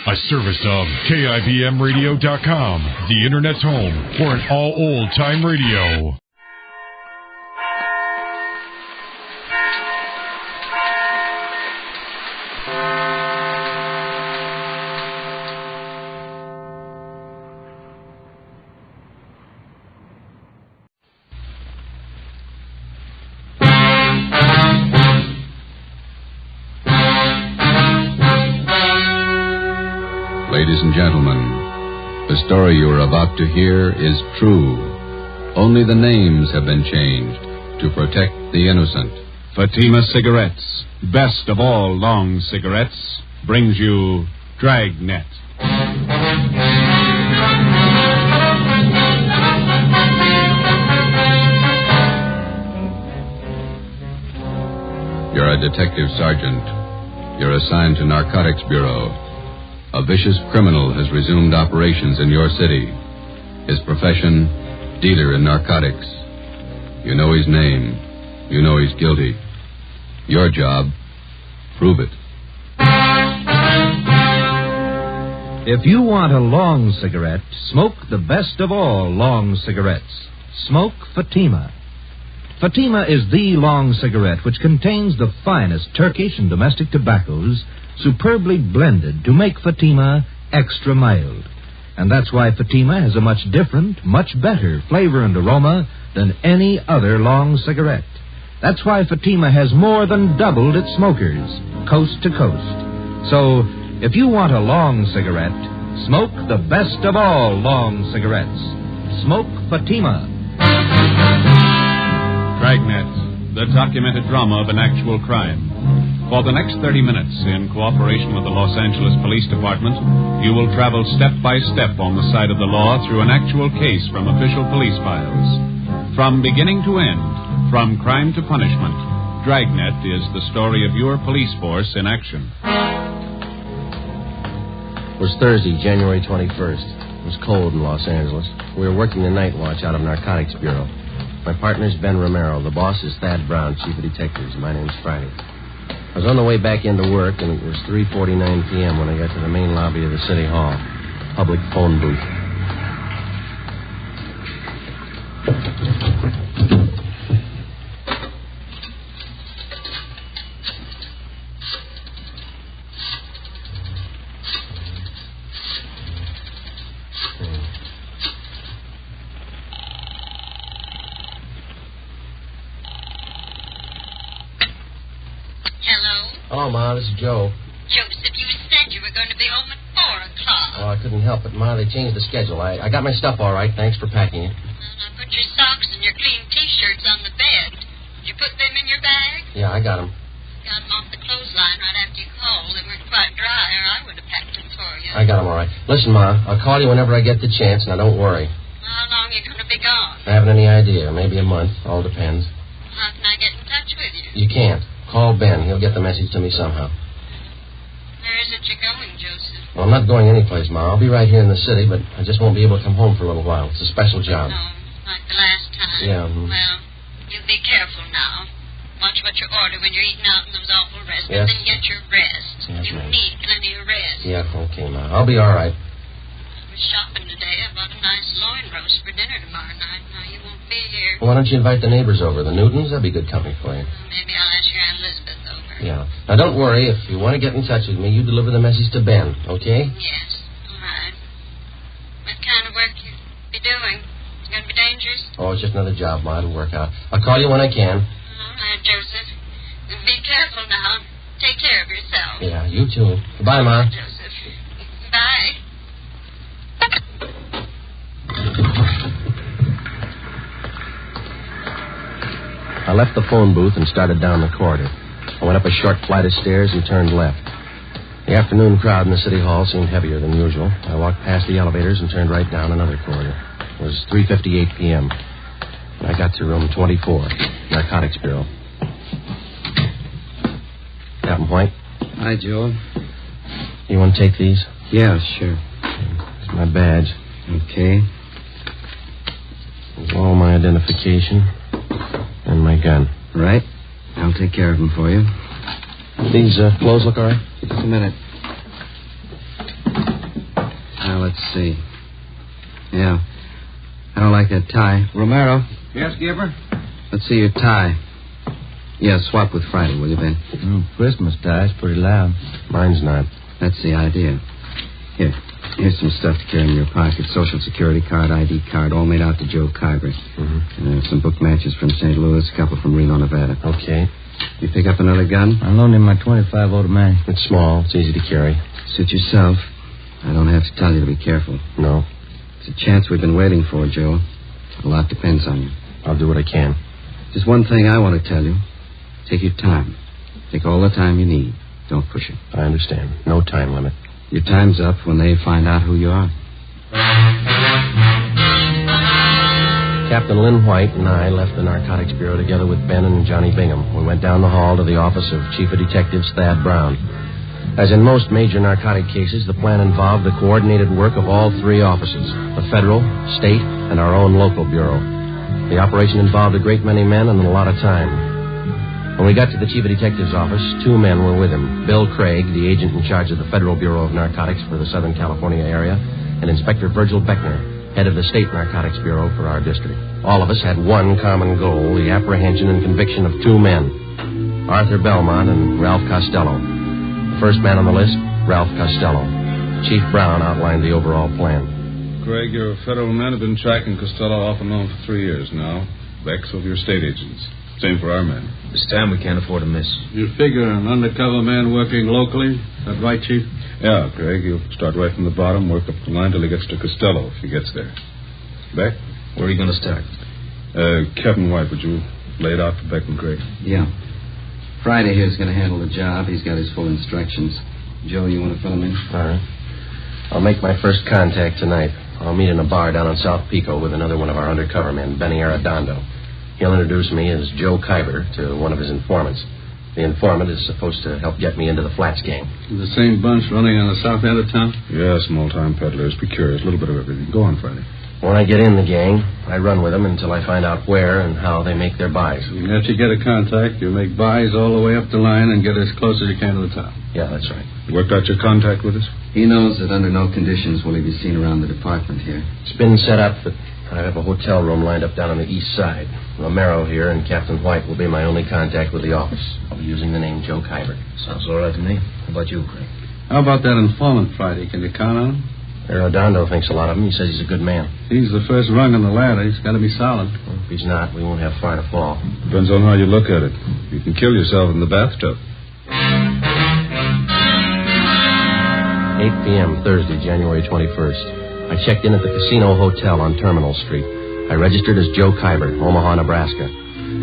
A service of KIBMradio.com, the Internet's home for an all old-time radio. Ladies and gentlemen, the story you are about to hear is true. Only the names have been changed to protect the innocent. Fatima Cigarettes, best of all long cigarettes, brings you Dragnet. You're a detective sergeant. You're assigned to Narcotics Bureau. A vicious criminal has resumed operations in your city. His profession, dealer in narcotics. You know his name. You know he's guilty. Your job, prove it. If you want a long cigarette, smoke the best of all long cigarettes. Smoke Fatima. Fatima is the long cigarette which contains the finest Turkish and domestic tobaccos superbly blended to make Fatima extra mild. And that's why Fatima has a much different, much better flavor and aroma than any other long cigarette. That's why Fatima has more than doubled its smokers, coast to coast. So, if you want a long cigarette, smoke the best of all long cigarettes. Smoke Fatima. Dragnet, the documented drama of an actual crime. For the next 30 minutes, in cooperation with the Los Angeles Police Department, you will travel step by step on the side of the law through an actual case from official police files. From beginning to end, from crime to punishment, Dragnet is the story of your police force in action. It was Thursday, January 21st. It was cold in Los Angeles. We were working the night watch out of Narcotics Bureau. My partner's Ben Romero. The boss is Thad Brown, chief of detectives. My name's Friday. I was on the way back into work, and it was 3:49 p.m. when I got to the main lobby of the City Hall. Public phone booth. Hello, Ma. This is Joe. Joseph, you said you were going to be home at 4 o'clock. Oh, I couldn't help it, Ma. They changed the schedule. I got my stuff all right. Thanks for packing it. And I put your socks and your clean T-shirts on the bed. Did you put them in your bag? Yeah, I got them. Got them off the clothesline right after you called. They weren't quite dry, or I would have packed them for you. I got them all right. Listen, Ma, I'll call you whenever I get the chance. Now, don't worry. How long are you going to be gone? I haven't any idea. Maybe a month. All depends. How can I get in touch with you? You can't. Call Ben. He'll get the message to me somehow. Where is it you're going, Joseph? Well, I'm not going anyplace, Ma. I'll be right here in the city, but I just won't be able to come home for a little while. It's a special job. No, like the last time. Yeah. Well, you be careful now. Watch what you order when you're eating out in those awful restaurants. Yes. Then get your rest. Yes, you ma'am. need plenty of rest. Yeah, okay, Ma. I'll be all right. I was shopping today. I bought a nice loin roast for dinner tomorrow night. Now, you won't be here. Well, why don't you invite the neighbors over? The Newtons? That'd be good company for you. Maybe I'll ask your Aunt Elizabeth over. Yeah. Now, don't worry. If you want to get in touch with me, you deliver the message to Ben, okay? Yes. All right. What kind of work you be doing? It's going to be dangerous? Oh, it's just another job, Ma. It'll work out. I'll call you when I can. All right, Joseph. Be careful now. Take care of yourself. Yeah, you too. Goodbye, Ma. Joseph. Bye. I left the phone booth and started down the corridor. I went up a short flight of stairs and turned left. The afternoon crowd in the City Hall seemed heavier than usual. I walked past the elevators and turned right down another corridor. It was 3:58 p.m. I got to room 24, Narcotics Bureau. Captain White? Hi, Joe. You want to take these? Yeah, sure. It's my badge. Okay. There's all my identification and my gun. Right. I'll take care of them for you. These clothes look all right? Just a minute. Now, let's see. Yeah. I don't like that tie. Romero. Yes, Gibber? Let's see your tie. Yeah, swap with Friday, will you, Ben? Christmas tie's pretty loud. Mine's not. That's the idea. Here's some stuff to carry in your pocket. Social Security card, ID card, all made out to Joe Kyber. Some book matches from St. Louis, a couple from Reno, Nevada. Okay. You pick up another gun? I loaned him my .25 automatic. It's small. It's easy to carry. Suit yourself. I don't have to tell you to be careful. No. It's a chance we've been waiting for, Joe. A lot depends on you. I'll do what I can. Just one thing I want to tell you. Take your time. Take all the time you need. Don't push it. I understand. No time limit. Your time's up when they find out who you are. Captain Lynn White and I left the Narcotics Bureau together with Ben and Johnny Bingham. We went down the hall to the office of Chief of Detectives Thad Brown. As in most major narcotic cases, the plan involved the coordinated work of all three offices, the federal, state, and our own local bureau. The operation involved a great many men and a lot of time. When we got to the Chief of Detectives' office, two men were with him. Bill Craig, the agent in charge of the Federal Bureau of Narcotics for the Southern California area, and Inspector Virgil Beckner, head of the State Narcotics Bureau for our district. All of us had one common goal, the apprehension and conviction of two men, Arthur Belmont and Ralph Costello. The first man on the list, Ralph Costello. Chief Brown outlined the overall plan. Craig, your federal men have been tracking Costello off and on for 3 years now. Beck's over your state agents. Same for our men. This time we can't afford to miss. You figure an undercover man working locally? Is that right, Chief? Yeah, Craig, you'll start right from the bottom, work up the line till he gets to Costello, if he gets there. Beck? Where are you going to start? Captain White, would you lay it out for Beck and Craig? Yeah. Friday here's going to handle the job. He's got his full instructions. Joe, you want to fill him in? All right. I'll make my first contact tonight. I'll meet in a bar down on South Pico with another one of our undercover men, Benny Arredondo. He'll introduce me as Joe Kyber to one of his informants. The informant is supposed to help get me into the Flats gang. The same bunch running on the south end of town? Yeah, small-time peddlers, precurious, a little bit of everything. Go on, Friday. When I get in the gang, I run with them until I find out where and how they make their buys. After you get a contact, you make buys all the way up the line and get as close as you can to the top. Yeah, that's right. You worked out your contact with us? He knows that under no conditions will he be seen around the department here. It's been set up that I have a hotel room lined up down on the east side. Romero here and Captain White will be my only contact with the office. I'll be using the name Joe Kyber. Sounds all right to me. How about you, Craig? How about that informant, Friday? Can you count on him? Arredondo thinks a lot of him. He says he's a good man. He's the first rung on the ladder. He's got to be solid. Well, if he's not, we won't have far to fall. Depends on how you look at it. You can kill yourself in the bathtub. 8 p.m., Thursday, January 21st. I checked in at the Casino Hotel on Terminal Street. I registered as Joe Kyber, Omaha, Nebraska.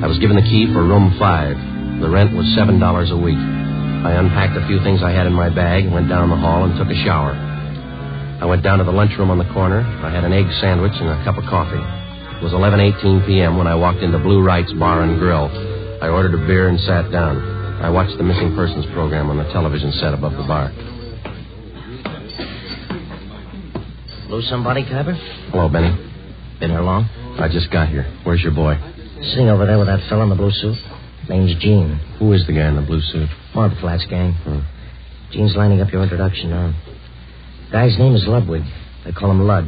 I was given the key for room 5. The rent was $7 a week. I unpacked a few things I had in my bag, went down the hall, and took a shower. I went down to the lunchroom on the corner. I had an egg sandwich and a cup of coffee. It was 11:18 p.m. when I walked into Blue Wright's Bar and Grill. I ordered a beer and sat down. I watched the missing persons program on the television set above the bar. Lose somebody, Kyber? Hello, Benny. Been here long? I just got here. Where's your boy? Sitting over there with that fella in the blue suit. Name's Gene. Who is the guy in the blue suit? More of the Flats gang. Gene's lining up your introduction now. Guy's name is Ludwig. They call him Lud.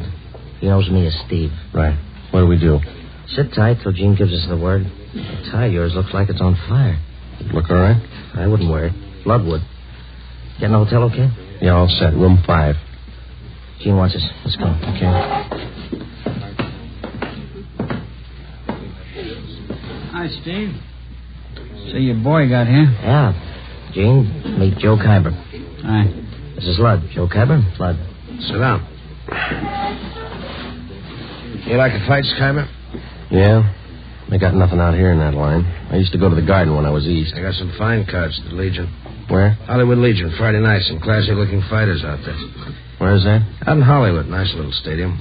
He knows me as Steve. Right. What do we do? Sit tight till Gene gives us the word. The tie of yours looks like it's on fire. Look all right? I wouldn't wear it. Lud would. Get in the hotel okay? Yeah, all set. Room 5. Gene wants us. Let's go. Okay. Hi, Steve. So your boy got here? Yeah. Gene, meet Joe Kyber. Hi. This is Lud. Joe Kyber, Lud. Sit down. You like the fights, Kyber? Yeah. They got nothing out here in that line. I used to go to the Garden when I was east. I got some fine cards at the Legion. Where? Hollywood Legion, Friday night. Some classy-looking fighters out there. Where is that? Out in Hollywood. Nice little stadium.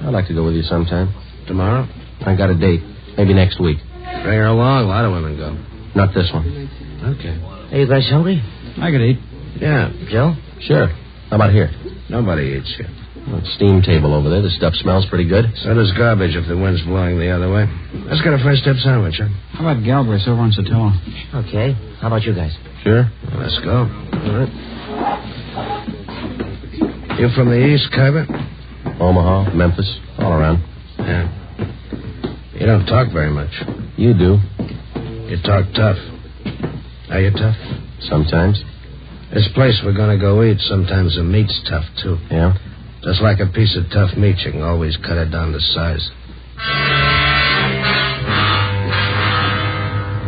I'd like to go with you sometime. Tomorrow? I got a date. Maybe next week. Bring her along. A lot of women go. Not this one. Okay. Hey, you guys hungry? I could eat. Yeah. Joe? Sure. How about here? Nobody eats here. Well, steam table over there. The stuff smells pretty good. So does garbage if the wind's blowing the other way. Let's get a French dip sandwich, huh? How about Galbraith's over on Sotelo? Okay. How about you guys? Sure. Let's go. All right. You from the East, Kyber? Omaha, Memphis, all around. Yeah. You don't talk very much. You do. You talk tough. Are you tough? Sometimes. This place we're going to go eat, sometimes the meat's tough, too. Yeah? Just like a piece of tough meat, you can always cut it down to size.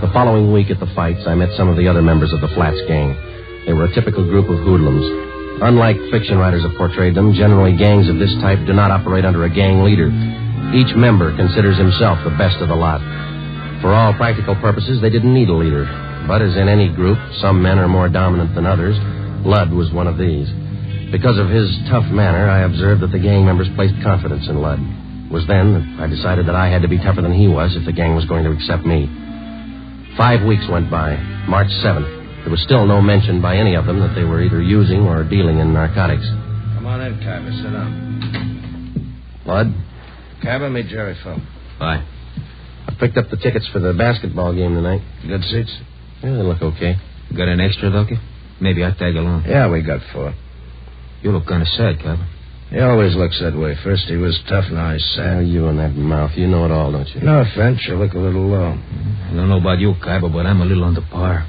The following week at the fights, I met some of the other members of the Flats gang. They were a typical group of hoodlums. Unlike fiction writers have portrayed them, generally gangs of this type do not operate under a gang leader. Each member considers himself the best of the lot. For all practical purposes, they didn't need a leader. But as in any group, some men are more dominant than others. Ludd was one of these. Because of his tough manner, I observed that the gang members placed confidence in Ludd. It was then that I decided that I had to be tougher than he was if the gang was going to accept me. 5 weeks went by. March 7th. There was still no mention by any of them that they were either using or dealing in narcotics. Come on in, Kyber. Sit down. Ludd? Kyber, meet Jerry Phil. Bye. I picked up the tickets for the basketball game tonight. Good seats? Yeah, they look okay. Got an extra, Ducky? Maybe I'll tag along. Yeah, we got 4. You look kind of sad, Kyber. He always looks that way. First he was tough, now he's sad. Oh, you and that mouth. You know it all, don't you? No offense, you look a little low. I don't know about you, Kyber, but I'm a little under par.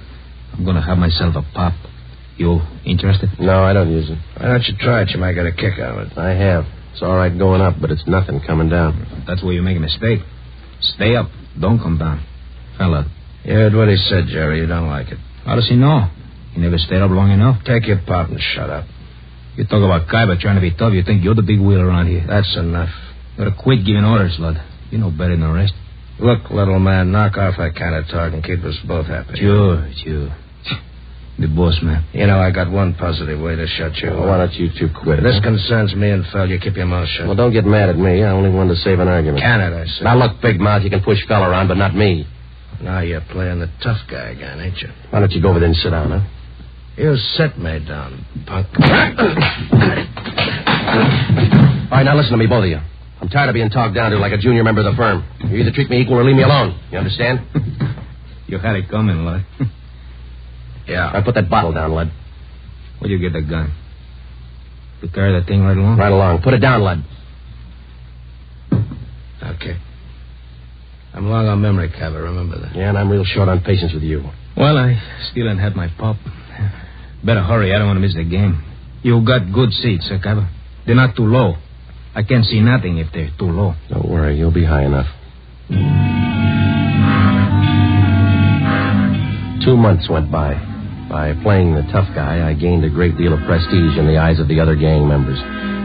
I'm going to have myself a pop. You interested? No, I don't use it. Why don't you try it? You might get a kick out of it. I have. It's all right going up, but it's nothing coming down. That's where you make a mistake. Stay up. Don't come down. Fella. You heard what he said, Jerry. You don't like it. How does he know? He never stayed up long enough. Take your pop and shut up. You talk about Kyber trying to be tough. You think you're the big wheel around here. That's enough. You gotta quit giving orders, Lud. You know better than the rest. Look, little man, knock off that kind of talk and keep us both happy. Sure. The boss, man. You know, I got one positive way to shut you up. Why don't you two quit? This concerns me and Phil. You keep your mouth shut. Well, don't get mad at me. I only wanted to save an argument. Can it, I said. Now, look, big mouth, you can push Phil around, but not me. Now you're playing the tough guy again, ain't you? Why don't you go over there and sit down, huh? You set me down, punk. All right, now listen to me, both of you. I'm tired of being talked down to like a junior member of the firm. You either treat me equal or leave me alone. You understand? You had it coming, Lud. Yeah. All right, put that bottle down, Lud. Where'd you get that gun? You carry that thing right along? Right along. Put it down, Lud. Okay. I'm long on memory, Kyber. Remember that. Yeah, and I'm real short on patience with you. Well, I still ain't had my pop. Better hurry. I don't want to miss the game. You got good seats, sir, Kyber. They're not too low. I can't see nothing if they're too low. Don't worry. You'll be high enough. 2 months went by. By playing the tough guy, I gained a great deal of prestige in the eyes of the other gang members.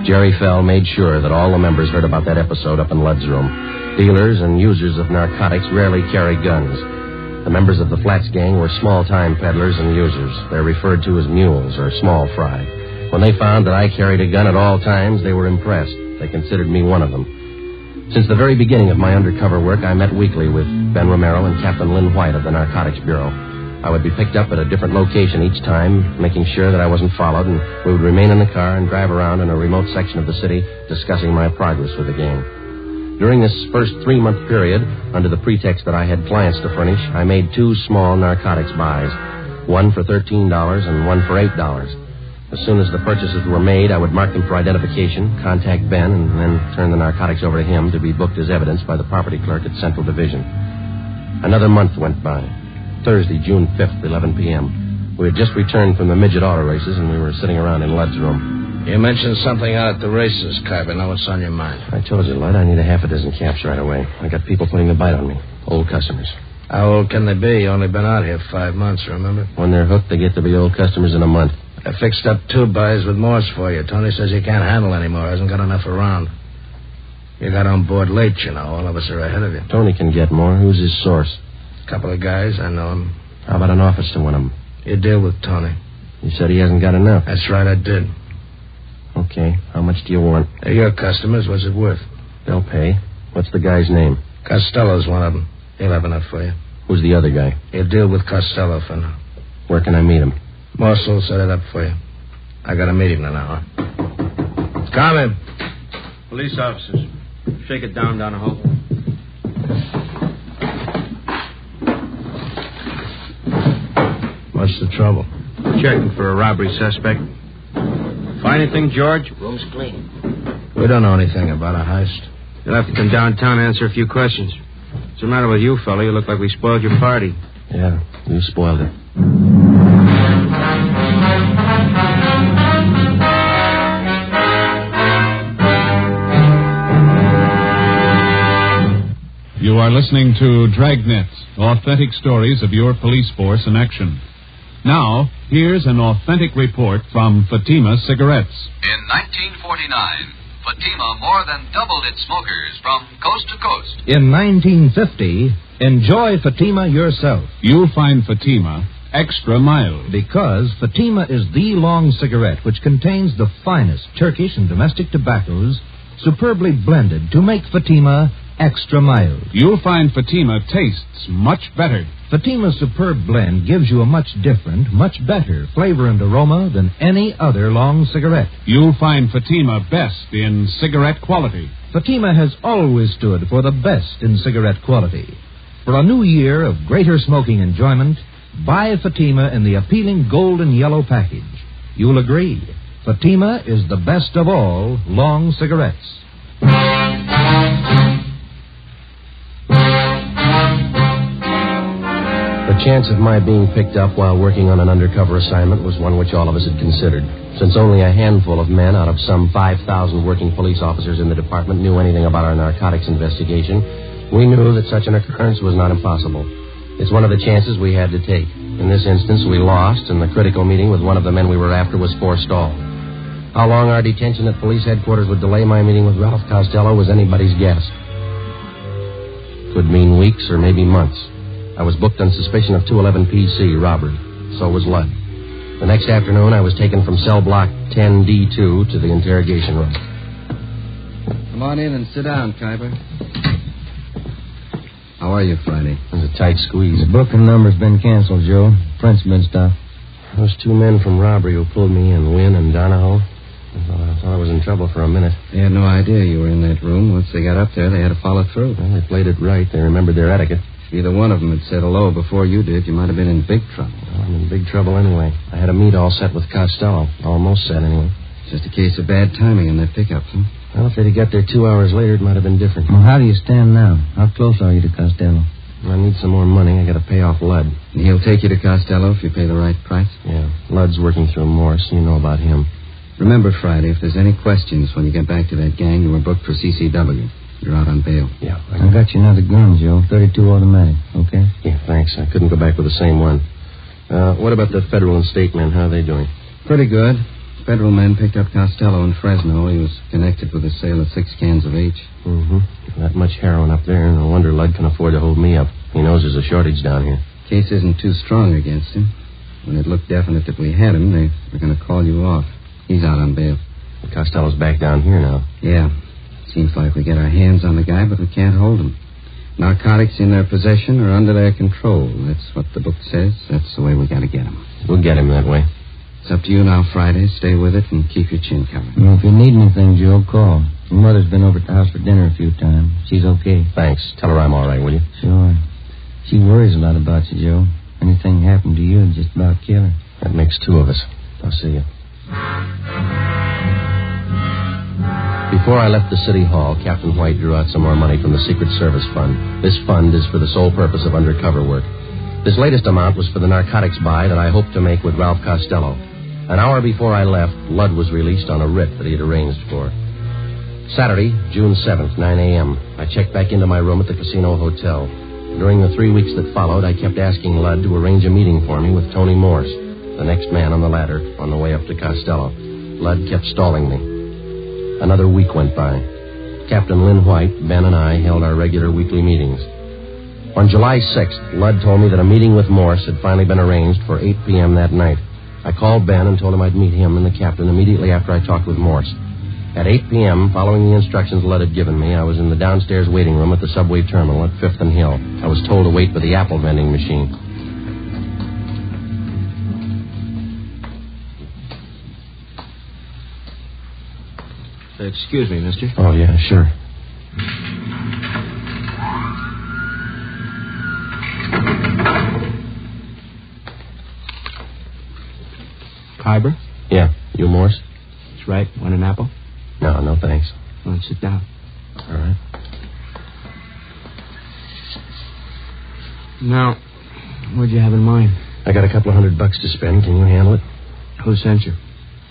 Jerry Fell made sure that all the members heard about that episode up in Ludd's room. Dealers and users of narcotics rarely carry guns. The members of the Flats gang were small-time peddlers and users. They're referred to as mules or small fry. When they found that I carried a gun at all times, they were impressed. They considered me one of them. Since the very beginning of my undercover work, I met weekly with Ben Romero and Captain Lynn White of the Narcotics Bureau. I would be picked up at a different location each time, making sure that I wasn't followed, and we would remain in the car and drive around in a remote section of the city discussing my progress with the gang. During this first 3-month period, under the pretext that I had clients to furnish, I made 2 small narcotics buys, one for $13 and one for $8. As soon as the purchases were made, I would mark them for identification, contact Ben, and then turn the narcotics over to him to be booked as evidence by the property clerk at Central Division. Another month went by. Thursday, June 5th, 11 p.m. We had just returned from the midget auto races, and we were sitting around in Ludd's room. You mentioned something out at the races, Kyber. Now what's on your mind? I told you, Ludd, I need a half a dozen caps right away. I got people putting the bite on me. Old customers. How old can they be? You only been out here 5 months, remember? When they're hooked, they get to be old customers in a month. I fixed up 2 buys with Morse for you. Tony says he can't handle anymore. Hasn't got enough around. You got on board late, you know. All of us are ahead of you. Tony can get more. Who's his source? A couple of guys. I know him. How about an office to one of them? You deal with Tony. You said he hasn't got enough. That's right, I did. Okay. How much do you want? They're your customers. What's it worth? They'll pay. What's the guy's name? Costello's one of them. He'll have enough for you. Who's the other guy? You deal with Costello for now. Where can I meet him? Morse will set it up for you. I got a meeting in an hour. Come in. Police officers. Shake it down the hall. What's the trouble? Checking for a robbery suspect. Find anything, George? Room's clean. We don't know anything about a heist. You'll have to come downtown and answer a few questions. What's the matter with you, fella? You look like we spoiled your party. Yeah, you spoiled it. You are listening to Dragnet, authentic stories of your police force in action. Now, here's an authentic report from Fatima Cigarettes. In 1949, Fatima more than doubled its smokers from coast to coast. In 1950, enjoy Fatima yourself. You'll find Fatima extra mild. Because Fatima is the long cigarette which contains the finest Turkish and domestic tobaccos superbly blended to make Fatima extra mild. You'll find Fatima tastes much better. Fatima's superb blend gives you a much different, much better flavor and aroma than any other long cigarette. You'll find Fatima best in cigarette quality. Fatima has always stood for the best in cigarette quality. For a new year of greater smoking enjoyment, buy Fatima in the appealing gold and yellow package. You'll agree, Fatima is the best of all long cigarettes. The chance of my being picked up while working on an undercover assignment was one which all of us had considered. Since only a handful of men out of some 5,000 working police officers in the department knew anything about our narcotics investigation, we knew that such an occurrence was not impossible. It's one of the chances we had to take. In this instance, we lost, and the critical meeting with one of the men we were after was forestalled. How long our detention at police headquarters would delay my meeting with Ralph Costello was anybody's guess. Could mean weeks or maybe months. I was booked on suspicion of 211 PC, robbery. So was Ludd. The next afternoon, I was taken from cell block 10D2 to the interrogation room. Come on in and sit down, Khyber. How are you, Friday? It was a tight squeeze. The booking number's been canceled, Joe. Prints been stopped. Those two men from robbery who pulled me in, Wynn and Donahoe, I thought I was in trouble for a minute. They had no idea you were in that room. Once they got up there, they had to follow through. Well, they played it right. They remembered their etiquette. If either one of them had said hello before you did, you might have been in big trouble. Well, I'm in big trouble anyway. I had a meet all set with Costello. Almost set, anyway. Just a case of bad timing in that pickup, huh? Well, if they'd have got there 2 hours later, it might have been different. Well, how do you stand now? How close are you to Costello? I need some more money. I got to pay off Ludd. And he'll take you to Costello if you pay the right price? Yeah. Ludd's working through Morse. You know about him. Remember, Friday, if there's any questions when you get back to that gang, you were booked for CCW. You're out on bail. Yeah. I got you another gun, Joe. 32 automatic, okay? Yeah, thanks. I couldn't go back with the same one. What about the federal and state men? How are they doing? Pretty good. Federal men picked up Costello in Fresno. He was connected with the sale of 6 cans of H. Mm-hmm. That much heroin up there. No wonder Ludd can afford to hold me up. He knows there's a shortage down here. Case isn't too strong against him. When it looked definite that we had him, they were going to call you off. He's out on bail. Costello's back down here now. Yeah. Seems like we get our hands on the guy, but we can't hold him. Narcotics in their possession or under their control. That's what the book says. That's the way we got to get him. We'll get him that way. It's up to you now, Friday. Stay with it and keep your chin covered. Well, if you need anything, Joe, call. Your mother's been over at the house for dinner a few times. She's okay. Thanks. Tell her I'm all right, will you? Sure. She worries a lot about you, Joe. Anything happened to you, it'd just about kill her. That makes 2 of us. I'll see you. Before I left the city hall, Captain White drew out some more money from the Secret Service Fund. This fund is for the sole purpose of undercover work. This latest amount was for the narcotics buy that I hoped to make with Ralph Costello. An hour before I left, Ludd was released on a writ that he had arranged for. Saturday, June 7th, 9 a.m. I checked back into my room at the Casino Hotel. During the 3 weeks that followed, I kept asking Ludd to arrange a meeting for me with Tony Morse, the next man on the ladder, on the way up to Costello. Ludd kept stalling me. Another week went by. Captain Lynn White, Ben, and I held our regular weekly meetings. On July 6th, Ludd told me that a meeting with Morse had finally been arranged for 8 p.m. that night. I called Ben and told him I'd meet him and the captain immediately after I talked with Morse. At 8 p.m., following the instructions Ludd had given me, I was in the downstairs waiting room at the subway terminal at 5th and Hill. I was told to wait for the apple vending machine. Excuse me, mister. Oh, yeah, sure. Khyber? Yeah. You, Morse? That's right. Want an apple? No, thanks. Well, sit down. All right. Now, what'd you have in mind? I got a couple of $100 to spend. Can you handle it? Who sent you?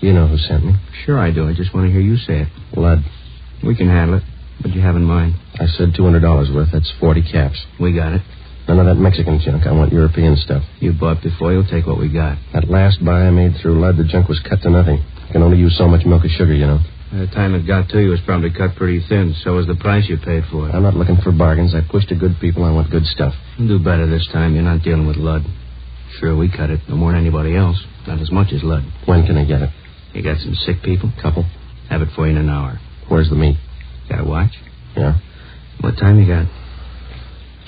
You know who sent me. Sure I do. I just want to hear you say it. Lud. We can handle it. What'd you have in mind? I said $200 worth. That's 40 caps. We got it. None of that Mexican junk. I want European stuff. You bought before. You'll take what we got. That last buy I made through Lud, the junk was cut to nothing. You can only use so much milk of sugar, you know. By the time it got to you, it was probably cut pretty thin. So was the price you paid for it. I'm not looking for bargains. I push to good people. I want good stuff. You'll do better this time. You're not dealing with Lud. Sure, we cut it. No more than anybody else. Not as much as Lud. When can I get it? You got some sick people? Couple. Have it for you in an hour. Where's the meat? Got a watch? Yeah. What time you got?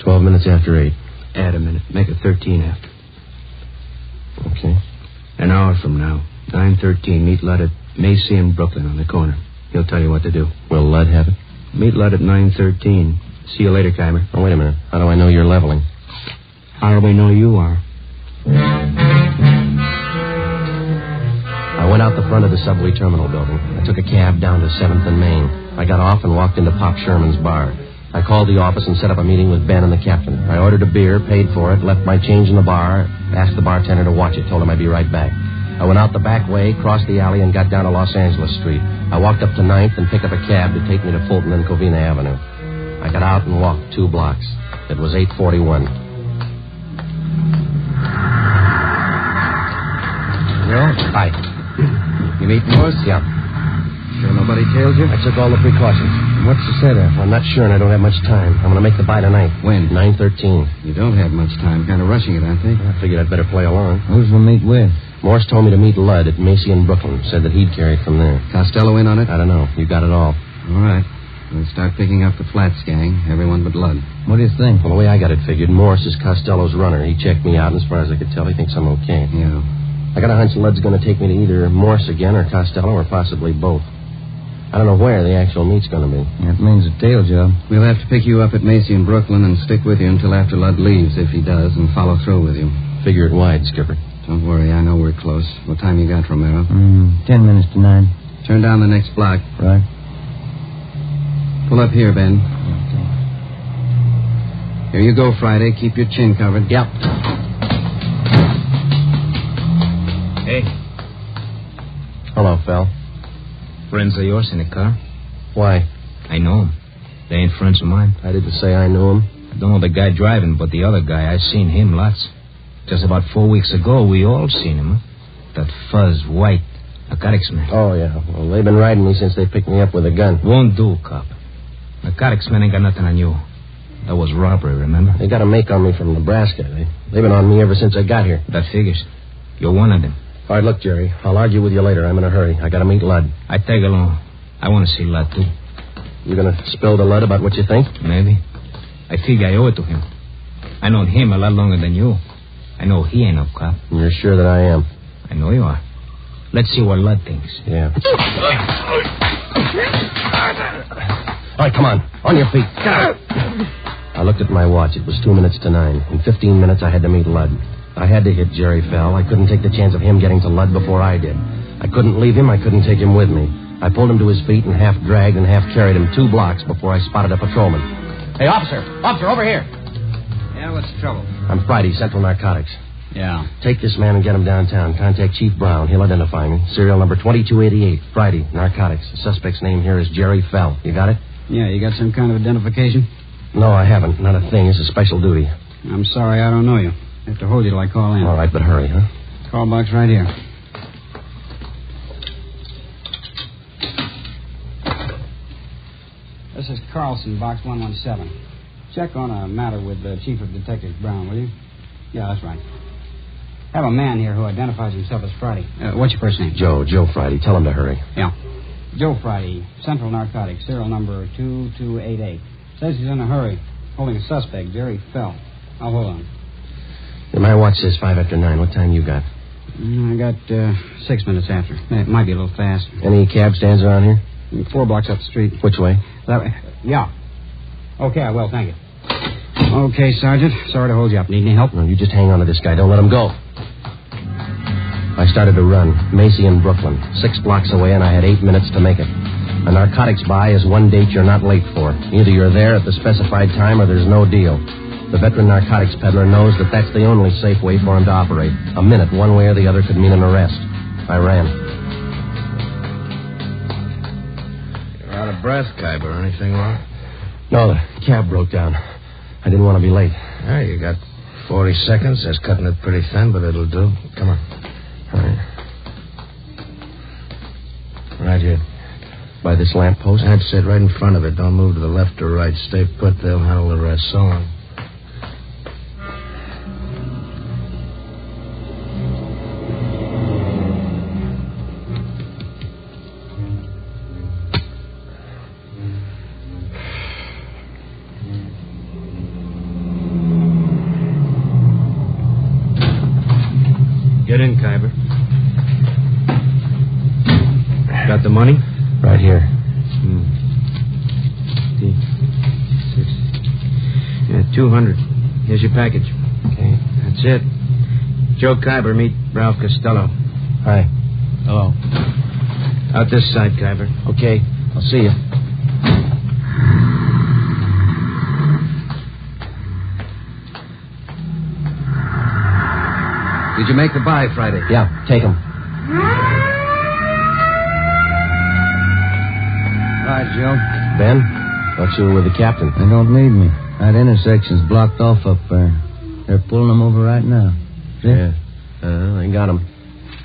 12 minutes after 8. Add a minute. Make it 13 after. Okay. An hour from now. 9:13. Meet Lud at Macy and Brooklyn on the corner. He'll tell you what to do. Will Lud have it? Meet Lud at 9:13. See you later, Keimer. Oh, wait a minute. How do I know you're leveling? How do we know you are? I went out the front of the subway terminal building. I took a cab down to 7th and Main. I got off and walked into Pop Sherman's bar. I called the office and set up a meeting with Ben and the captain. I ordered a beer, paid for it, left my change in the bar, asked the bartender to watch it, told him I'd be right back. I went out the back way, crossed the alley, and got down to Los Angeles Street. I walked up to 9th and picked up a cab to take me to Fulton and Covina Avenue. I got out and walked 2 blocks. It was 8:41. Joe? Hi. You meet Morse? Yeah. Sure nobody tailed you? I took all the precautions. What's to say there? I'm not sure, and I don't have much time. I'm going to make the buy tonight. When? 9:13. You don't have much time. Kind of rushing it, aren't they? I figured I'd better play along. Who's the meet with? Morse told me to meet Lud at Macy and Brooklyn. Said that he'd carry it from there. Costello in on it? I don't know. You got it all. All right. We'll start picking up the Flats gang. Everyone but Lud. What do you think? Well, the way I got it figured, Morse is Costello's runner. He checked me out, and as far as I could tell, he thinks I'm okay. Yeah. I got a hunch Lud's going to take me to either Morse again or Costello or possibly both. I don't know where the actual meet's going to be. That means a tail job. We'll have to pick you up at Macy and Brooklyn and stick with you until after Lud leaves, if he does, and follow through with you. Figure it wide, Skipper. Don't worry, I know we're close. What time you got, Romero? 10 minutes to 9. Turn down the next block. Right. Pull up here, Ben. Okay. Here you go, Friday. Keep your chin covered. Yep. Hey, Hello, Phil. friends of yours in the car? Why? I know them. They ain't friends of mine. I didn't say I knew him. I don't know the guy driving, but the other guy, I've seen him lots. Just about 4 weeks ago, we all seen him, huh? That fuzz, white, narcotics man. Oh, yeah. Well, they've been riding me since they picked me up with a gun. Won't do, cop. Narcotics man ain't got nothing on you. That was robbery, remember? They got a make on me from Nebraska. They've been on me ever since I got here. That figures. You're one of them. All right, look, Jerry. I'll argue with you later. I'm in a hurry. I got to meet Lud. I tag along. I want to see Lud, too. You going to spill to Lud about what you think? Maybe. I figure I owe it to him. I known him a lot longer than you. I know he ain't no cop. You're sure that I am? I know you are. Let's see what Lud thinks. Yeah. All right, come on. On your feet. I looked at my watch. It was 2 minutes to 9. In 15 minutes, I had to meet Lud. I had to hit Jerry Fell. I couldn't take the chance of him getting to Lud before I did. I couldn't leave him. I couldn't take him with me. I pulled him to his feet and half dragged and half carried him 2 blocks before I spotted a patrolman. Hey, officer! Officer, over here! Yeah, what's the trouble? I'm Friday, Central Narcotics. Yeah. Take this man and get him downtown. Contact Chief Brown. He'll identify me. Serial number 2288. Friday, Narcotics. The suspect's name here is Jerry Fell. You got it? Yeah, you got some kind of identification? No, I haven't. Not a thing. It's a special duty. I'm sorry, I don't know you. I have to hold you till I call in. All right, but hurry, huh? Call box right here. This is Carlson, box 117. Check on a matter with the Chief of Detectives Brown, will you? Yeah, that's right. Have a man here who identifies himself as Friday. What's your first name? Joe Friday. Tell him to hurry. Yeah. Joe Friday, Central Narcotics, serial number 2288. Says he's in a hurry, holding a suspect, Jerry Fell. I'll hold on. Yeah, my watch says 5 after 9. What time you got? I got 6 minutes after. It might be a little fast. Any cab stands around here? 4 blocks up the street. Which way? That way? Yeah. Okay, I will. Thank you. Okay, Sergeant. Sorry to hold you up. Need any help? No, you just hang on to this guy. Don't let him go. I started to run. Macy in Brooklyn. 6 blocks away, and I had 8 minutes to make it. A narcotics buy is one date you're not late for. Either you're there at the specified time or there's no deal. The veteran narcotics peddler knows that that's the only safe way for him to operate. A minute one way or the other could mean an arrest. I ran. You're out of breath, Kyber. Anything wrong? No, the cab broke down. I didn't want to be late. Yeah, you got 40 seconds. That's cutting it pretty thin, but it'll do. Come on. All right. Right here. By this lamppost? That's it, right in front of it. Don't move to the left or right. Stay put. They'll handle the rest. So long. Get in, Kyber. Got the money? Right here. 200. Here's your package. Okay. That's it. Joe Kyber, meet Ralph Costello. Hi. Hello. Out this side, Kyber. Okay. I'll see you. Did you make the buy Friday? Yeah, take him. Right, Joe. Ben, thought you were with the captain. They don't need me. That intersection's blocked off up there. They're pulling them over right now. See? Yeah. They got him.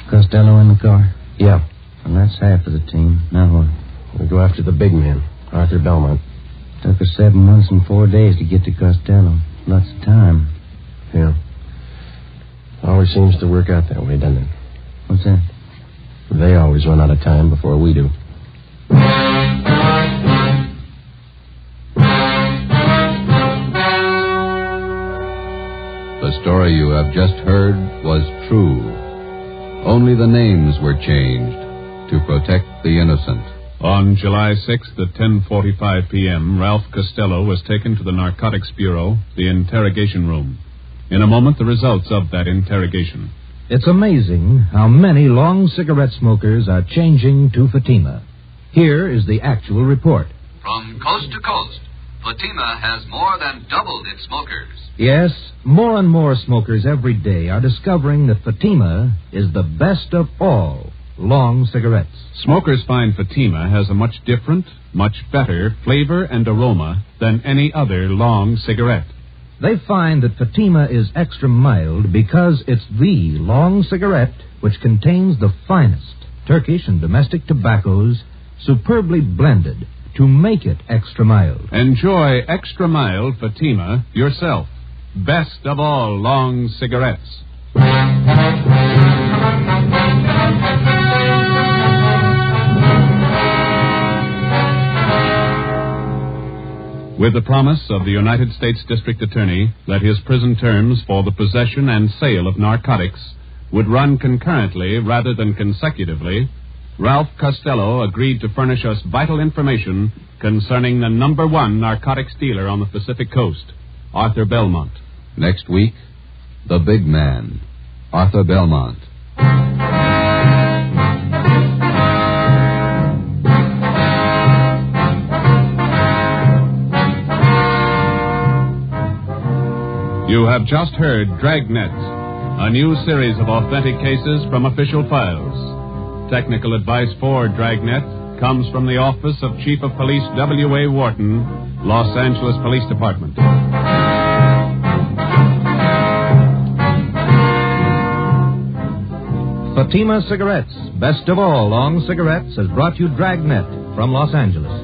Costello in the car? Yeah. Well, that's half of the team. Now what? We go after the big man, Arthur Belmont. Took us 7 months and 4 days to get to Costello. Lots of time. Yeah. Always seems to work out that way, doesn't it? What's that? They always run out of time before we do. The story you have just heard was true. Only the names were changed to protect the innocent. On July 6th at 10:45 p.m., Ralph Costello was taken to the Narcotics Bureau, the interrogation room. In a moment, the results of that interrogation. It's amazing how many long cigarette smokers are changing to Fatima. Here is the actual report. From coast to coast, Fatima has more than doubled its smokers. Yes, more and more smokers every day are discovering that Fatima is the best of all long cigarettes. Smokers find Fatima has a much different, much better flavor and aroma than any other long cigarette. They find that Fatima is extra mild because it's the long cigarette which contains the finest Turkish and domestic tobaccos superbly blended to make it extra mild. Enjoy extra mild Fatima yourself. Best of all long cigarettes. With the promise of the United States District Attorney that his prison terms for the possession and sale of narcotics would run concurrently rather than consecutively, Ralph Costello agreed to furnish us vital information concerning the #1 narcotics dealer on the Pacific Coast, Arthur Belmont. Next week, the big man, Arthur Belmont. You have just heard Dragnet, a new series of authentic cases from official files. Technical advice for Dragnet comes from the Office of Chief of Police W.A. Wharton, Los Angeles Police Department. Fatima Cigarettes, best of all long cigarettes, has brought you Dragnet from Los Angeles.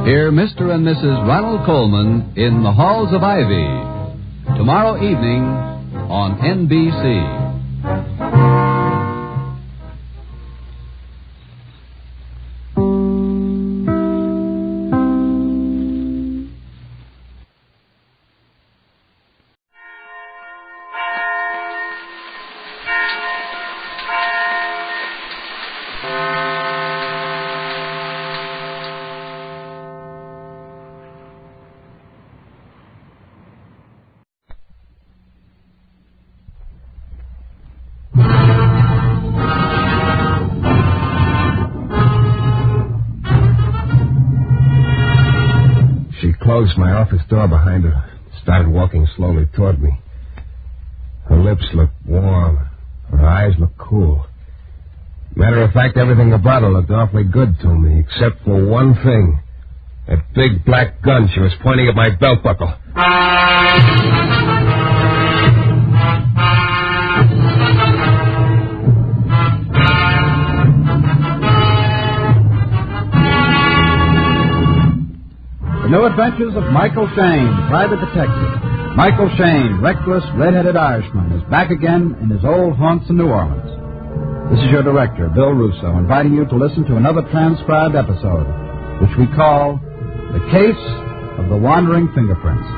Hear Mr. and Mrs. Ronald Coleman in the Halls of Ivy tomorrow evening on NBC. closed my office door behind her, started walking slowly toward me. Her lips looked warm. Her eyes looked cool. Matter of fact, everything about her looked awfully good to me, except for one thing. That big black gun she was pointing at my belt buckle. The New Adventures of Michael Shayne, Private Detective. Michael Shayne, reckless, red-headed Irishman, is back again in his old haunts in New Orleans. This is your director, Bill Russo, inviting you to listen to another transcribed episode, which we call The Case of the Wandering Fingerprints.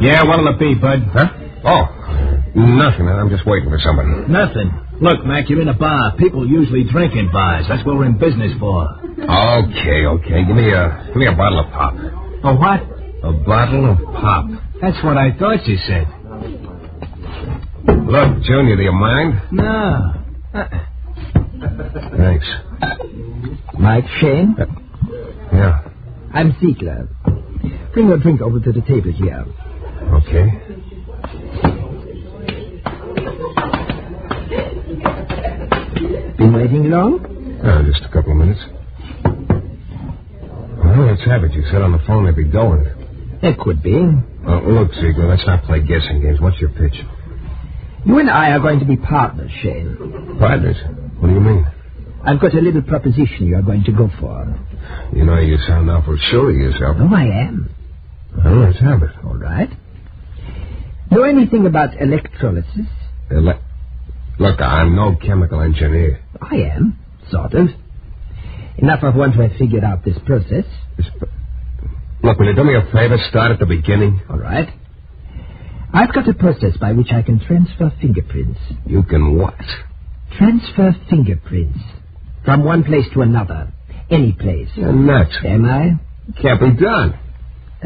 Yeah, what'll it be, Bud? Huh? Oh, nothing. I'm just waiting for somebody. Nothing. Look, Mac, you're in a bar. People usually drink in bars. That's what we're in business for. Okay. Give me a bottle of pop. A what? A bottle of pop. That's what I thought you said. Look, Junior, do you mind? No. Thanks. Mike Shayne? Yeah. I'm Ziegler. Bring your drink over to the table here. Okay. Been waiting long? Just a couple of minutes. Well, let's have it. You said on the phone they'd be going. It could be. Look, Ziegler, let's not play guessing games. What's your pitch? You and I are going to be partners, Shayne. Partners? What do you mean? I've got a little proposition you are going to go for. You know, you sound awful sure of yourself. Oh, I am. Well, let's have it. All right. Know anything about electrolysis? Look, I'm no chemical engineer. I am, sort of. Enough of one to have figured out this process. Look, will you do me a favor? Start at the beginning. All right. I've got a process by which I can transfer fingerprints. You can what? Transfer fingerprints. From one place to another. Any place. You're nuts. Am I? Can't be done.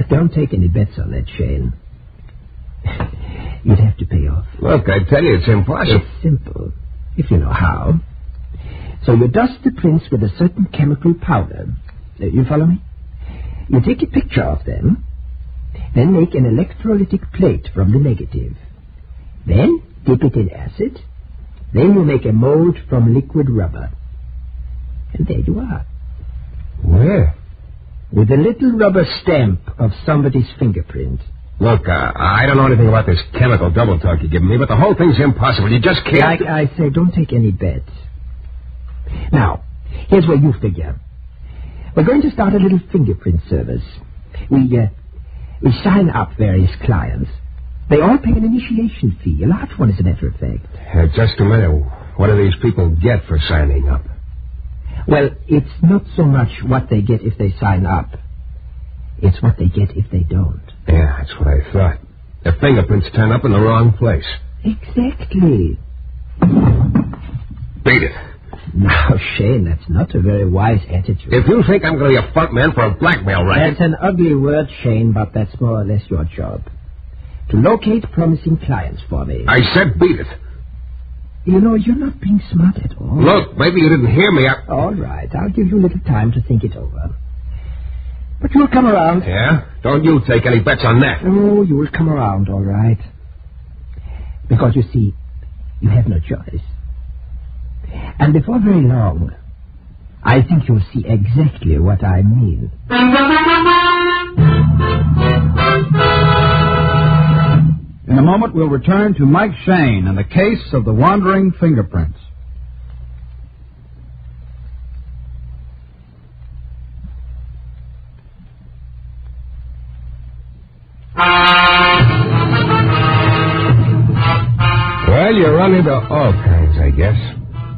Don't take any bets on that, Shayne. You'd have to pay off. Look, I tell you, it's impossible. It's simple, if you know how. So you dust the prints with a certain chemical powder. You follow me? You take a picture of them, then make an electrolytic plate from the negative. Then dip it in acid. Then you make a mold from liquid rubber. And there you are. Where? With a little rubber stamp of somebody's fingerprint. Look, I don't know anything about this chemical double talk you're giving me, but the whole thing's impossible. You just can't... Like I say, don't take any bets. Now, here's where you figure. We're going to start a little fingerprint service. We sign up various clients. They all pay an initiation fee, a large one, as a matter of fact. Just a minute. What do these people get for signing up? Well, it's not so much what they get if they sign up. It's what they get if they don't. Yeah, that's what I thought. Their fingerprints turn up in the wrong place. Exactly. Beat it. Now, Shayne, that's not a very wise attitude. If you think I'm going to be a front man for a blackmail racket... That's an ugly word, Shayne, but that's more or less your job. To locate promising clients for me. I said beat it. You know, you're not being smart at all. Look, maybe you didn't hear me. All right, I'll give you a little time to think it over. But you'll come around. Yeah? Don't you take any bets on that. Oh, you'll come around, all right. Because, you see, you have no choice. And before very long, I think you'll see exactly what I mean. In a moment, we'll return to Mike Shayne and the case of the wandering fingerprints. Well, you run into all kinds, I guess.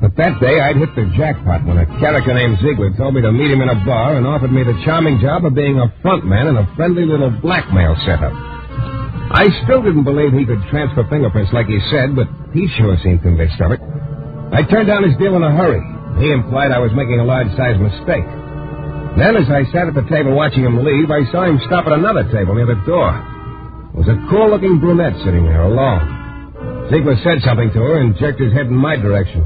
But that day, I'd hit the jackpot when a character named Ziegler told me to meet him in a bar and offered me the charming job of being a front man in a friendly little blackmail setup. I still didn't believe he could transfer fingerprints like he said, but he sure seemed convinced of it. I turned down his deal in a hurry. He implied I was making a large-sized mistake. Then, as I sat at the table watching him leave, I saw him stop at another table near the door. There was a cool-looking brunette sitting there alone. Ziegler said something to her and jerked his head in my direction.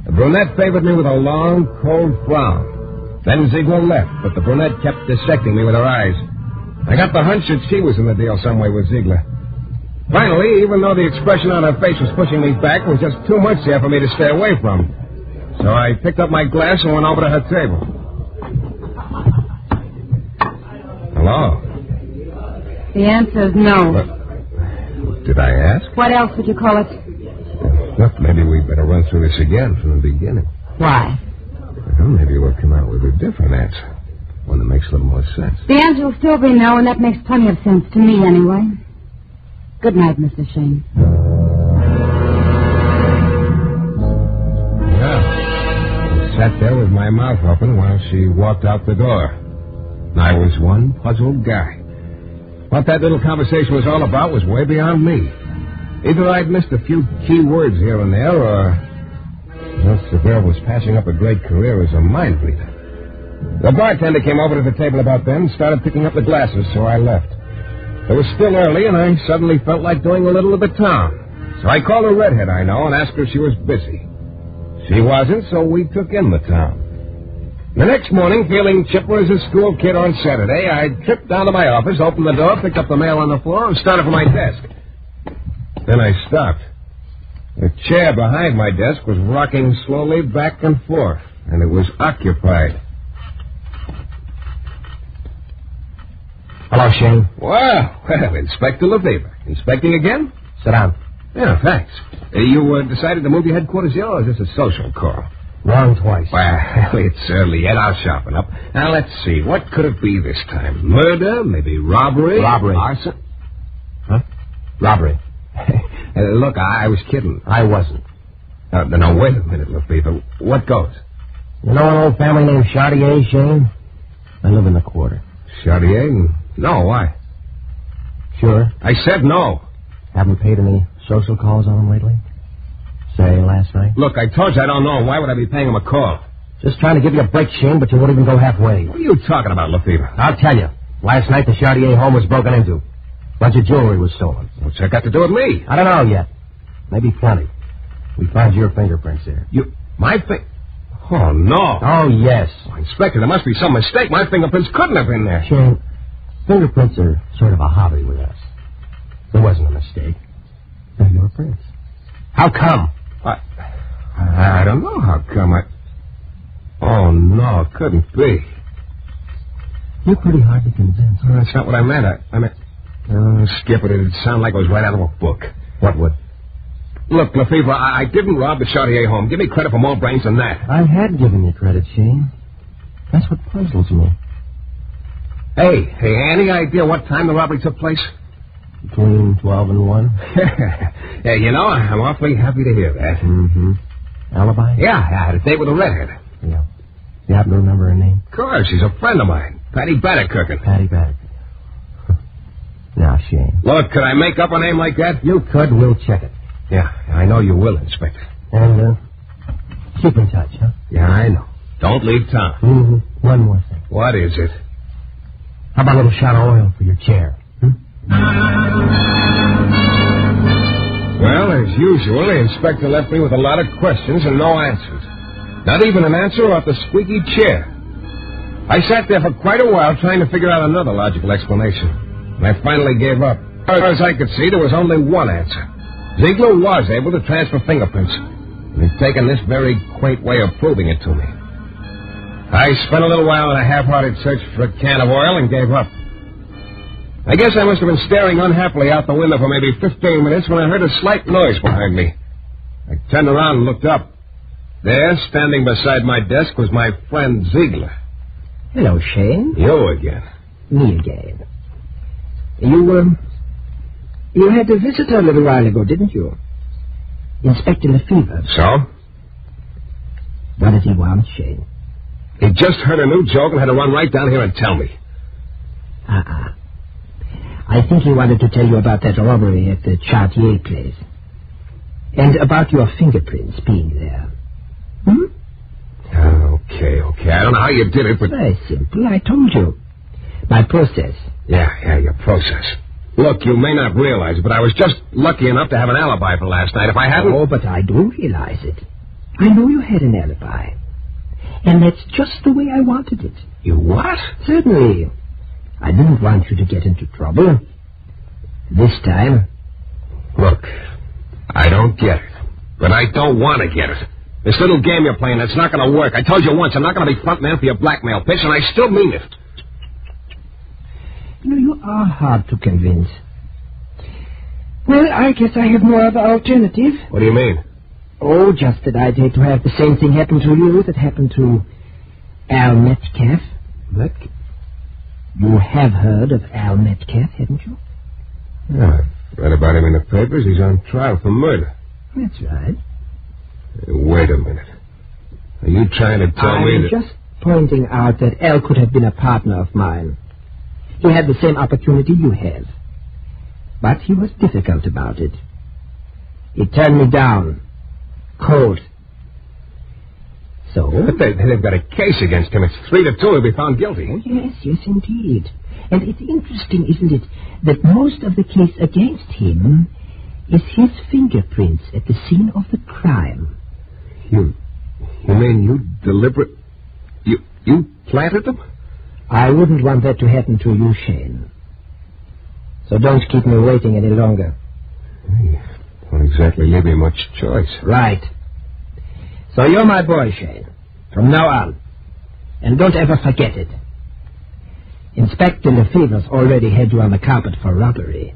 The brunette favored me with a long, cold frown. Then Ziegler left, but the brunette kept dissecting me with her eyes. I got the hunch that she was in the deal some way with Ziegler. Finally, even though the expression on her face was pushing me back, there was just too much there for me to stay away from. So I picked up my glass and went over to her table. Hello? The answer is no. What did I ask? What else would you call it? Look, maybe we'd better run through this again from the beginning. Why? Well, maybe we'll come out with a different answer. One that makes a little more sense. The answer will still be no, and that makes plenty of sense to me anyway. Good night, Mr. Shayne. Yeah. I sat there with my mouth open while she walked out the door. I was one puzzled guy. What that little conversation was all about was way beyond me. Either I'd missed a few key words here and there, or else the girl was passing up a great career as a mind reader. The bartender came over to the table about then and started picking up the glasses, so I left. It was still early, and I suddenly felt like doing a little of the town. So I called a redhead I know and asked her if she was busy. She wasn't, so we took in the town. The next morning, feeling chipper as a school kid on Saturday, I tripped down to my office, opened the door, picked up the mail on the floor, and started for my desk. Then I stopped. The chair behind my desk was rocking slowly back and forth, and it was occupied. Hello, Shayne. Well, Inspector Lefevre. Inspecting again? Sit down. Yeah, thanks. You decided to move your headquarters here, or is this a social call? Wrong twice. Well, it's early yet. I'll sharpen up. Now, let's see. What could it be this time? Murder? Maybe robbery? Robbery. Arson? Huh? Robbery. Look, I was kidding. I wasn't. No, wait a minute, Lefevre. What goes? You know an old family named Chartier, Shayne? I live in the quarter. Chartier? No, why? Sure. I said no. Haven't paid any social calls on them lately? Say, last night? Look, I told you I don't know. Why would I be paying him a call? Just trying to give you a break, Shayne, but you won't even go halfway. What are you talking about, Lefevre? I'll tell you. Last night, the Chartier home was broken into. A bunch of jewelry was stolen. What's that got to do with me? I don't know yet. Maybe plenty. We found your fingerprints there. My Oh, no. Oh, yes. Oh, Inspector, there must be some mistake. My fingerprints couldn't have been there. Shayne, fingerprints are sort of a hobby with us. There wasn't a mistake. They're your prints. How come? I don't know how come. Oh, no, it couldn't be. You're pretty hard to convince. Well, that's not what I meant. I meant... Skip it. It'd sound like it was right out of a book. What would? Look, Lefevre, I didn't rob the Chartier home. Give me credit for more brains than that. I had given you credit, Shayne. That's what puzzles me. Hey, any idea what time the robbery took place? Between 12 and 1. Yeah, you know, I'm awfully happy to hear that. Mm-hmm. Alibi? Yeah, I had a date with a redhead. Yeah. You happen to remember her name? Of course, she's a friend of mine. Patty Bannekerken. Patty Bannekerken. Now, Shayne. Look, could I make up a name like that? You could. We'll check it. Yeah, I know you will, Inspector. And, keep in touch, huh? Yeah, I know. Don't leave town. Mm-hmm. One more thing. What is it? How about a little shot of oil for your chair? Well, as usual, the inspector left me with a lot of questions and no answers. Not even an answer about the squeaky chair. I sat there for quite a while trying to figure out another logical explanation. And I finally gave up. As far as I could see, there was only one answer. Ziegler was able to transfer fingerprints, and he'd taken this very quaint way of proving it to me. I spent a little while in a half-hearted search for a can of oil and gave up. I guess I must have been staring unhappily out the window for maybe 15 minutes when I heard a slight noise behind me. I turned around and looked up. There, standing beside my desk, was my friend Ziegler. Hello, Shayne. You again. Me again. You had a visitor a little while ago, didn't you? Inspector Lefevre. So? What does he want, Shayne? He just heard a new joke and had to run right down here and tell me. I think he wanted to tell you about that robbery at the Chartier place. And about your fingerprints being there. Okay. I don't know how you did it, but... Very simple. I told you. My process. Yeah, your process. Look, you may not realize it, but I was just lucky enough to have an alibi for last night. If I hadn't... Oh, but I do realize it. I know you had an alibi. And that's just the way I wanted it. You what? Certainly. I didn't want you to get into trouble. This time. Look, I don't get it. But I don't want to get it. This little game you're playing, it's not going to work. I told you once, I'm not going to be front man for your blackmail pitch, and I still mean it. You know, you are hard to convince. Well, I guess I have no other alternative. What do you mean? Oh, just that I'd hate to have the same thing happen to you that happened to Al Metcalf. What? You have heard of Al Metcalf, haven't you? Yeah, I read about him in the papers. He's on trial for murder. That's right. Wait a minute. Are you trying to tell me that... I'm just pointing out that Al could have been a partner of mine. He had the same opportunity you have. But he was difficult about it. He turned me down. Cold. So? But they've got a case against him. It's 3-2. He'll be found guilty. Oh, yes, indeed. And it's interesting, isn't it, that most of the case against him is his fingerprints at the scene of the crime. You mean you deliberate... You planted them? I wouldn't want that to happen to you, Shayne. So don't keep me waiting any longer. Don't exactly leave me much choice. Right. So you're my boy, Shayne. From now on. And don't ever forget it. Inspector Lefebvre's already had you on the carpet for robbery.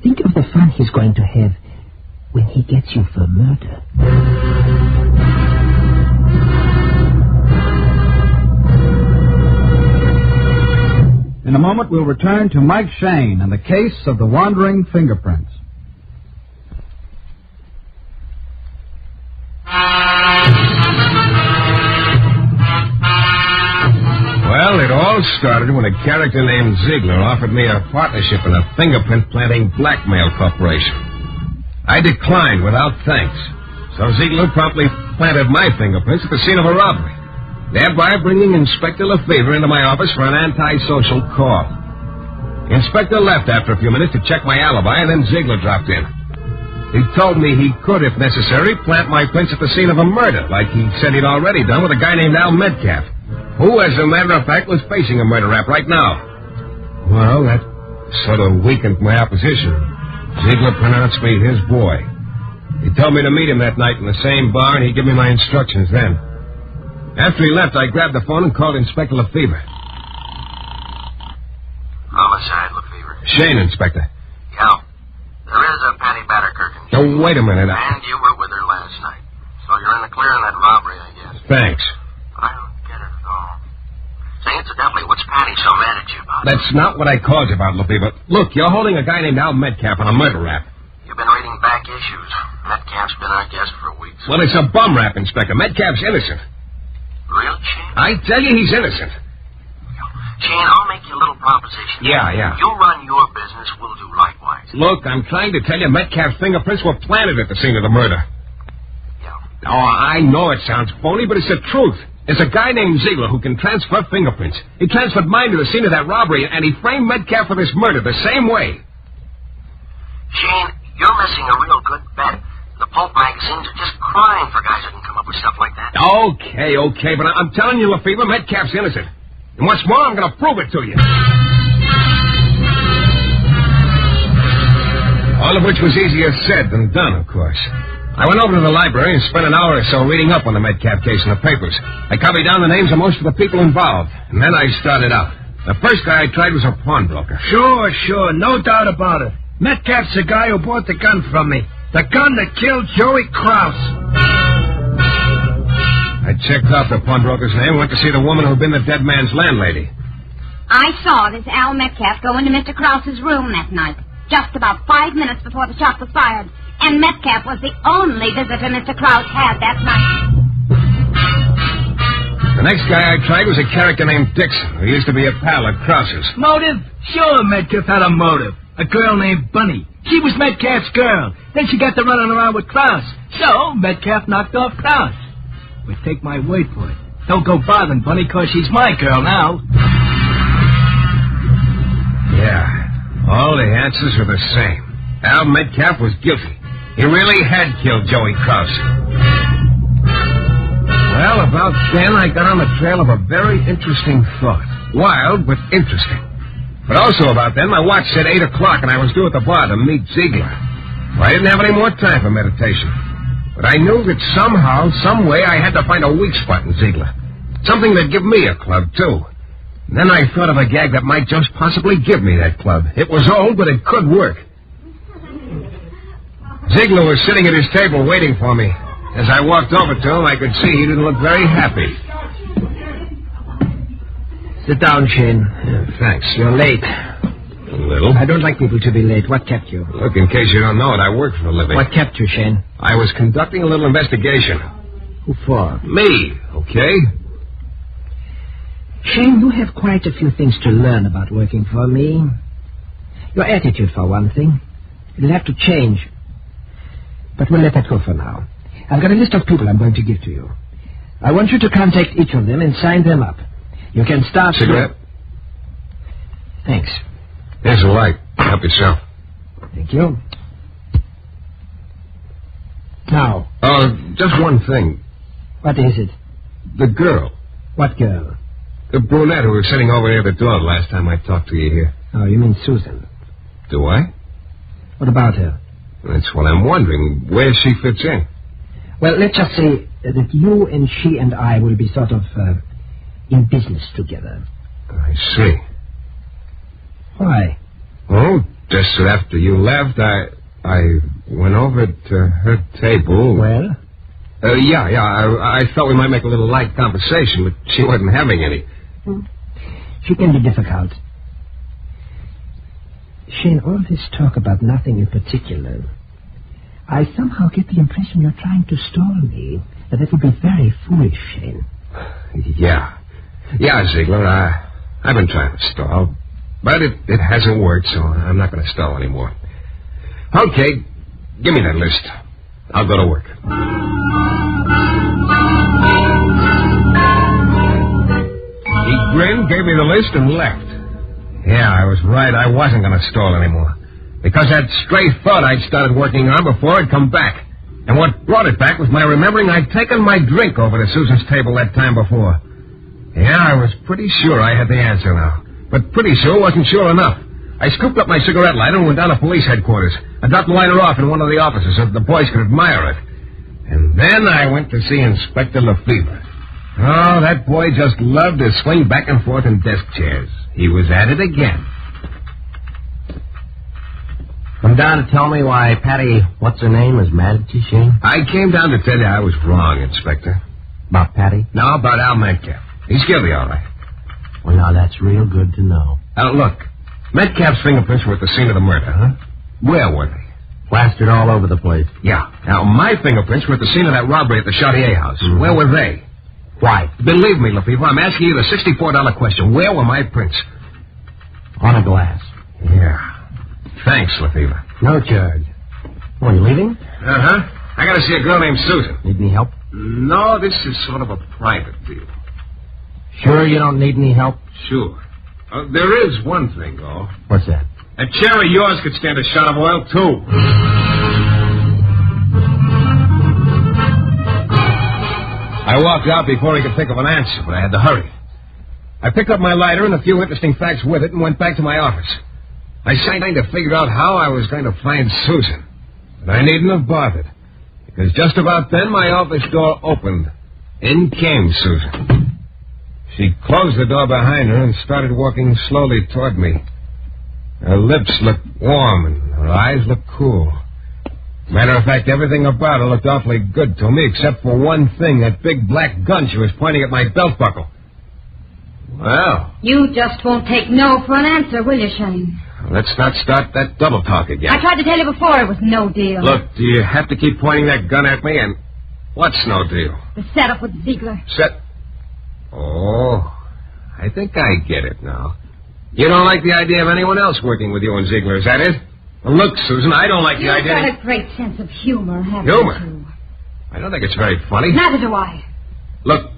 Think of the fun he's going to have when he gets you for murder. In a moment, we'll return to Mike Shayne and the case of the wandering fingerprints. Well, it all started when a character named Ziegler offered me a partnership in a fingerprint-planting blackmail corporation. I declined without thanks, so Ziegler promptly planted my fingerprints at the scene of a robbery, thereby bringing Inspector Lefebvre into my office for an antisocial call. The inspector left after a few minutes to check my alibi, and then Ziegler dropped in. He told me he could, if necessary, plant my prints at the scene of a murder, like he said he'd already done with a guy named Al Metcalf, who, as a matter of fact, was facing a murder rap right now. Well, that sort of weakened my opposition. Ziegler pronounced me his boy. He told me to meet him that night in the same bar, and he'd give me my instructions then. After he left, I grabbed the phone and called Inspector Lefebvre. Homicide, Lefebvre. Shayne, Inspector. Yeah. There is a Patty Batterkirk. Oh, wait a minute. And you were with her last night. So you're in the clear on that robbery, I guess. Thanks. I don't get it at all. Say, incidentally, what's Patty so mad at you about? That's not what I called you about, Lefebvre. Look, you're holding a guy named Al Metcalf on a murder rap. You've been reading back issues. Metcalf's been our guest for weeks. Well, it's a bum rap, Inspector. Metcalf's innocent. Real, Shayne? I tell you, he's innocent. Shayne, I'll make you a little proposition. Yeah. You run your business, we'll do likewise. Look, I'm trying to tell you Metcalf's fingerprints were planted at the scene of the murder. Yeah. Oh, I know it sounds phony, but it's the truth. There's a guy named Ziegler who can transfer fingerprints. He transferred mine to the scene of that robbery, and he framed Metcalf for this murder the same way. Shayne, you're missing a real good bet. The pulp magazines are just crying for guys who can come up with stuff like that. Okay, but I'm telling you, Lefebvre, Metcalf's innocent. And what's more, I'm going to prove it to you. All of which was easier said than done, of course. I went over to the library and spent an hour or so reading up on the Metcalf case in the papers. I copied down the names of most of the people involved, and then I started out. The first guy I tried was a pawnbroker. Sure, no doubt about it. Metcalf's the guy who bought the gun from me. The gun that killed Joey Krause. I checked off the pawnbroker's name and went to see the woman who'd been the dead man's landlady. I saw this Al Metcalf go into Mr. Krause's room that night, just about 5 minutes before the shot was fired. And Metcalf was the only visitor Mr. Krause had that night. The next guy I tried was a character named Dixon, who used to be a pal at Krause's. Motive? Sure, Metcalf had a motive. A girl named Bunny. She was Metcalf's girl. Then she got to running around with Krause. So Metcalf knocked off Krause. But take my word for it. Don't go bothering Bunny, because she's my girl now. Yeah. All they answers are the same. Al Metcalf was guilty. He really had killed Joey Krause. Well, about then, I got on the trail of a very interesting thought. Wild, but interesting. But also about then, my watch said 8 o'clock, and I was due at the bar to meet Ziegler. Well, I didn't have any more time for meditation. But I knew that somehow, some way, I had to find a weak spot in Ziegler. Something that'd give me a club, too. And then I thought of a gag that might just possibly give me that club. It was old, but it could work. Ziegler was sitting at his table waiting for me. As I walked over to him, I could see he didn't look very happy. Sit down, Shayne. Thanks. You're late. A little. I don't like people to be late. What kept you? Look, in case you don't know it, I work for a living. What kept you, Shayne? I was conducting a little investigation. Who for? Me, okay? Shayne, you have quite a few things to learn about working for me. Your attitude, for one thing. It'll have to change. But we'll let that go for now. I've got a list of people I'm going to give to you. I want you to contact each of them and sign them up. You can start... Cigarette? Thanks. Here's a light. Help yourself. Thank you. Now. Just one thing. What is it? The girl. What girl? The brunette who was sitting over near the door the last time I talked to you here. Oh, you mean Susan. Do I? What about her? That's what I'm wondering. Where she fits in. Well, let's just say that you and she and I will be sort of in business together. I see. Why? Oh, just after you left, I went over to her table. Well? Yeah. I thought we might make a little light conversation, but she wasn't having any. She can be difficult. Shayne, all this talk about nothing in particular, I somehow get the impression you're trying to stall me. That it would be very foolish, Shayne. Yeah, Ziegler, I've been trying to stall, but it hasn't worked, so I'm not going to stall anymore. Okay, give me that list. I'll go to work. He grinned, gave me the list, and left. Yeah, I was right. I wasn't going to stall anymore. Because that stray thought I'd started working on before had come back. And what brought it back was my remembering I'd taken my drink over to Susan's table that time before. Yeah, I was pretty sure I had the answer now. But pretty sure wasn't sure enough. I scooped up my cigarette lighter and went down to police headquarters. I dropped the lighter off in one of the offices so the boys could admire it. And then I went to see Inspector Lefebvre. Oh, that boy just loved to swing back and forth in desk chairs. He was at it again. Come down to tell me why Patty, what's her name, is mad at you, Shayne? I came down to tell you I was wrong, Inspector. About Patty? No, about Al Metcalf. He's guilty, all right. Well, now, that's real good to know. Look, Metcalf's fingerprints were at the scene of the murder, huh? Where were they? Plastered all over the place. Yeah. Now, my fingerprints were at the scene of that robbery at the Chartier house. Mm-hmm. Where were they? Why? Believe me, Lefebvre, I'm asking you the $64 question. Where were my prints? On a glass. Yeah. Thanks, Lefebvre. No charge. Oh, you leaving? Uh-huh. I gotta see a girl named Susan. Need any help? No, this is sort of a private deal. Sure you don't need any help? Sure. There is one thing, though. What's that? A chair of yours could stand a shot of oil, too. I walked out before he could think of an answer, but I had to hurry. I picked up my lighter and a few interesting facts with it and went back to my office. I tried to figure out how I was going to find Susan, but I needn't have bothered, because just about then my office door opened. In came Susan. She closed the door behind her and started walking slowly toward me. Her lips looked warm and her eyes looked cool. Matter of fact, everything about her looked awfully good to me, except for one thing, that big black gun she was pointing at my belt buckle. Well. You just won't take no for an answer, will you, Shayne? Let's not start that double talk again. I tried to tell you before it was no deal. Look, do you have to keep pointing that gun at me? And what's no deal? The setup with Ziegler. Oh, I think I get it now. You don't like the idea of anyone else working with you and Ziegler, is that it? Well, look, Susan, I don't like the idea... You've got a great sense of humor, haven't you? You? I don't think it's very funny. Neither do I. Look,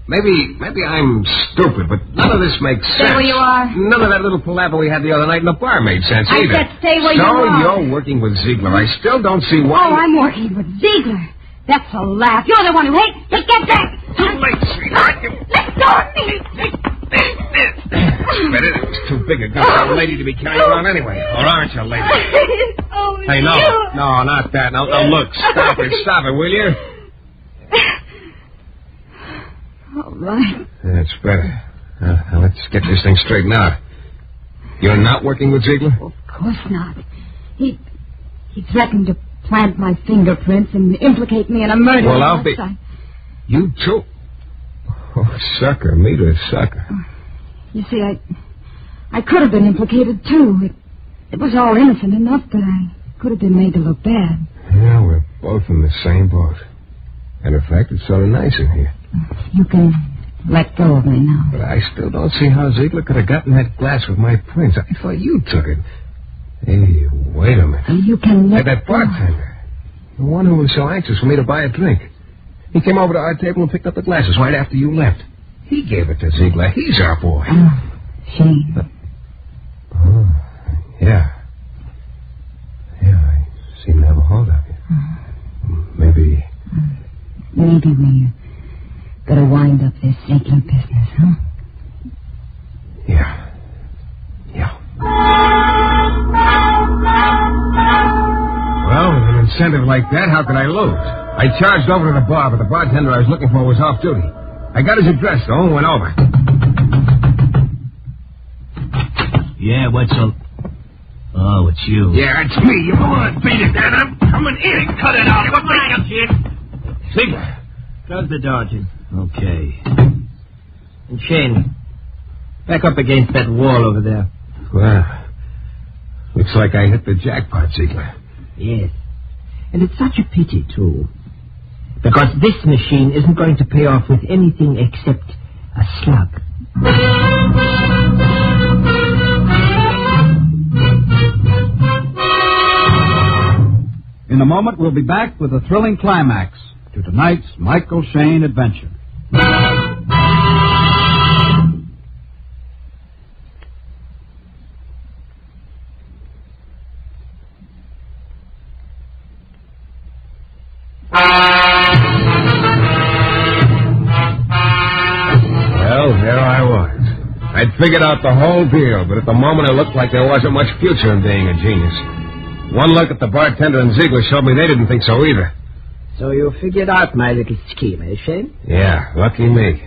Maybe I'm stupid, but none of this makes sense. Stay where you are. None of that little palaver we had the other night in the bar made sense either. I said stay where you are. So you're working with Ziegler. I still don't see why... Oh, I'm working with Ziegler. That's a laugh. You're the one who hates... Hey, get back! Too late, sweetheart. Let go of me! It's too big a gun for a lady to be carrying around anyway. Or aren't you, lady? Oh, Hey, no. No, not that. No, look. Stop it, will you? All right. That's better. Now, let's get this thing straightened out. You're not working with Ziegler? Of course not. He threatened to plant my fingerprints and implicate me in a murder. Well, I'll be... You too? Oh, sucker. Me to a sucker. You see, I could have been implicated, too. It was all innocent enough that I could have been made to look bad. Yeah, we're both in the same boat. And in fact, it's sort of nice in here. You can let go of me now. But I still don't see how Ziegler could have gotten that glass with my prints. I thought you took it. Hey, wait a minute. You can let that bartender. The one who was so anxious for me to buy a drink. He came over to our table and picked up the glasses right after you left. He gave it to Ziegler. He's our boy. Oh, Shayne. Yeah. Yeah, I seem to have a hold of you. Maybe... Maybe we gotta wind up this Ziegler business, huh? Yeah. Well, with an incentive like that, how could I lose? I charged over to the bar, but the bartender I was looking for was off duty. I got his address, though, and went over. Yeah, what's up? Oh, it's you. Yeah, it's me. You go on, beat it, man. I'm coming in. Cut it out. Come on, kid. Ziegler. Close the door, Jim. Okay. And Shayne, back up against that wall over there. Well, looks like I hit the jackpot, Ziegler. Yes. And it's such a pity, too. Because this machine isn't going to pay off with anything except a slug. In a moment, we'll be back with a thrilling climax to tonight's Michael Shayne adventure. Well, there I was. I'd figured out the whole deal, but at the moment it looked like there wasn't much future in being a genius. One look at the bartender and Ziegler showed me they didn't think so either. So you figured out my little scheme, eh, Shayne? Yeah, lucky me.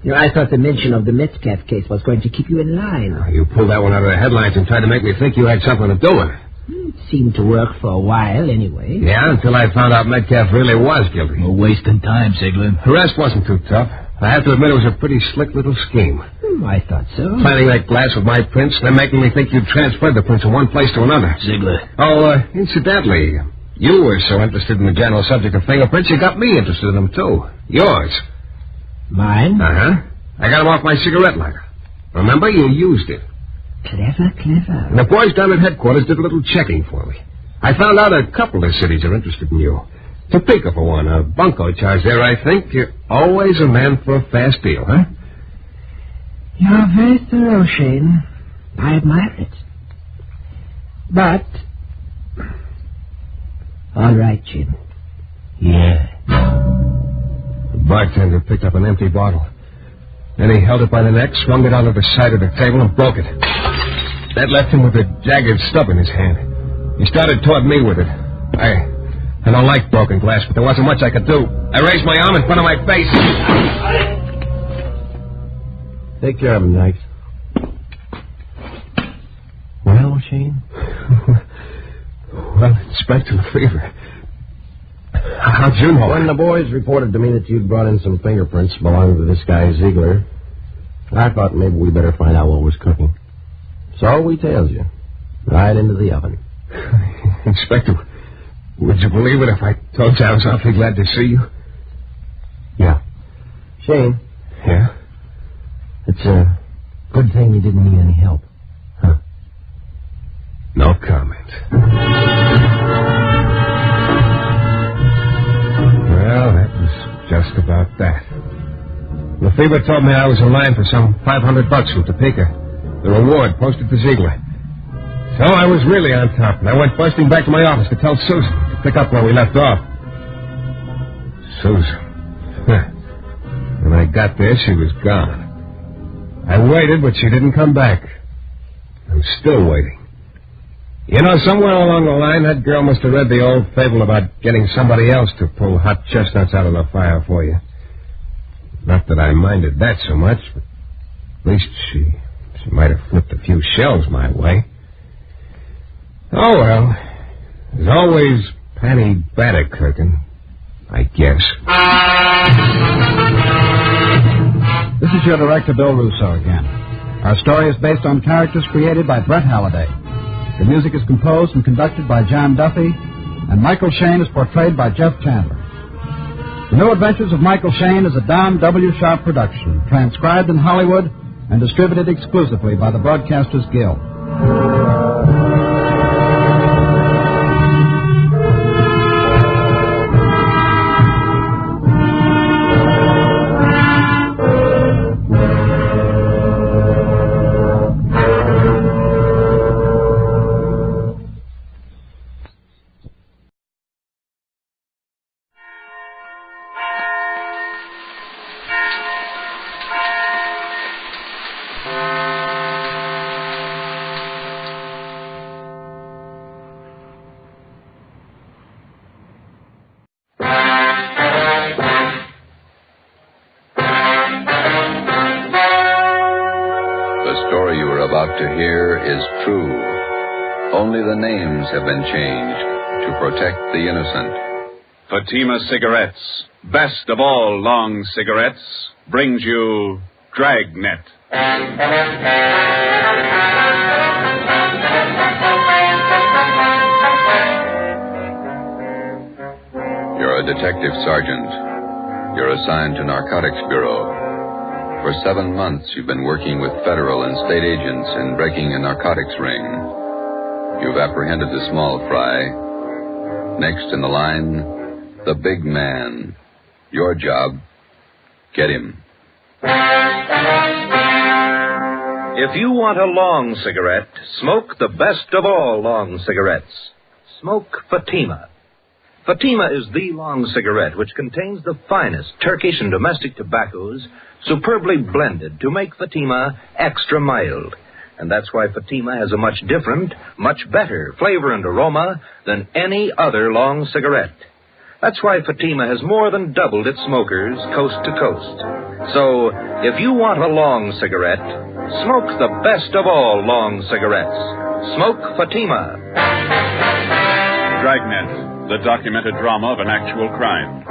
You know, I thought the mention of the Metcalf case was going to keep you in line. You pulled that one out of the headlines and tried to make me think you had something to do with it. It seemed to work for a while, anyway. Yeah, until I found out Metcalf really was guilty. No wasting time, Ziegler. The rest wasn't too tough. I have to admit it was a pretty slick little scheme. I thought so. Planting that glass with my prints, then making me think you'd transferred the prints from one place to another. Ziegler. Oh, incidentally, you were so interested in the general subject of fingerprints, you got me interested in them, too. Yours. Mine? Uh-huh. I got them off my cigarette lighter. Remember, you used it. Clever. And the boys down at headquarters did a little checking for me. I found out a couple of cities are interested in you. Topeka, for one. A bunco charge there, I think. You're always a man for a fast deal, huh? You're very thorough, Shayne. I admire it. But... all right, Jim. Yeah. The bartender picked up an empty bottle. Then he held it by the neck, swung it onto the side of the table, and broke it. That left him with a jagged stub in his hand. He started toward me with it. I don't like broken glass, but there wasn't much I could do. I raised my arm in front of my face. Take care of him, Nikes. Well, Shayne? Well, Inspector Lefevre. How'd you know? When the boys reported to me that you'd brought in some fingerprints belonging to this guy, Ziegler, I thought maybe we better find out what was cooking. So we tailed you. Right into the oven. Inspector, would you believe it if I told you I was awfully glad to see you? Yeah. Shayne. Yeah? It's a good thing you didn't need any help. Huh? No comment. Well, that was just the about that. Lefebvre told me I was in line for some $500 from Topeka. The reward posted to Ziegler. So I was really on top, and I went busting back to my office to tell Susan to pick up where we left off. Susan. When I got there, she was gone. I waited, but she didn't come back. I'm still waiting. You know, somewhere along the line, that girl must have read the old fable about getting somebody else to pull hot chestnuts out of the fire for you. Not that I minded that so much, but at least she might have flipped a few shells my way. Oh, well, there's always Patty Batterkirkin, I guess. This is your director, Bill Russo, again. Our story is based on characters created by Brett Halliday. The music is composed and conducted by John Duffy, and Michael Shayne is portrayed by Jeff Chandler. The New Adventures of Michael Shayne is a Don W. Sharp production, transcribed in Hollywood and distributed exclusively by the Broadcasters Guild. To hear is true. Only the names have been changed to protect the innocent. Fatima Cigarettes, best of all long cigarettes, brings you Dragnet. You're a detective sergeant. You're assigned to Narcotics Bureau. For 7 months, you've been working with federal and state agents in breaking a narcotics ring. You've apprehended the small fry. Next in the line, the big man. Your job, get him. If you want a long cigarette, smoke the best of all long cigarettes. Smoke Fatima. Fatima is the long cigarette which contains the finest Turkish and domestic tobaccos superbly blended to make Fatima extra mild. And that's why Fatima has a much different, much better flavor and aroma than any other long cigarette. That's why Fatima has more than doubled its smokers coast to coast. So, if you want a long cigarette, smoke the best of all long cigarettes. Smoke Fatima. Dragnet, the documented drama of an actual crime.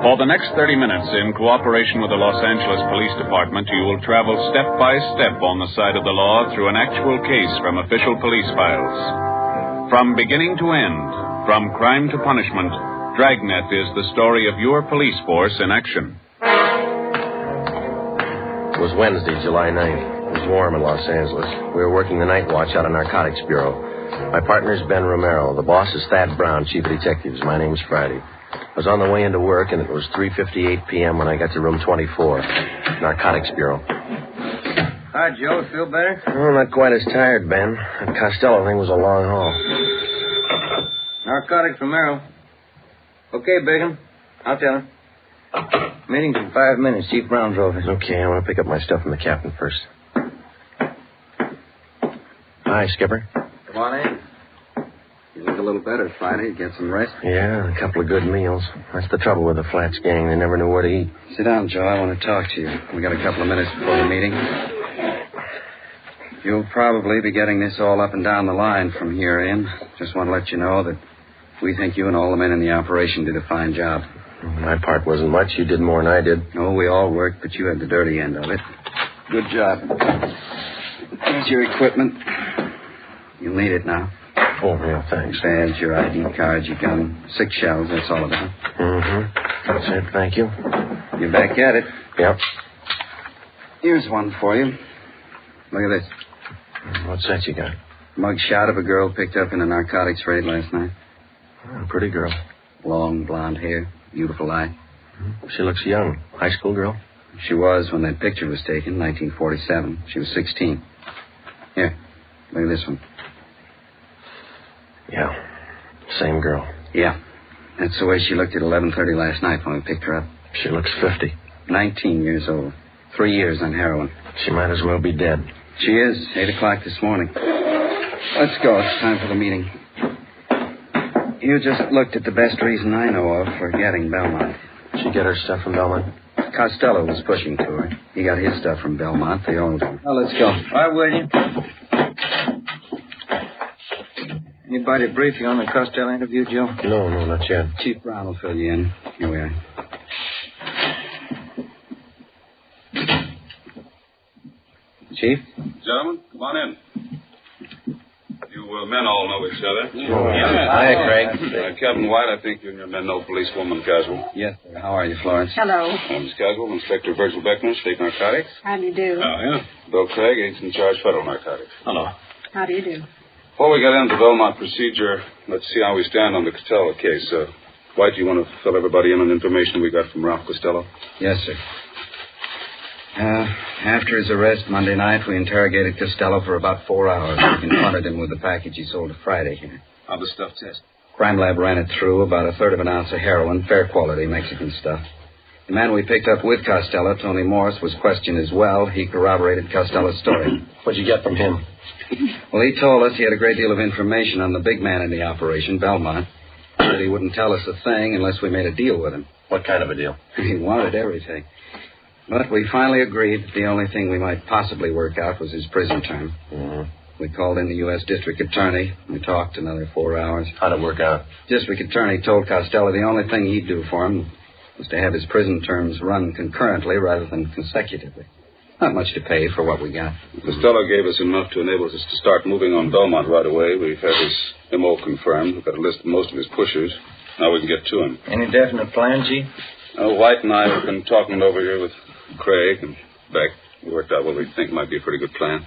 For the next 30 minutes, in cooperation with the Los Angeles Police Department, you will travel step by step on the side of the law through an actual case from official police files. From beginning to end, from crime to punishment, Dragnet is the story of your police force in action. It was Wednesday, July 9th. It was warm in Los Angeles. We were working the night watch out of Narcotics Bureau. My partner's Ben Romero. The boss is Thad Brown, chief of detectives. My name's Friday. I was on the way into work, and it was 3:58 p.m. when I got to room 24, Narcotics Bureau. Hi, Joe. Feel better? Oh, not quite as tired, Ben. That Costello thing was a long haul. Narcotics Romero. Okay, Bigham. I'll tell him. Meeting's in 5 minutes. Chief Brown drove it. Okay, I want to pick up my stuff from the captain first. Hi, Skipper. Come on in. You look a little better, Friday. Get some rest? Yeah, a couple of good meals. That's the trouble with the Flats gang. They never knew where to eat. Sit down, Joe. I want to talk to you. We got a couple of minutes before the meeting. You'll probably be getting this all up and down the line from here in. Just want to let you know that we think you and all the men in the operation did a fine job. My part wasn't much. You did more than I did. Oh, we all worked, but you had the dirty end of it. Good job. Here's your equipment. You'll need it now. Oh, yeah, thanks. Badge, your ID card, your gun. 6 shells, that's all about. Mm-hmm. That's it, thank you. You're back at it. Yep. Here's one for you. Look at this. What's that you got? Mug shot of a girl picked up in a narcotics raid last night. Oh, pretty girl. Long blonde hair, beautiful eye. She looks young. High school girl? She was when that picture was taken, 1947. She was 16. Here, look at this one. Yeah, same girl. Yeah, that's the way she looked at 11:30 last night when we picked her up. She looks 50. 19 years old. 3 years on heroin. She might as well be dead. She is. 8 o'clock this morning. Let's go. It's time for the meeting. You just looked at the best reason I know of for getting Belmont. She get her stuff from Belmont? Costello was pushing to her. He got his stuff from Belmont. They all do. Now, let's go. Why, William? Anybody brief you on the Costello interview, Joe? No, not yet. Chief Brown will fill you in. Here we are. Chief? Gentlemen, come on in. You men all know each other. Hi, Craig. Captain White, I think you and your men know policewoman Caswell. Yes, sir. How are you, Florence? Hello. Miss Caswell, Inspector Virgil Beckman, State Narcotics. How do you do? Oh, yeah. Bill Craig, Agent in Charge, Federal Narcotics. Hello. How do you do? Before we get into the Belmont procedure, let's see how we stand on the Costello case. White, you want to fill everybody in on information we got from Ralph Costello? Yes, sir. After his arrest Monday night, we interrogated Costello for about 4 hours. We confronted him with the package he sold to Friday here. How'd the stuff test? Crime lab ran it through, about 1/3 of an ounce of heroin, fair quality Mexican stuff. The man we picked up with Costello, Tony Morris, was questioned as well. He corroborated Costello's story. What'd you get from him? Well, he told us he had a great deal of information on the big man in the operation, Belmont. He said he wouldn't tell us a thing unless we made a deal with him. What kind of a deal? He wanted everything. But we finally agreed that the only thing we might possibly work out was his prison term. Mm-hmm. We called in the U.S. District Attorney. We talked another 4 hours. How'd it work out? District Attorney told Costello the only thing he'd do for him was to have his prison terms run concurrently rather than consecutively. Not much to pay for what we got. Costello gave us enough to enable us to start moving on Belmont right away. We've had his M.O. confirmed. We've got a list of most of his pushers. Now we can get to him. Any definite plan, Chief? White and I have been talking it over here with Craig and Beck. We worked out what we think might be a pretty good plan.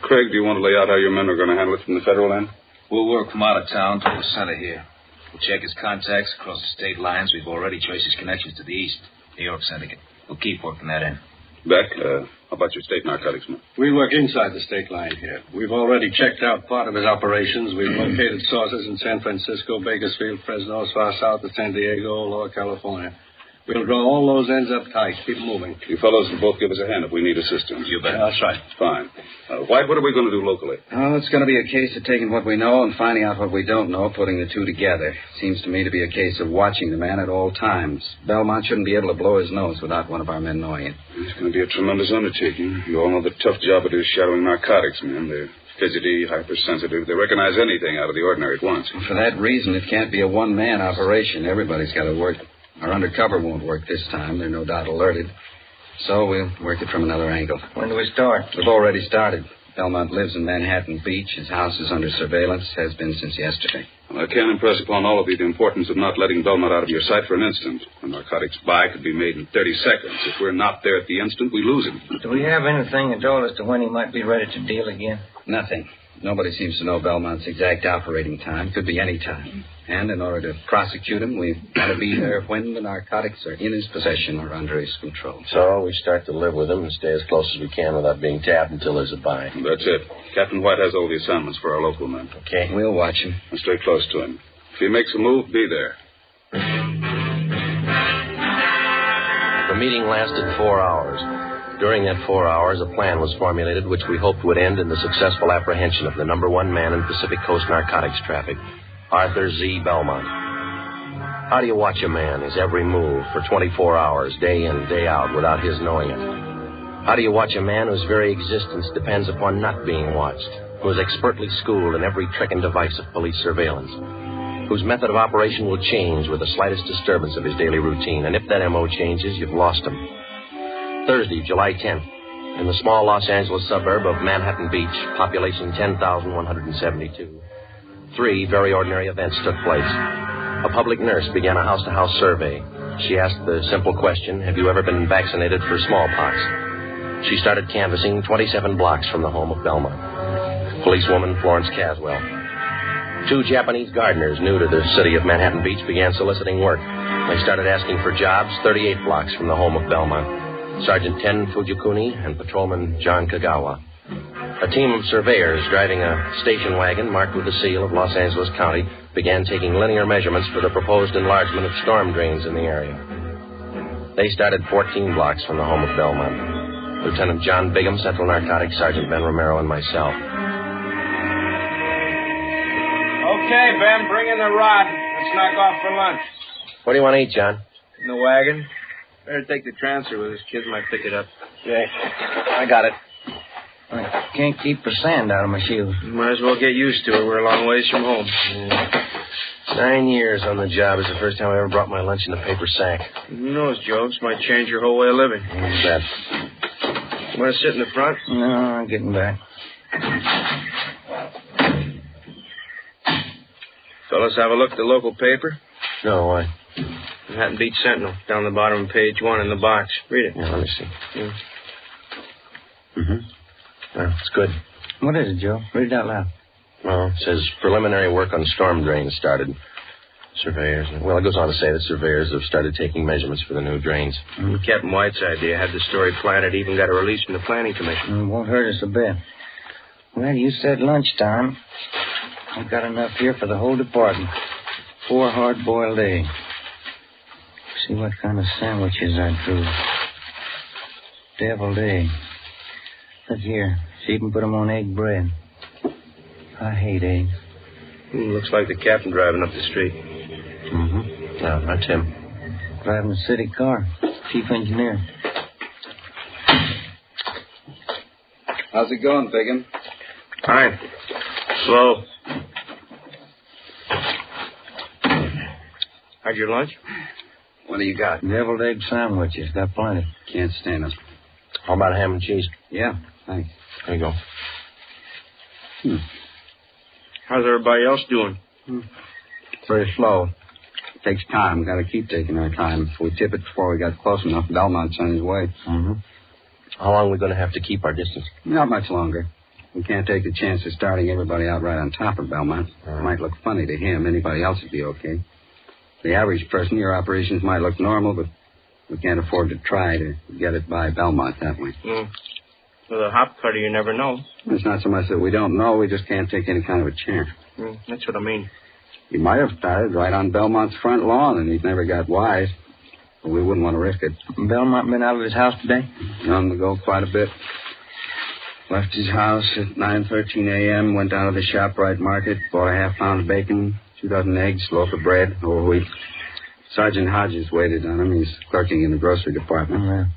Craig, do you want to lay out how your men are going to handle it from the federal end? We'll work from out of town to the center here. We'll check his contacts across the state lines. We've already traced his connections to the east, New York Syndicate. We'll keep working that in. Beck, how about your state narcotics man? We work inside the state line here. We've already checked out part of his operations. We've located sources in San Francisco, Bakersfield, Fresno, as far south as San Diego, Lower California. We'll draw all those ends up tight. Keep moving. You fellows will both give us a hand if we need assistance. You bet. That's right. Fine. White, what are we going to do locally? Oh, it's going to be a case of taking what we know and finding out what we don't know, putting the two together. Seems to me to be a case of watching the man at all times. Belmont shouldn't be able to blow his nose without one of our men knowing it. It's going to be a tremendous undertaking. You all know the tough job it is shadowing narcotics men. They're fidgety, hypersensitive. They recognize anything out of the ordinary at once. For that reason, it can't be a one-man operation. Everybody's got to work. Our undercover won't work this time. They're no doubt alerted. So we'll work it from another angle. When do we start? We've already started. Belmont lives in Manhattan Beach. His house is under surveillance, has been since yesterday. Well, I can't impress upon all of you the importance of not letting Belmont out of your sight for an instant. A narcotics buy could be made in 30 seconds. If we're not there at the instant, we lose him. Do we have anything at all as to when he might be ready to deal again? Nothing. Nobody seems to know Belmont's exact operating time. Could be any time. And in order to prosecute him, we've got to be there when the narcotics are in his possession or under his control. So we start to live with him and stay as close as we can without being tapped until there's a buy. That's it. Captain White has all the assignments for our local men. Okay. We'll watch him. And stay close to him. If he makes a move, be there. The meeting lasted 4 hours. During that 4 hours, a plan was formulated which we hoped would end in the successful apprehension of the number one man in Pacific Coast narcotics traffic, Arthur Z. Belmont. How do you watch a man, his every move, for 24 hours, day in, day out, without his knowing it? How do you watch a man whose very existence depends upon not being watched, who is expertly schooled in every trick and device of police surveillance, whose method of operation will change with the slightest disturbance of his daily routine, and if that M.O. changes, you've lost him? Thursday, July 10th, in the small Los Angeles suburb of Manhattan Beach, population 10,172. 3 very ordinary events took place. A public nurse began a house-to-house survey. She asked the simple question, have you ever been vaccinated for smallpox? She started canvassing 27 blocks from the home of Belmont. Policewoman Florence Caswell. 2 Japanese gardeners new to the city of Manhattan Beach began soliciting work. They started asking for jobs 38 blocks from the home of Belmont. Sergeant Ken Fujikuni and Patrolman John Kagawa. A team of surveyors driving a station wagon marked with the seal of Los Angeles County began taking linear measurements for the proposed enlargement of storm drains in the area. They started 14 blocks from the home of Belmont. Lieutenant John Bigham, Central Narcotics, Sergeant Ben Romero, and myself. Okay, Ben, bring in the rod. Let's knock off for lunch. What do you want to eat, John? In the wagon. Better take the transfer with us. Kids might pick it up. Okay. I got it. I can't keep the sand out of my shoes. Might as well get used to it. We're a long ways from home. Yeah. 9 years on the job is the first time I ever brought my lunch in a paper sack. Who knows, Joe? This might change your whole way of living. Who's that? You want to sit in the front? No, I'm getting back. Fellas, have a look at the local paper? No, why? Manhattan Beach Sentinel, down the bottom of page 1 in the box. Read it. Yeah, let me see. Yeah. Well, it's good. What is it, Joe? Read it out loud. Well, it says preliminary work on storm drains started. Surveyors. Well, it goes on to say that surveyors have started taking measurements for the new drains. Captain White's idea had the story planted, even got a release from the Planning Commission. It won't hurt us a bit. Well, you said lunchtime. I've got enough here for the whole department. 4 hard-boiled eggs. See what kind of sandwiches I drew. Deviled egg. Look here. See, you can put them on egg bread. I hate eggs. Looks like the captain driving up the street. No, that's him. Driving a city car. Chief engineer. How's it going, Bigham? Fine. Slow. Had your lunch? What do you got? Deviled egg sandwiches. Got plenty. Can't stand them. How about ham and cheese? Yeah, thanks. There you go. How's everybody else doing? Very slow. It takes time. Got to keep taking our time. If we tip it before we got close enough, Belmont's on his way. How long are we going to have to keep our distance? Not much longer. We can't take the chance of starting everybody out right on top of Belmont. It might look funny to him. Anybody else would be okay. The average person, your operations might look normal, but we can't afford to try to get it by Belmont that way. With a hop cutter, you never know. It's not so much that we don't know, we just can't take any kind of a chance. That's what I mean. He might have started right on Belmont's front lawn, and he's never got wise. But we wouldn't want to risk it. Belmont been out of his house today? On the go quite a bit. Left his house at 9:13 a.m., went down to the ShopRite market, bought a half-pound of bacon, 2 dozen eggs, loaf of bread, whole wheat. Sergeant Hodges waited on him. He's clerking in the grocery department.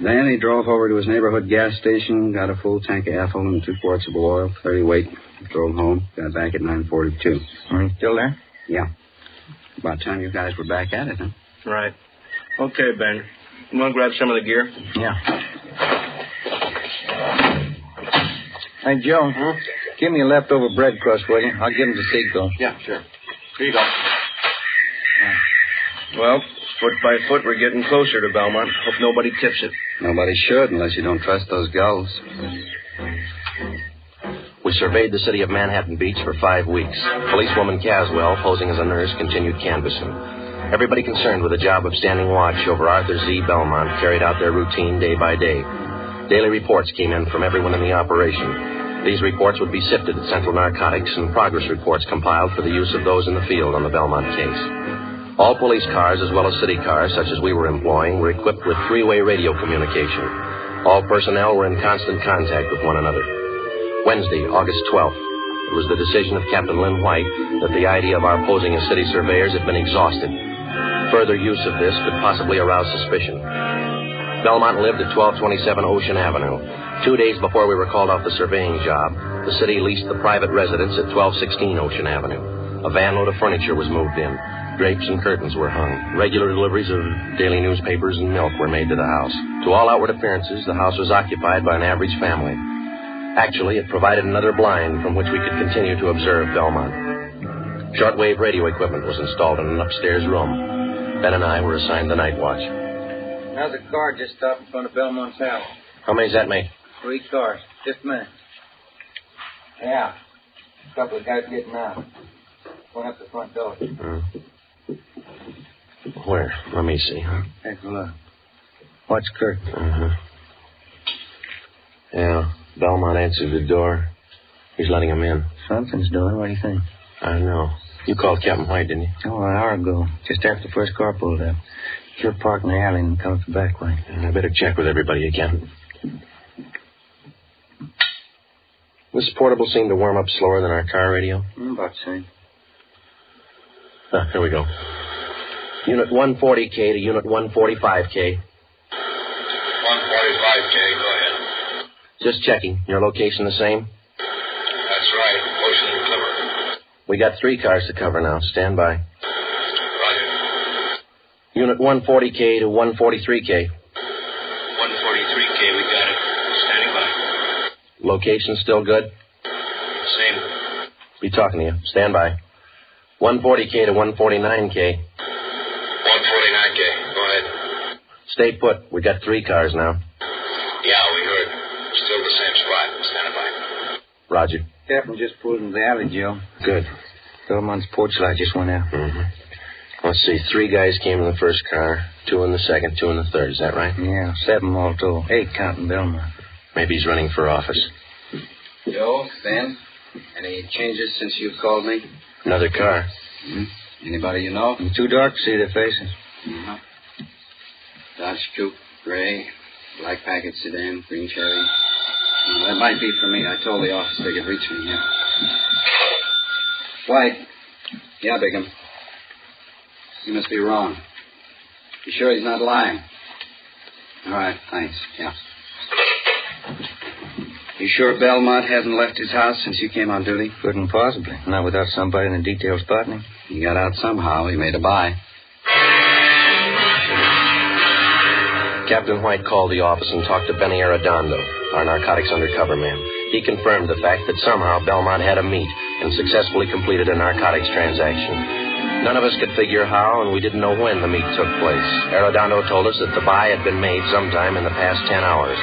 Then he drove over to his neighborhood gas station, got a full tank of ethyl and 2 quarts of oil, 30 weight. Drove home, got back at 9:42. Still there? Yeah. About time you guys were back at it, huh? Right. Okay, Ben. You want to grab some of the gear? Yeah. Hey, Joe. Give me a leftover bread crust, will you? I'll give him to Seagull. Yeah, sure. Here you go. Well, foot by foot, we're getting closer to Belmont. Hope nobody tips it. Nobody should, unless you don't trust those gulls. We surveyed the city of Manhattan Beach for 5 weeks. Policewoman Caswell, posing as a nurse, continued canvassing. Everybody concerned with the job of standing watch over Arthur Z. Belmont carried out their routine day by day. Daily reports came in from everyone in the operation. These reports would be sifted at Central Narcotics and progress reports compiled for the use of those in the field on the Belmont case. All police cars, as well as city cars, such as we were employing, were equipped with 3-way radio communication. All personnel were in constant contact with one another. Wednesday, August 12th, it was the decision of Captain Lynn White that the idea of our posing as city surveyors had been exhausted. Further use of this could possibly arouse suspicion. Belmont lived at 1227 Ocean Avenue. 2 days before we were called off the surveying job, the city leased the private residence at 1216 Ocean Avenue. A van load of furniture was moved in. Drapes and curtains were hung. Regular deliveries of daily newspapers and milk were made to the house. To all outward appearances, the house was occupied by an average family. Actually, it provided another blind from which we could continue to observe Belmont. Shortwave radio equipment was installed in an upstairs room. Ben and I were assigned the night watch. How's a car just stopped in front of Belmont's house? How many's that make? 3 cars. Just a minute. Yeah. A couple of guys getting out. Going up the front door. Where? Let me see, huh? Take a look. Watch Kirk. Yeah, Belmont answered the door. He's letting him in. Something's doing. What do you think? I don't know. You called Captain White, didn't you? Oh, an hour ago. Just after the first car pulled up. You're parked in the alley and come the back way. I better check with everybody again. This portable seemed to warm up slower than our car radio. About the same. Here we go. Unit 140K to Unit 145K. 145K, go ahead. Just checking. Your location the same? That's right. Ocean and Clipper. We got 3 cars to cover now. Stand by. Roger. Unit 140K to 143K. 143K, we got it. Standing by. Location still good? Same. Be talking to you. Stand by. 140K to 149K. 149K, go ahead. Stay put. We got 3 cars now. Yeah, we heard. Still the same spot. Standing by. Roger. Captain just pulled into the alley, Joe. Good. Belmont's porch light just went out. Let's see. 3 guys came in the first car, 2 in the second, 2 in the third. Is that right? Yeah, 7 all told. 8 counting Belmont. Maybe he's running for office. Joe, Ben, any changes since you've called me? Another car. Anybody you know? It's too dark to see their faces. Dodge Coupe, gray, black packet sedan, green cherry. That might be for me. I told the office they could reach me, yeah. White. Yeah, Bigham. You must be wrong. You sure he's not lying? All right, thanks. Yeah. You sure Belmont hasn't left his house since you came on duty? Couldn't possibly. Not without somebody in the detail spotting him. He got out somehow. He made a buy. Captain White called the office and talked to Benny Arredondo, our narcotics undercover man. He confirmed the fact that somehow Belmont had a meet and successfully completed a narcotics transaction. None of us could figure how, and we didn't know when the meet took place. Arredondo told us that the buy had been made sometime in the past 10 hours.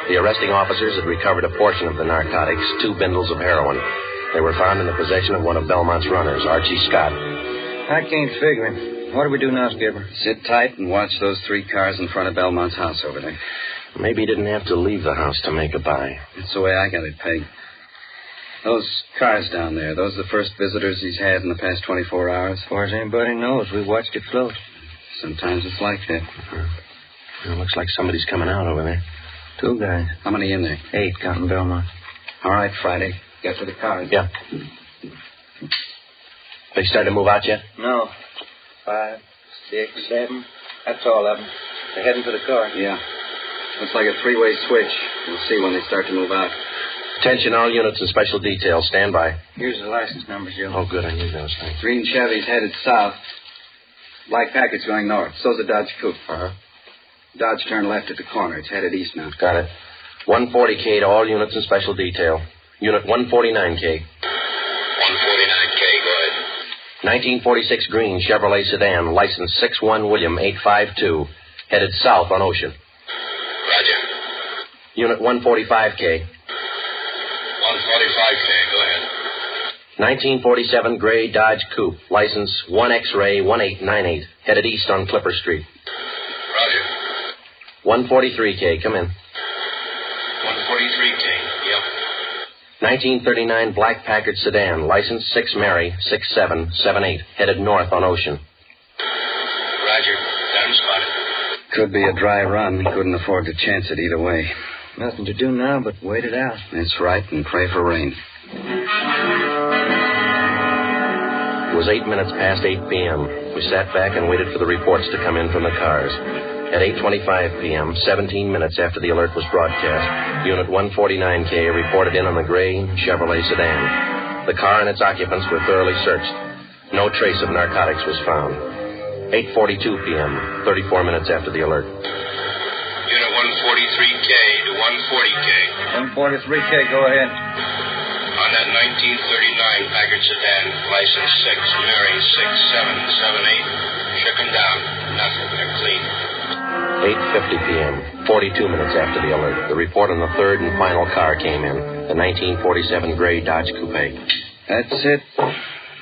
The arresting officers had recovered a portion of the narcotics, 2 bindles of heroin. They were found in the possession of one of Belmont's runners, Archie Scott. I can't figure him. What do we do now, Skipper? Sit tight and watch those 3 cars in front of Belmont's house over there. Maybe he didn't have to leave the house to make a buy. That's the way I got it pegged. Those cars down there, those are the first visitors he's had in the past 24 hours? As far as anybody knows, we watched it float. Sometimes it's like that. It looks like somebody's coming out over there. 2 guys. How many in there? 8, counting Belmont. All right, Friday. Get to the cars. Yeah. They started to move out yet? No. 5, 6, 7. That's all of them. They're heading for the car. Yeah. Looks like a 3-way switch. We'll see when they start to move out. Attention, all units and special details. Stand by. Here's the license numbers, Joe. Oh, good. I knew those things. Green Chevy's headed south. Black packet's going north. So's a Dodge Coupe. Dodge turned left at the corner. It's headed east now. Got it. 140K to all units and special detail. Unit 149K. 149K, go ahead. 1946 green Chevrolet sedan, license 61 William 852, headed south on Ocean. Roger. Unit 145K. 145K, go ahead. 1947 gray Dodge Coupe, license 1 X-Ray 1898, headed east on Clipper Street. Roger. 143K, come in. 143K, yep. 1939 black Packard sedan, license 6 Mary 6778, headed north on Ocean. Roger. Got him spotted. Could be a dry run. Couldn't afford to chance it either way. Nothing to do now but wait it out. That's right, and pray for rain. It was 8 minutes past 8 p.m. We sat back and waited for the reports to come in from the cars. At 8:25 p.m., 17 minutes after the alert was broadcast, Unit 149K reported in on the gray Chevrolet sedan. The car and its occupants were thoroughly searched. No trace of narcotics was found. 8:42 p.m., 34 minutes after the alert. Unit 143K to 140K. 143K, go ahead. On that 1939 Packard sedan, license 6 Mary 6778. Shook him down. Nothing. They're clean. 8:50 p.m., 42 minutes after the alert, the report on the third and final car came in, the 1947 gray Dodge Coupe. That's it.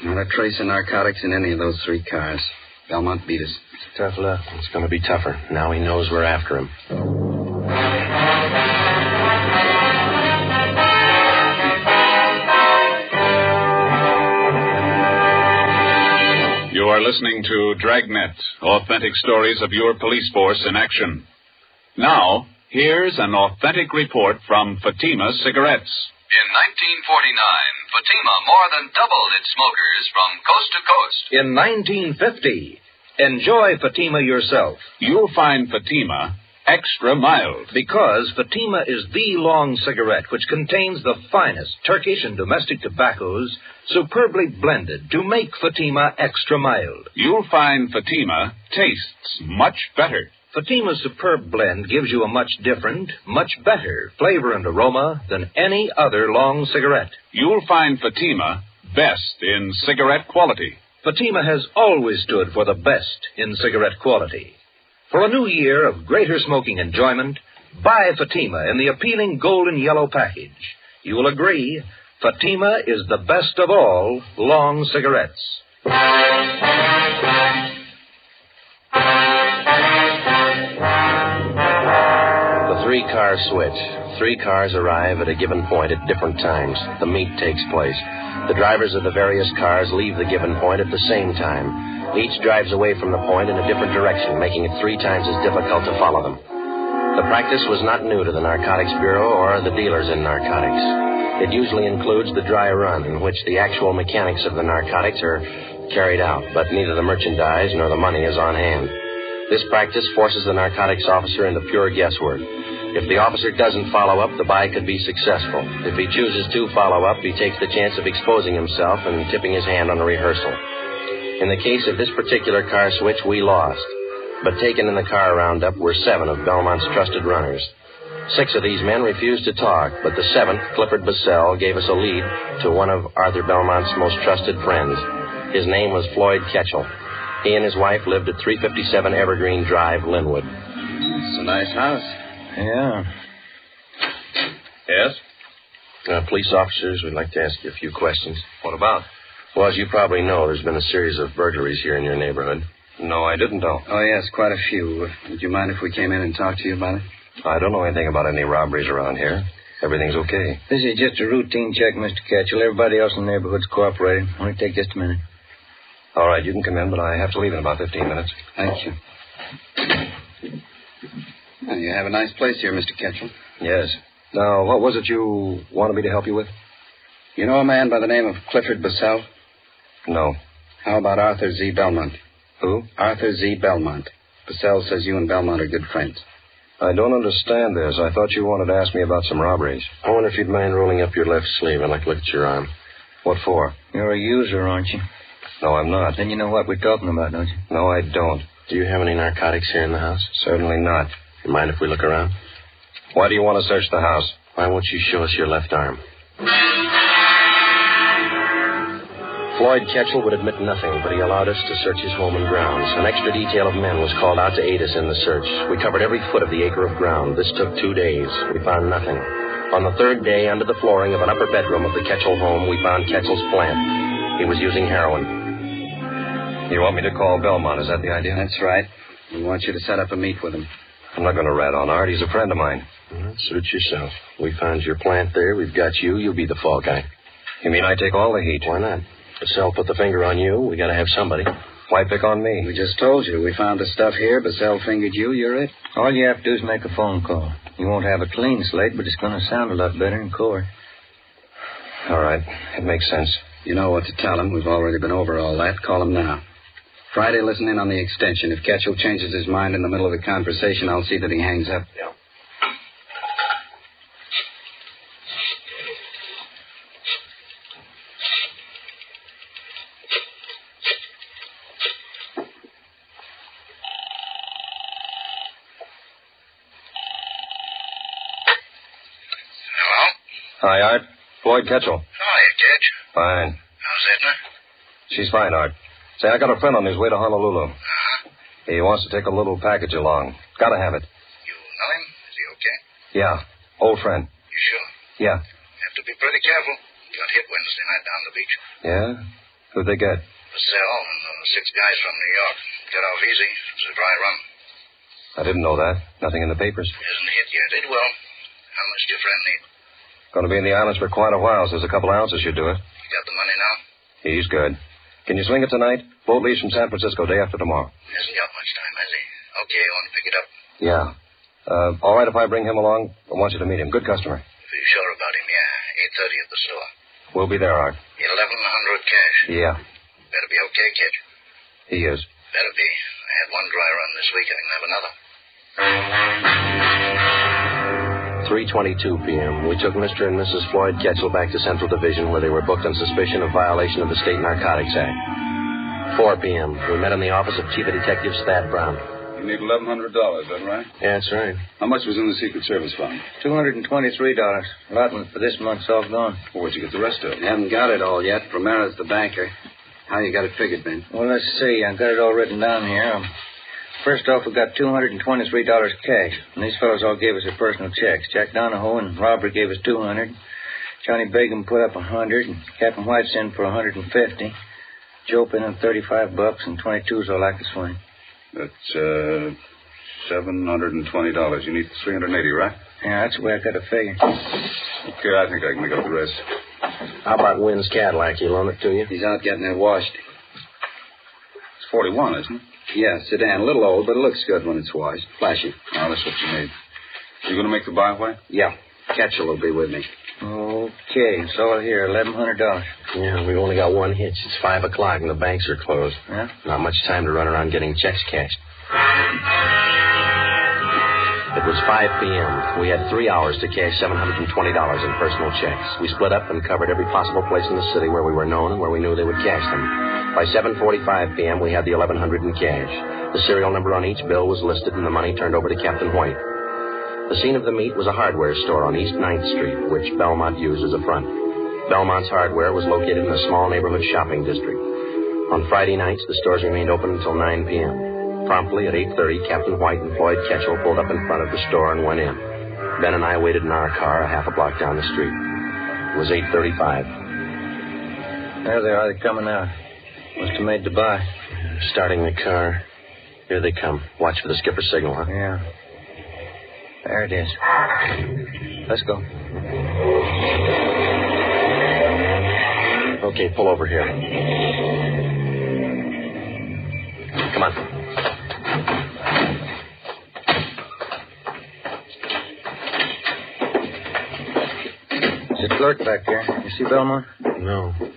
Not a trace of narcotics in any of those 3 cars. Belmont beat us. Tough luck. It's going to be tougher. Now he knows we're after him. You are listening to Dragnet, authentic stories of your police force in action. Now, here's an authentic report from Fatima Cigarettes. In 1949, Fatima more than doubled its smokers from coast to coast. In 1950, enjoy Fatima yourself. You'll find Fatima extra mild. Because Fatima is the long cigarette which contains the finest Turkish and domestic tobaccos superbly blended to make Fatima extra mild. You'll find Fatima tastes much better. Fatima's superb blend gives you a much different, much better flavor and aroma than any other long cigarette. You'll find Fatima best in cigarette quality. Fatima has always stood for the best in cigarette quality. For a new year of greater smoking enjoyment, buy Fatima in the appealing golden yellow package. You will agree, Fatima is the best of all long cigarettes. The 3-car switch. 3 cars arrive at a given point at different times. The meet takes place. The drivers of the various cars leave the given point at the same time. Each drives away from the point in a different direction, making it 3 times as difficult to follow them. The practice was not new to the Narcotics Bureau or the dealers in narcotics. It usually includes the dry run, in which the actual mechanics of the narcotics are carried out, but neither the merchandise nor the money is on hand. This practice forces the narcotics officer into pure guesswork. If the officer doesn't follow up, the buy could be successful. If he chooses to follow up, he takes the chance of exposing himself and tipping his hand on a rehearsal. In the case of this particular car switch, we lost. But taken in the car roundup were 7 of Belmont's trusted runners. 6 of these men refused to talk, but the 7th, Clifford Bassell, gave us a lead to one of Arthur Belmont's most trusted friends. His name was Floyd Ketchel. He and his wife lived at 357 Evergreen Drive, Linwood. It's a nice house. Yeah. Yes? Police officers, we'd like to ask you a few questions. What about? Well, as you probably know, there's been a series of burglaries here in your neighborhood. No, I didn't know. Oh, yes, quite a few. Would you mind if we came in and talked to you about it? I don't know anything about any robberies around here. Everything's okay. This is just a routine check, Mr. Ketchel. Everybody else in the neighborhood's cooperating. Only take just a minute. All right, you can come in, but I have to leave in about 15 minutes. Thank you. Well, you have a nice place here, Mr. Ketchel. Yes. Now, what was it you wanted me to help you with? You know a man by the name of Clifford Bassell? No. How about Arthur Z. Belmont? Who? Arthur Z. Belmont. Bassell says you and Belmont are good friends. I don't understand this. I thought you wanted to ask me about some robberies. I wonder if you'd mind rolling up your left sleeve. I'd like to look at your arm. What for? You're a user, aren't you? No, I'm not. Then you know what we're talking about, don't you? No, I don't. Do you have any narcotics here in the house? Certainly not. You mind if we look around? Why do you want to search the house? Why won't you show us your left arm? Floyd Ketchel would admit nothing, but he allowed us to search his home and grounds. An extra detail of men was called out to aid us in the search. We covered every foot of the acre of ground. This took 2 days. We found nothing. On the 3rd day, under the flooring of an upper bedroom of the Ketchel home, we found Ketchel's plant. He was using heroin. You want me to call Belmont? Is that the idea? That's right. We want you to set up a meet with him. I'm not going to rat on Art. He's a friend of mine. Suit yourself. We found your plant there. We've got you. You'll be the fall guy. You mean I take all the heat? Why not? Bassell put the finger on you. We got to have somebody. Why pick on me? We just told you. We found the stuff here. Bassell fingered you. You're it. All you have to do is make a phone call. You won't have a clean slate, but it's going to sound a lot better in court. All right. It makes sense. You know what to tell him. We've already been over all that. Call him now. Friday, listen in on the extension. If Ketchel changes his mind in the middle of the conversation, I'll see that he hangs up. Yeah. Hi, Art. Floyd Ketchel. Hiya, Ketch. Fine. How's Edna? She's fine, Art. Say, I got a friend on his way to Honolulu. He wants to take a little package along. Gotta have it. You know him? Is he okay? Yeah. Old friend. You sure? Yeah. Have to be pretty careful. Got hit Wednesday night down the beach. Yeah? Who'd they get? Purcell and 6 guys from New York. Got off easy. It was a dry run. I didn't know that. Nothing in the papers. Isn't hit yet. It will. How much do your friend need? Going to be in the islands for quite a while, so there's a couple ounces should do it. You got the money now? He's good. Can you swing it tonight? Boat leaves from San Francisco day after tomorrow. Hasn't got much time, has he? Okay, you want to pick it up? Yeah. All right if I bring him along? I want you to meet him. Good customer. If you're sure about him, yeah. 8:30 at the store. We'll be there, Art. 1,100 cash. Yeah. Better be okay, kid. He is. Better be. I had one dry run this week. I can have another. 3:22 p.m. We took Mr. and Mrs. Floyd Ketchel back to Central Division, where they were booked on suspicion of violation of the State Narcotics Act. 4 p.m. We met in the office of Chief of Detectives Thad Brown. You need $1,100, is that right? Yeah, that's right. How much was in the Secret Service fund? $223. Allotment for this month's all gone. Well, where'd you get the rest of it? You haven't got it all yet. Romera's the banker. How you got it figured, Ben? Well, let's see. I got it all written down here. First off, we got $223 cash. And these fellows all gave us their personal checks. Jack Donahoe and Robert gave us $200. Johnny Begum put up $100. And Captain White sent for $150. Joe put in $35 and 22's all I could swing. That's $720. You need $380, right? Yeah, that's the way I got to figure. Okay, I think I can make up the rest. How about Wynn's Cadillac? You loan it to you? He's out getting it washed. It's 41, isn't it? Yeah, sedan. A little old, but it looks good when it's washed. Flashy. Oh, that's what you need. You going to make the byway? Yeah. Ketchel will be with me. Okay, it's all here, $1,100. Yeah, we've only got one hitch. It's 5 o'clock and the banks are closed. Yeah? Not much time to run around getting checks cashed. It was 5 p.m. We had 3 hours to cash $720 in personal checks. We split up and covered every possible place in the city where we were known and where we knew they would cash them. By 7:45 p.m., we had the $1,100 in cash. The serial number on each bill was listed and the money turned over to Captain White. The scene of the meet was a hardware store on East 9th Street, which Belmont used as a front. Belmont's hardware was located in a small neighborhood shopping district. On Friday nights, the stores remained open until 9 p.m. Promptly at 8:30, Captain White and Floyd Ketchel pulled up in front of the store and went in. Ben and I waited in our car a half a block down the street. It was 8:35. There they are. They're coming out. Must have made the buy. Starting the car. Here they come. Watch for the skipper's signal, huh? Yeah. There it is. Let's go. Okay, pull over here. Come on. There's a clerk back there. You see Belmont? No. Yes,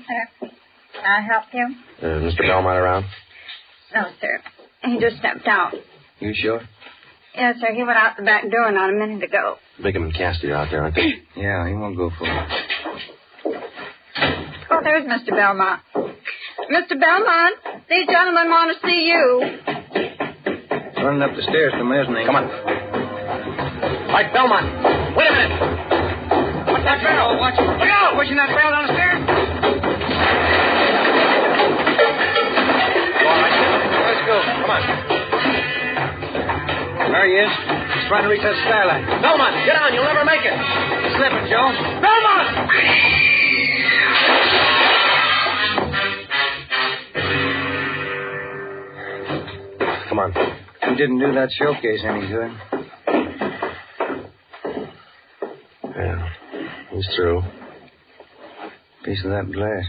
sir. Can I help you? Mr. Belmont around? No, sir. He just stepped out. You sure? Yes, sir. He went out the back door not a minute ago. Bigham and Cassidy are out there, aren't they? Yeah, he won't go for it. Oh, there's Mr. Belmont. Mr. Belmont, these gentlemen want to see you. Running up the stairs from there, isn't he? Come on. Mike Belmont, wait a minute. What's that barrel? Watch it. Look out! Pushing that barrel down the stairs. All right, let's go. Come on. There he is. He's trying to reach that skylight. Belmont, get on. You'll never make it. Slipping, Joe. Belmont! Come on. He didn't do that showcase any good. Yeah, he's through. Piece of that glass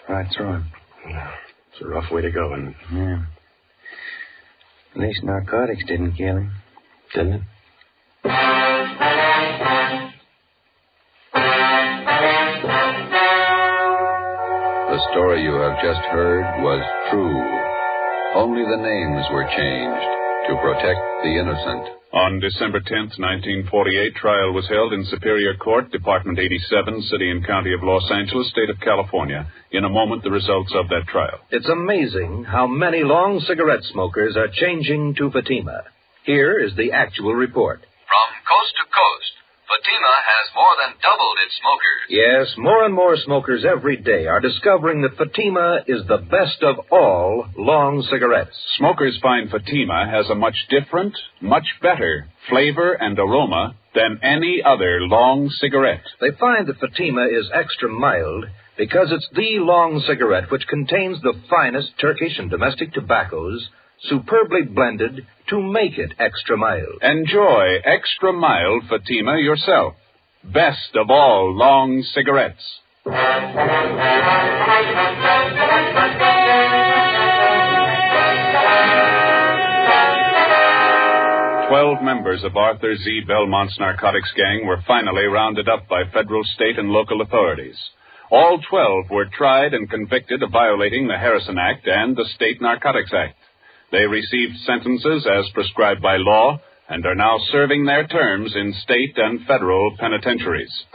right through him. Yeah, it's a rough way to go, isn't it? Yeah. At least narcotics didn't kill him. Didn't it? The story you have just heard was true. Only the names were changed to protect the innocent. On December 10th, 1948, trial was held in Superior Court, Department 87, City and County of Los Angeles, State of California. In a moment, the results of that trial. It's amazing how many long cigarette smokers are changing to Fatima. Here is the actual report. From coast to coast, Fatima has more than doubled its smokers. Yes, more and more smokers every day are discovering that Fatima is the best of all long cigarettes. Smokers find Fatima has a much different, much better flavor and aroma than any other long cigarette. They find that Fatima is extra mild because it's the long cigarette which contains the finest Turkish and domestic tobaccos superbly blended to make it extra mild. Enjoy extra mild Fatima yourself. Best of all long cigarettes. 12 members of Arthur Z. Belmont's narcotics gang were finally rounded up by federal, state, and local authorities. All 12 were tried and convicted of violating the Harrison Act and the State Narcotics Act. They received sentences as prescribed by law and are now serving their terms in state and federal penitentiaries.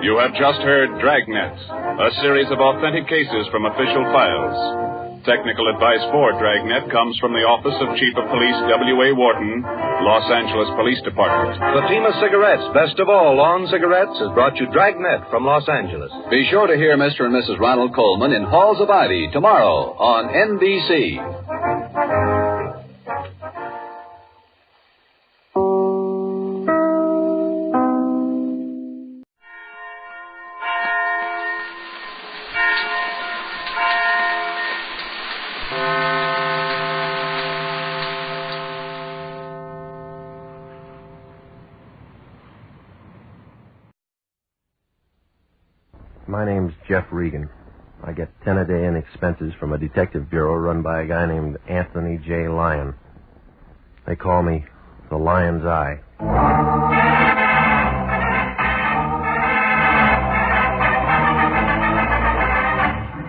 You have just heard Dragnet, a series of authentic cases from official files. Technical advice for Dragnet comes from the Office of Chief of Police W.A. Wharton, Los Angeles Police Department. Fatima Cigarettes, best of all long cigarettes, has brought you Dragnet from Los Angeles. Be sure to hear Mr. and Mrs. Ronald Coleman in Halls of Ivy tomorrow on NBC. My name's Jeff Regan. I get 10 a day in expenses from a detective bureau run by a guy named Anthony J. Lyon. They call me the Lion's Eye.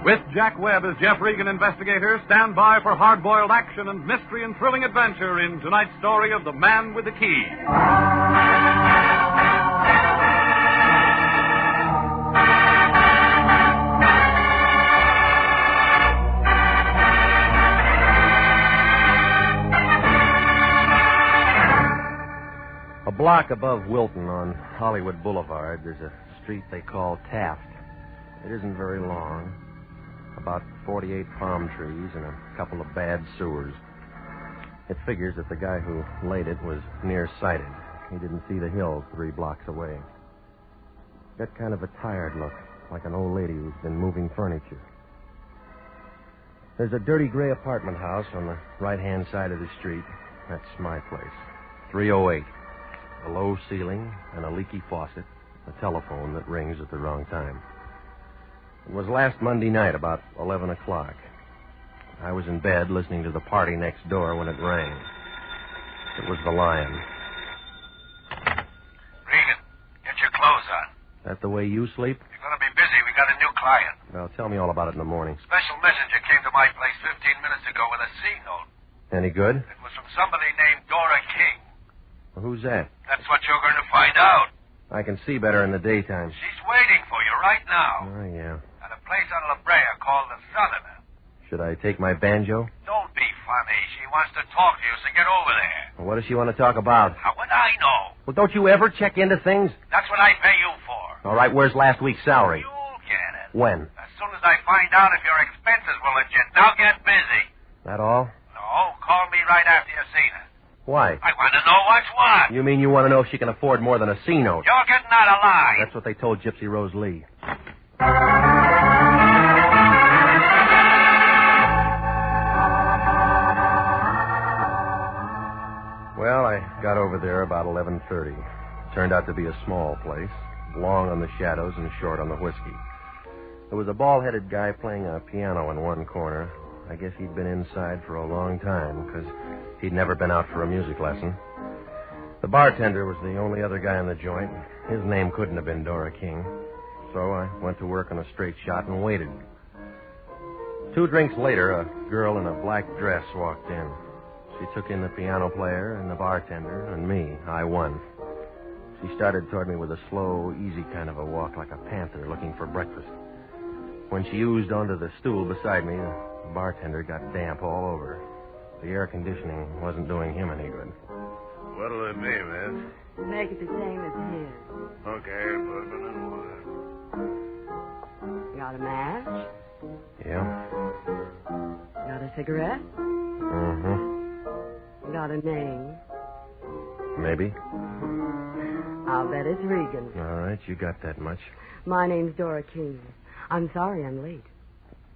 With Jack Webb as Jeff Regan, Investigator, stand by for hard-boiled action and mystery and thrilling adventure in tonight's story of The Man with the Key. A block above Wilton on Hollywood Boulevard, there's a street they call Taft. It isn't very long. About 48 palm trees and a couple of bad sewers. It figures that the guy who laid it was nearsighted. He didn't see the hill 3 blocks away. Got kind of a tired look, like an old lady who's been moving furniture. There's a dirty gray apartment house on the right-hand side of the street. That's my place. 308. A low ceiling and a leaky faucet. A telephone that rings at the wrong time. It was last Monday night, about 11 o'clock. I was in bed listening to the party next door when it rang. It was the Lion. Regan, get your clothes on. That the way you sleep? You're going to be busy. We got a new client. Well, tell me all about it in the morning. Special messenger came to my place 15 minutes ago with a C note. Any good? It was from somebody named Dora King. Well, who's that? That's what you're going to find out. I can see better in the daytime. She's waiting for you right now. Oh, yeah. At a place on La Brea called the Southerner. Should I take my banjo? Don't be funny. She wants to talk to you, so get over there. Well, what does she want to talk about? How would I know? Well, don't you ever check into things? That's what I pay you for. All right, where's last week's salary? You'll get it. When? As soon as I find out if your expenses were legit. Now get busy. That all? No, call me right after you've seen her. Why? I want to know what's what. You mean you want to know if she can afford more than a C note? You're getting out of line. That's what they told Gypsy Rose Lee. Well, I got over there about 11:30. Turned out to be a small place, long on the shadows and short on the whiskey. There was a bald-headed guy playing a piano in one corner. I guess he'd been inside for a long time, because he'd never been out for a music lesson. The bartender was the only other guy in the joint. His name couldn't have been Dora King. So I went to work on a straight shot and waited. 2 drinks later, a girl in a black dress walked in. She took in the piano player and the bartender and me. I won. She started toward me with a slow, easy kind of a walk, like a panther looking for breakfast. When she oozed onto the stool beside me, the bartender got damp all over. The air conditioning wasn't doing him any good. What'll it be, miss? Make it the same as his. Okay, bourbon and water. Got a match? Yeah? Got a cigarette? Mm-hmm. Got a name? Maybe. I'll bet it's Regan. All right, you got that much. My name's Dora King. I'm sorry I'm late.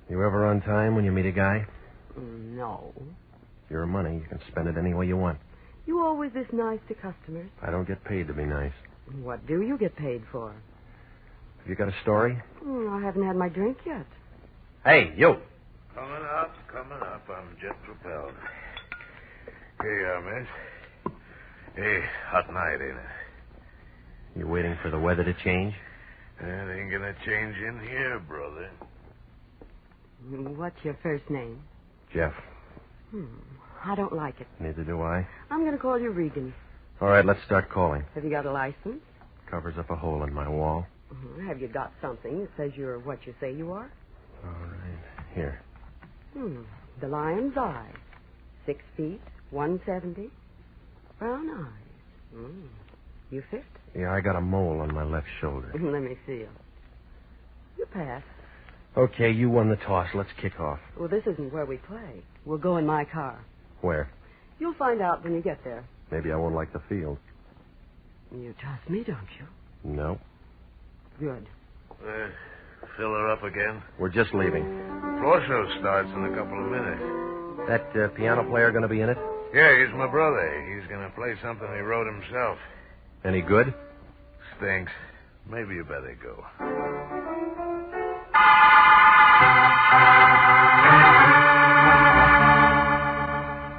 You ever on time when you meet a guy? No. Your money, you can spend it any way you want. You always this nice to customers? I don't get paid to be nice. What do you get paid for? Have you got a story? I haven't had my drink yet. Hey, you. Coming up. I'm jet propelled. Here you are, miss. Hey, hot night, ain't it? You waiting for the weather to change? It ain't gonna change in here, brother. What's your first name? Jeff. I don't like it. Neither do I. I'm going to call you Regan. All right, let's start calling. Have you got a license? Covers up a hole in my wall. Have you got something that says you're what you say you are? All right. Here. The lion's eye. 6 feet, 170. Brown eyes. You fit? Yeah, I got a mole on my left shoulder. Let me feel. You pass. Okay, you won the toss. Let's kick off. Well, this isn't where we play. We'll go in my car. Where? You'll find out when you get there. Maybe I won't like the field. You trust me, don't you? No. Good. Fill her up again? We're just leaving. Floor show starts in a couple of minutes. That piano player going to be in it? Yeah, he's my brother. He's going to play something he wrote himself. Any good? Stinks. Maybe you better go.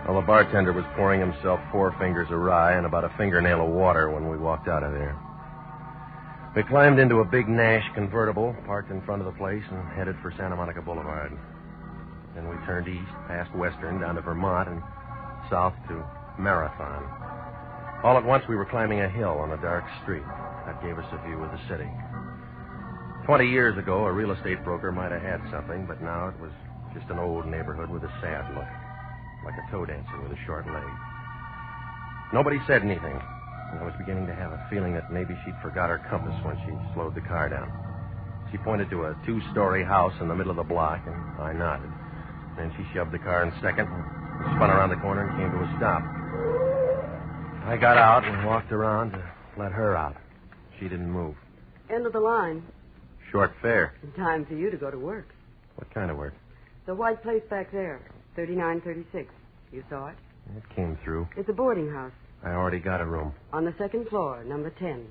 Well, the bartender was pouring himself 4 fingers of rye and about a fingernail of water when we walked out of there. We climbed into a big Nash convertible, parked in front of the place, and headed for Santa Monica Boulevard. Then we turned east, past Western, down to Vermont, and south to Marathon. All at once, we were climbing a hill on a dark street. That gave us a view of the city. 20 years ago, a real estate broker might have had something, but now it was just an old neighborhood with a sad look, like a toe dancer with a short leg. Nobody said anything. I was beginning to have a feeling that maybe she'd forgot her compass when she slowed the car down. She pointed to a 2-story house in the middle of the block, and I nodded. Then she shoved the car in second and spun around the corner and came to a stop. I got out and walked around to let her out. She didn't move. End of the line. Short fare. Time for you to go to work. What kind of work? The white place back there, 3936. You saw it? It came through. It's a boarding house. I already got a room. On the 2nd floor, number 10.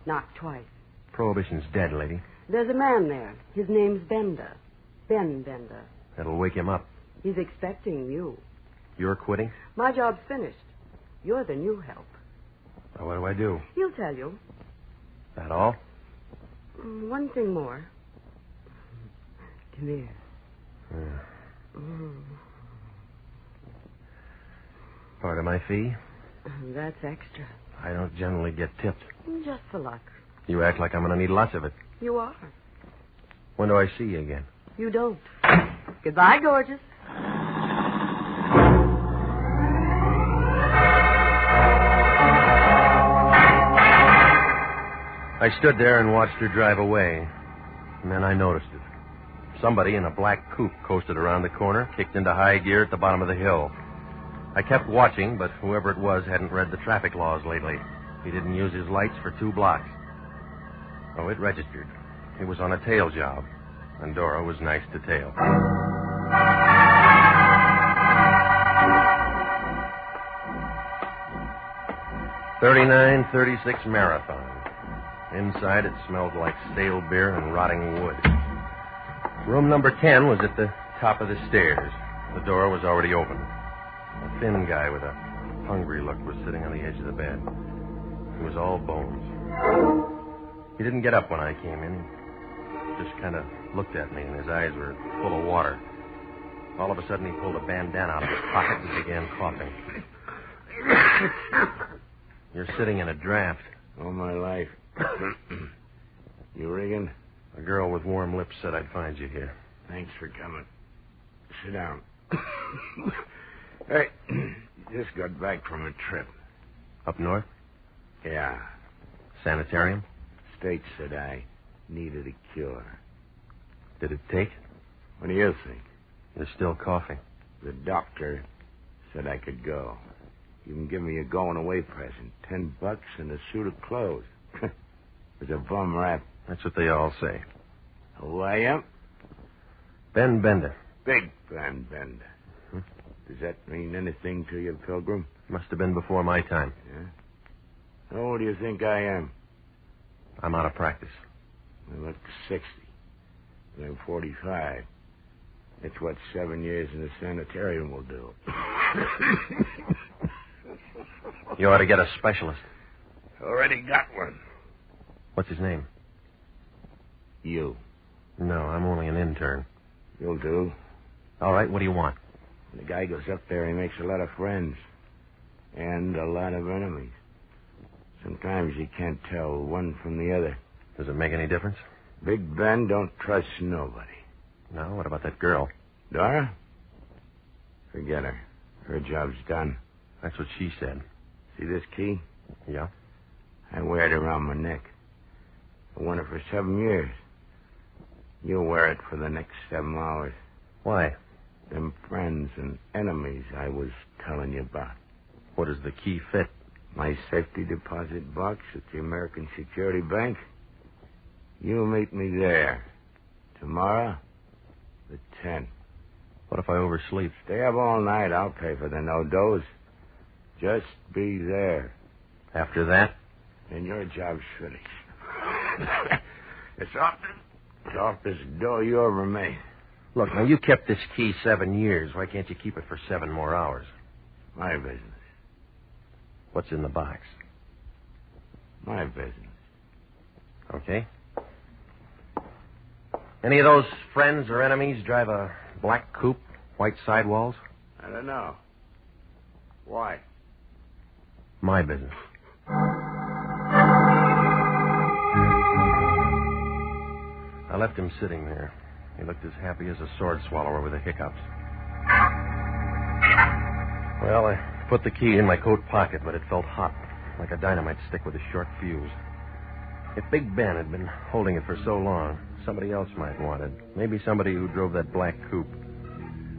Knocked twice. Prohibition's dead, lady. There's a man there. His name's Bender. Ben Bender. That'll wake him up. He's expecting you. You're quitting? My job's finished. You're the new help. Well, what do I do? He'll tell you. That all? One thing more. Come here. Part of my fee? That's extra. I don't generally get tipped. Just for luck. You act like I'm going to need lots of it. You are. When do I see you again? You don't. Goodbye, gorgeous. I stood there and watched her drive away. And then I noticed it. Somebody in a black coupe coasted around the corner, kicked into high gear at the bottom of the hill. I kept watching, but whoever it was hadn't read the traffic laws lately. He didn't use his lights for 2 blocks. Oh, it registered. He was on a tail job, and Dora was nice to tail. 3936 Marathon. Inside, it smelled like stale beer and rotting wood. Room number 10 was at the top of the stairs. The door was already open. A thin guy with a hungry look was sitting on the edge of the bed. He was all bones. He didn't get up when I came in. He just kind of looked at me, and his eyes were full of water. All of a sudden, he pulled a bandana out of his pocket and began coughing. You're sitting in a draft. All my life. You, Regan? A girl with warm lips said I'd find you here. Thanks for coming. Sit down. Hey, just got back from a trip. Up north? Yeah. Sanitarium? State said I needed a cure. Did it take? What do you think? You're still coughing. The doctor said I could go. You can give me a going-away present. $10 and a suit of clothes. It's a bum rap. That's what they all say. Who I am? Ben Bender. Big Ben Bender. Does that mean anything to you, Pilgrim? Must have been before my time. Yeah? How old do you think I am? I'm out of practice. I look 60. And I'm 45. That's what 7 years in the sanitarium will do. You ought to get a specialist. Already got one. What's his name? You. No, I'm only an intern. You'll do. All right, what do you want? When the guy goes up there, he makes a lot of friends. And a lot of enemies. Sometimes you can't tell one from the other. Does it make any difference? Big Ben don't trust nobody. No, what about that girl? Dora? Forget her. Her job's done. That's what she said. See this key? Yeah. I wear it around my neck. I worn it for 7 years. You'll wear it for the next 7 hours. Why? Them friends and enemies I was telling you about. What does the key fit? My safety deposit box at the American Security Bank. You meet me there. Tomorrow, at 10. What if I oversleep? Stay up all night. I'll pay for the no-dose. Just be there. After that? Then your job's finished. It's off this door you ever made. Look, now, you kept this key 7 years. Why can't you keep it for 7 more hours? My business. What's in the box? My business. Okay. Any of those friends or enemies drive a black coupe, white sidewalls? I don't know. Why? My business. I left him sitting there. He looked as happy as a sword swallower with the hiccups. Well, I put the key in my coat pocket, but it felt hot, like a dynamite stick with a short fuse. If Big Ben had been holding it for so long, somebody else might want it. Maybe somebody who drove that black coupe.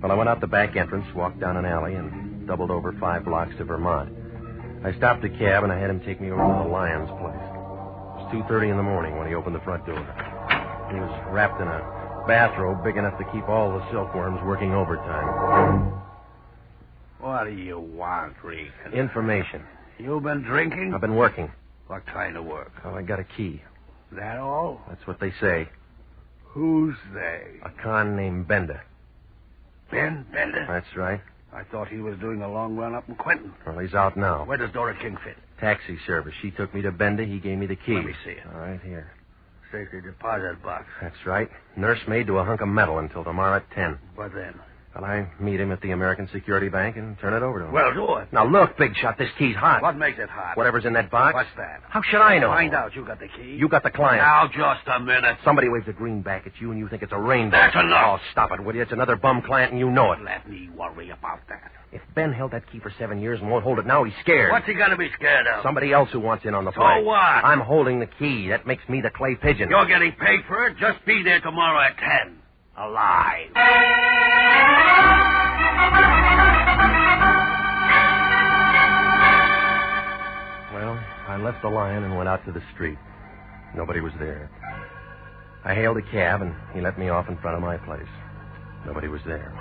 Well, I went out the back entrance, walked down an alley, and doubled over 5 blocks to Vermont. I stopped the cab, and I had him take me over to the Lyons place. It was 2:30 in the morning when he opened the front door. He was wrapped in a bathrobe big enough to keep all the silkworms working overtime. What do you want, Regan? Information. You been drinking? I've been working. What kind of work? Well, I got a key. That all? That's what they say. Who's they? A con named Bender. Ben Bender? That's right. I thought he was doing a long run up in Quentin. Well, he's out now. Where does Dora King fit? Taxi service. She took me to Bender. He gave me the key. Let me see it. All right, here. Safety deposit box. That's right. Nursemaid to a hunk of metal until tomorrow at 10. What then? Well, I meet him at the American Security Bank and turn it over to him. Well, do it. Now, look, Big Shot, this key's hot. What makes it hot? Whatever's in that box. What's that? How should I know? Find out. You got the key. You got the client. Now, just a minute. Somebody waves a greenback at you and you think it's a rainbow. That's enough. Oh, stop it, will you? It's another bum client and you know it. Let me worry about that. If Ben held that key for 7 years and won't hold it now, he's scared. What's he gonna be scared of? Somebody else who wants in on the So play. what? I'm holding the key. That makes me the clay pigeon. You're getting paid for it. Just be there tomorrow at 10. Alive. Well, I left the Lion and went out to the street. Nobody was there. I hailed a cab, and he let me off in front of my place. Nobody was there.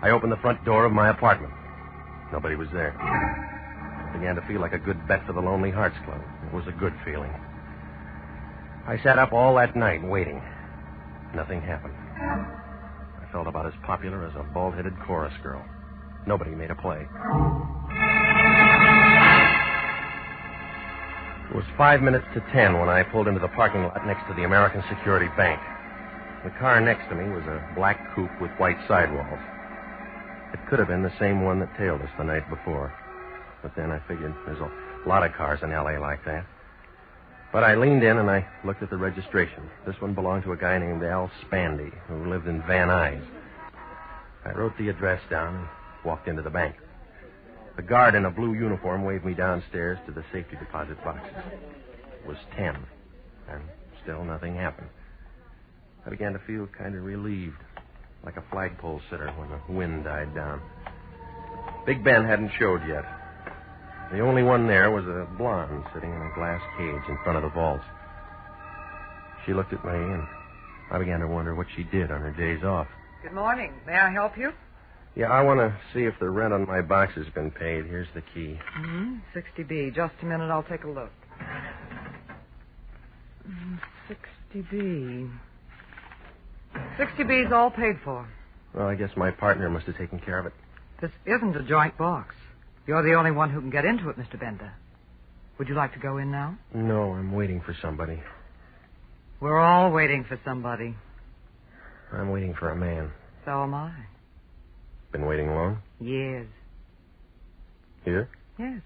I opened the front door of my apartment. Nobody was there. It began to feel like a good bet for the Lonely Hearts Club. It was a good feeling. I sat up all that night waiting. Nothing happened. I felt about as popular as a bald-headed chorus girl. Nobody made a play. It was 5 minutes to 10 when I pulled into the parking lot next to the American Security Bank. The car next to me was a black coupe with white sidewalls. It could have been the same one that tailed us the night before. But then I figured there's a lot of cars in L.A. like that. But I leaned in and I looked at the registration. This one belonged to a guy named Al Spandy, who lived in Van Nuys. I wrote the address down and walked into the bank. The guard in a blue uniform waved me downstairs to the safety deposit boxes. It was 10, and still nothing happened. I began to feel kind of relieved, like a flagpole sitter when the wind died down. Big Ben hadn't showed yet. The only one there was a blonde sitting in a glass cage in front of the vault. She looked at me, and I began to wonder what she did on her days off. Good morning. May I help you? Yeah, I want to see if the rent on my box has been paid. Here's the key. 60B. Just a minute. I'll take a look. 60B. 60B's all paid for. Well, I guess my partner must have taken care of it. This isn't a joint box. You're the only one who can get into it, Mr. Bender. Would you like to go in now? No, I'm waiting for somebody. We're all waiting for somebody. I'm waiting for a man. So am I. Been waiting long? Years. Here? Yes.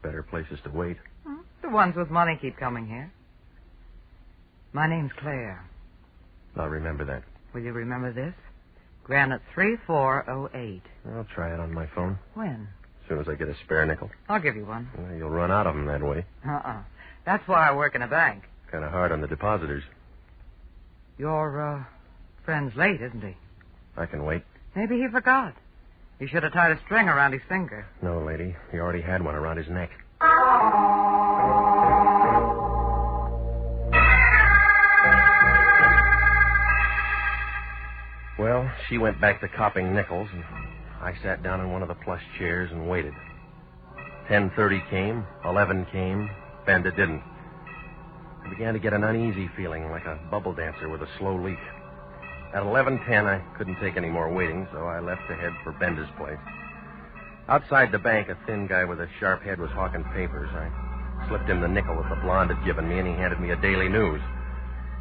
Better places to wait. The ones with money keep coming here. My name's Claire. I'll remember that. Will you remember this? Granite 3408. I'll try it on my phone. When? As soon as I get a spare nickel. I'll give you one. Well, you'll run out of them that way. That's why I work in a bank. Kind of hard on the depositors. Your, friend's late, isn't he? I can wait. Maybe he forgot. You should have tied a string around his finger. No, lady. He already had one around his neck. Well, she went back to copping nickels, and I sat down in one of the plush chairs and waited. 10:30 came, 11 came, Benda didn't. I began to get an uneasy feeling, like a bubble dancer with a slow leak. At 11:10, I couldn't take any more waiting, so I left to head for Benda's place. Outside the bank, a thin guy with a sharp head was hawking papers. I slipped him the nickel that the blonde had given me, and he handed me a Daily News.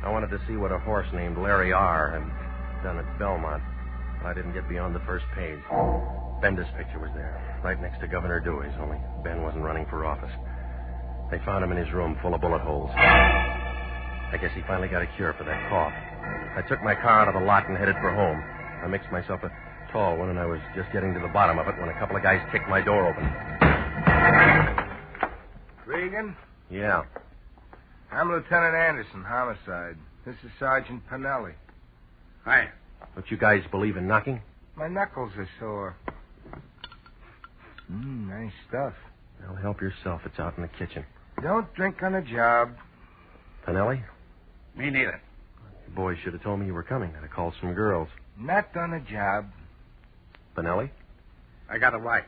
I wanted to see what a horse named Larry R. had done at Belmont, but I didn't get beyond the first page. Benda's picture was there, right next to Governor Dewey's, only Ben wasn't running for office. They found him in his room full of bullet holes. I guess he finally got a cure for that cough. I took my car out of the lot and headed for home. I mixed myself a tall one, and I was just getting to the bottom of it when a couple of guys kicked my door open. Regan? Yeah. I'm Lieutenant Anderson, homicide. This is Sergeant Pinelli. Hi. Don't you guys believe in knocking? My knuckles are sore. Nice stuff. Well, help yourself. It's out in the kitchen. Don't drink on the job. Pinelli? Me neither. You boys should have told me you were coming. I'd have called some girls. Not on the job. Pinelli? I got a wife.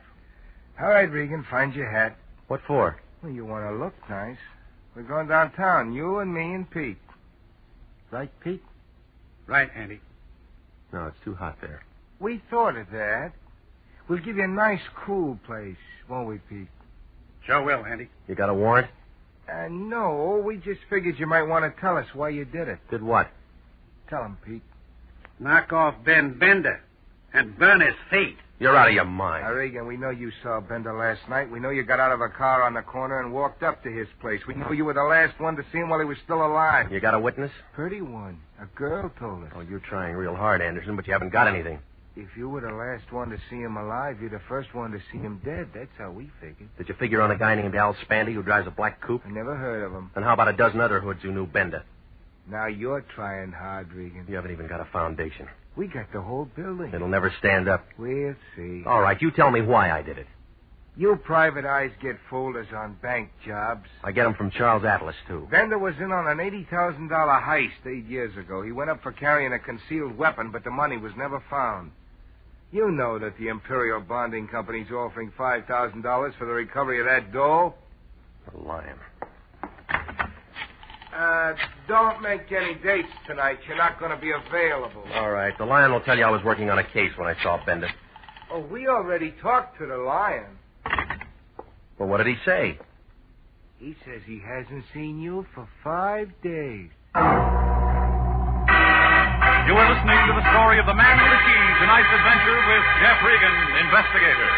All right, Regan, find your hat. What for? Well, you want to look nice. We're going downtown, you and me and Pete. Right, Pete? Right, Andy. No, it's too hot there. We thought of that. We'll give you a nice, cool place, won't we, Pete? Sure will, Andy. You got a warrant? No, we just figured you might want to tell us why you did it. Did what? Tell him, Pete. Knock off Ben Bender and burn his feet. You're out of your mind. Regan, we know you saw Bender last night. We know you got out of a car on the corner and walked up to his place. We know you were the last one to see him while he was still alive. You got a witness? Pretty one. A girl told us. Oh, you're trying real hard, Anderson, but you haven't got anything. If you were the last one to see him alive, you're the first one to see him dead. That's how we figured. Did you figure on a guy named Al Spandy who drives a black coupe? I never heard of him. And how about a dozen other hoods who knew Bender? Now you're trying hard, Regan. You haven't even got a foundation. We got the whole building. It'll never stand up. We'll see. All right, you tell me why I did it. You private eyes get folders on bank jobs. I get them from Charles Atlas, too. Bender was in on an $80,000 heist 8 years ago. He went up for carrying a concealed weapon, but the money was never found. You know that the Imperial Bonding Company's offering $5,000 for the recovery of that dough. A lion. Don't make any dates tonight. You're not going to be available. All right. The lion will tell you I was working on a case when I saw Bender. Oh, we already talked to the lion. Well, what did he say? He says he hasn't seen you for 5 days. You are listening to the story of the man with the key, tonight's adventure with Jeff Regan, Investigator.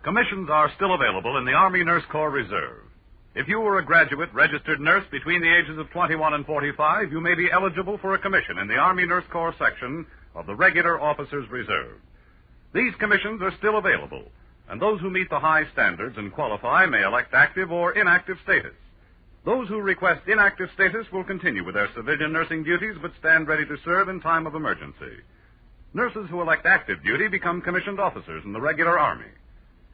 Commissions are still available in the Army Nurse Corps Reserve. If you were a graduate registered nurse between the ages of 21 and 45, you may be eligible for a commission in the Army Nurse Corps section of the Regular Officers Reserve. These commissions are still available, and those who meet the high standards and qualify may elect active or inactive status. Those who request inactive status will continue with their civilian nursing duties but stand ready to serve in time of emergency. Nurses who elect active duty become commissioned officers in the regular Army.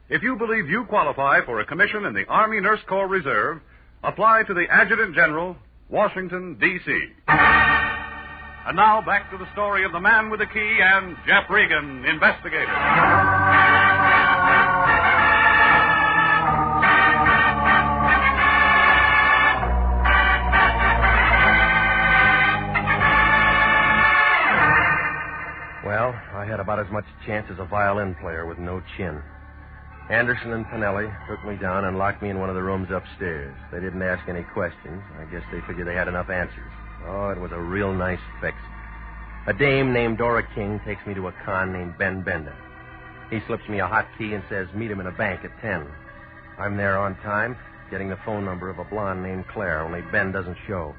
If you believe you qualify for a commission in the Army Nurse Corps Reserve, apply to the Adjutant General, Washington, D.C. And now back to the story of the man with the key and Jeff Regan, Investigator. Well, I had about as much chance as a violin player with no chin. Anderson and Pinelli took me down and locked me in one of the rooms upstairs. They didn't ask any questions. I guess they figured they had enough answers. Oh, it was a real nice fix. A dame named Dora King takes me to a con named Ben Bender. He slips me a hot key and says, meet him in a bank at 10. I'm there on time, getting the phone number of a blonde named Claire, only Ben doesn't show.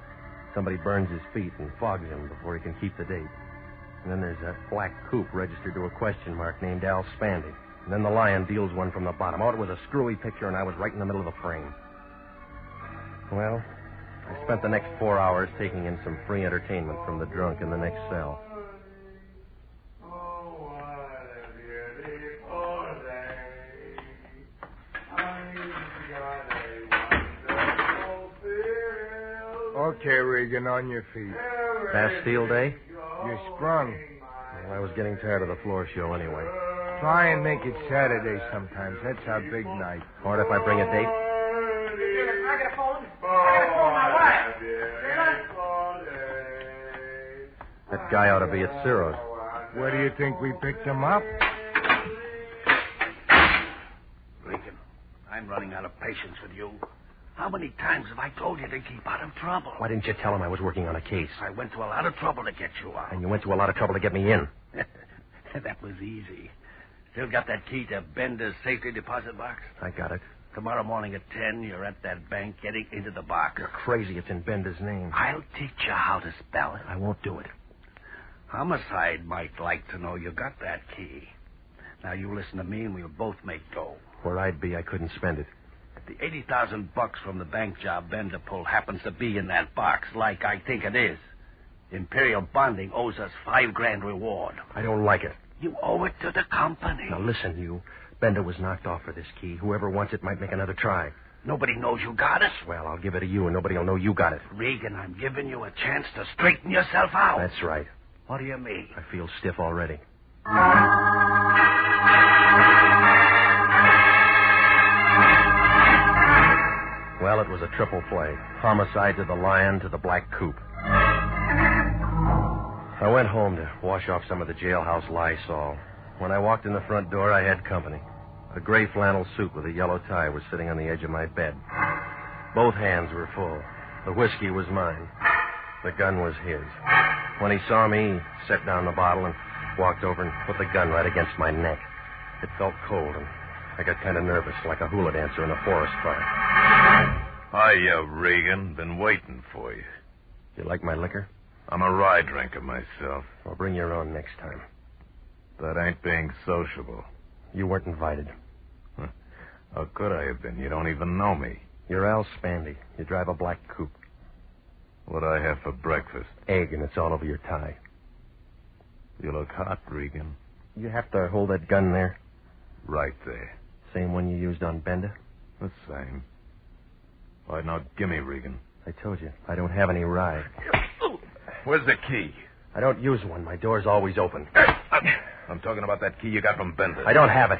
Somebody burns his feet and fogs him before he can keep the date. And then there's that black coupe registered to a question mark named Al Spandy. And then the Lion deals one from the bottom. Oh, it was a screwy picture, and I was right in the middle of the frame. Well, I spent the next 4 hours taking in some free entertainment from the drunk in the next cell. Okay, Regan, on your feet. Bastille Day? You're sprung. Well, I was getting tired of the floor show anyway. Try and make it Saturday sometimes. That's our big night. Or if I bring a date? I got a phone. I got a phone, my wife. That guy ought to be at Ciro's. Where do you think we picked him up? Regan, I'm running out of patience with you. How many times have I told you to keep out of trouble? Why didn't you tell him I was working on a case? I went to a lot of trouble to get you out. And you went to a lot of trouble to get me in. That was easy. Still got that key to Bender's safety deposit box? I got it. Tomorrow morning at 10, you're at that bank getting into the box. You're crazy. It's in Bender's name. I'll teach you how to spell it. I won't do it. Homicide might like to know you got that key. Now, you listen to me and we'll both make dough. Where I'd be, I couldn't spend it. The $80,000 from the bank job Bender pulled happens to be in that box, like I think it is. Imperial Bonding owes us $5,000 reward. I don't like it. You owe it to the company. Now, listen, you. Bender was knocked off for this key. Whoever wants it might make another try. Nobody knows you got it. Well, I'll give it to you, and nobody will know you got it. Regan, I'm giving you a chance to straighten yourself out. That's right. What do you mean? I feel stiff already. Well, it was a triple play. Homicide to the Lion to the black coupe. I went home to wash off some of the jailhouse Lysol. When I walked in the front door, I had company. A gray flannel suit with a yellow tie was sitting on the edge of my bed. Both hands were full. The whiskey was mine. The gun was his. When he saw me, he set down the bottle and walked over and put the gun right against my neck. It felt cold, and I got kind of nervous, like a hula dancer in a forest fire. Hiya, Regan. Been waiting for you. You like my liquor? I'm a rye drinker myself. Well, bring your own next time. That ain't being sociable. You weren't invited. How could I have been? You don't even know me. You're Al Spandy. You drive a black coupe. What'd I have for breakfast? Egg, and it's all over your tie. You look hot, Regan. You have to hold that gun there? Right there. Same one you used on Bender? The same. All right, now, gimme, Regan. I told you, I don't have any rye. Where's the key? I don't use one. My door's always open. I'm talking about that key you got from Bender. I don't have it.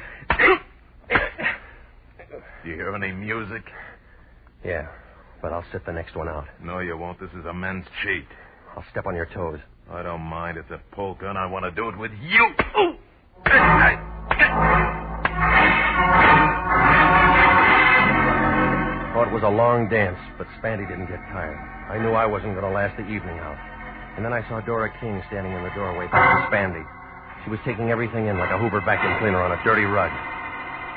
Do you hear any music? Yeah, but I'll sit the next one out. No, you won't. This is a men's cheat. I'll step on your toes. I don't mind. It's a polka, and I want to do it with you. Oh, it was a long dance, but Spandy didn't get tired. I knew I wasn't going to last the evening out. And then I saw Dora King standing in the doorway back to Spandy. She was taking everything in like a Hoover vacuum cleaner on a dirty rug.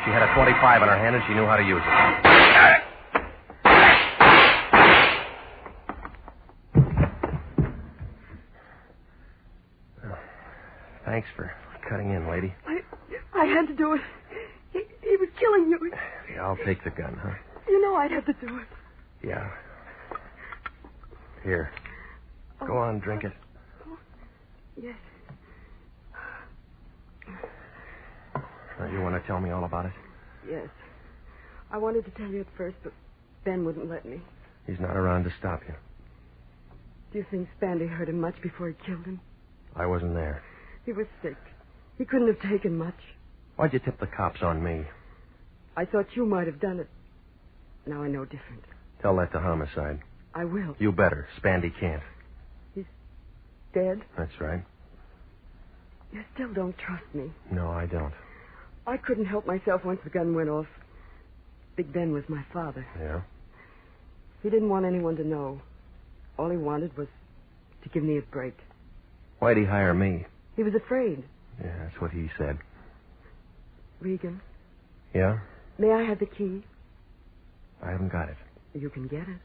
She had a .25 in her hand, and she knew how to use it. Thanks for cutting in, lady. I had to do it. He was killing you. Yeah, I'll take the gun, huh? You know I'd have to do it. Yeah. Here. Go on, drink it. Yes. Now, you want to tell me all about it? Yes. I wanted to tell you at first, but Ben wouldn't let me. He's not around to stop you. Do you think Spandy hurt him much before he killed him? I wasn't there. He was sick. He couldn't have taken much. Why'd you tip the cops on me? I thought you might have done it. Now I know different. Tell that to homicide. I will. You better. Spandy can't. He's dead? That's right. You still don't trust me. No, I don't. I couldn't help myself once the gun went off. Big Ben was my father. Yeah? He didn't want anyone to know. All he wanted was to give me a break. Why'd he hire me? He was afraid. Yeah, that's what he said. Regan, Yeah? may I have the key? I haven't got it. You can get it.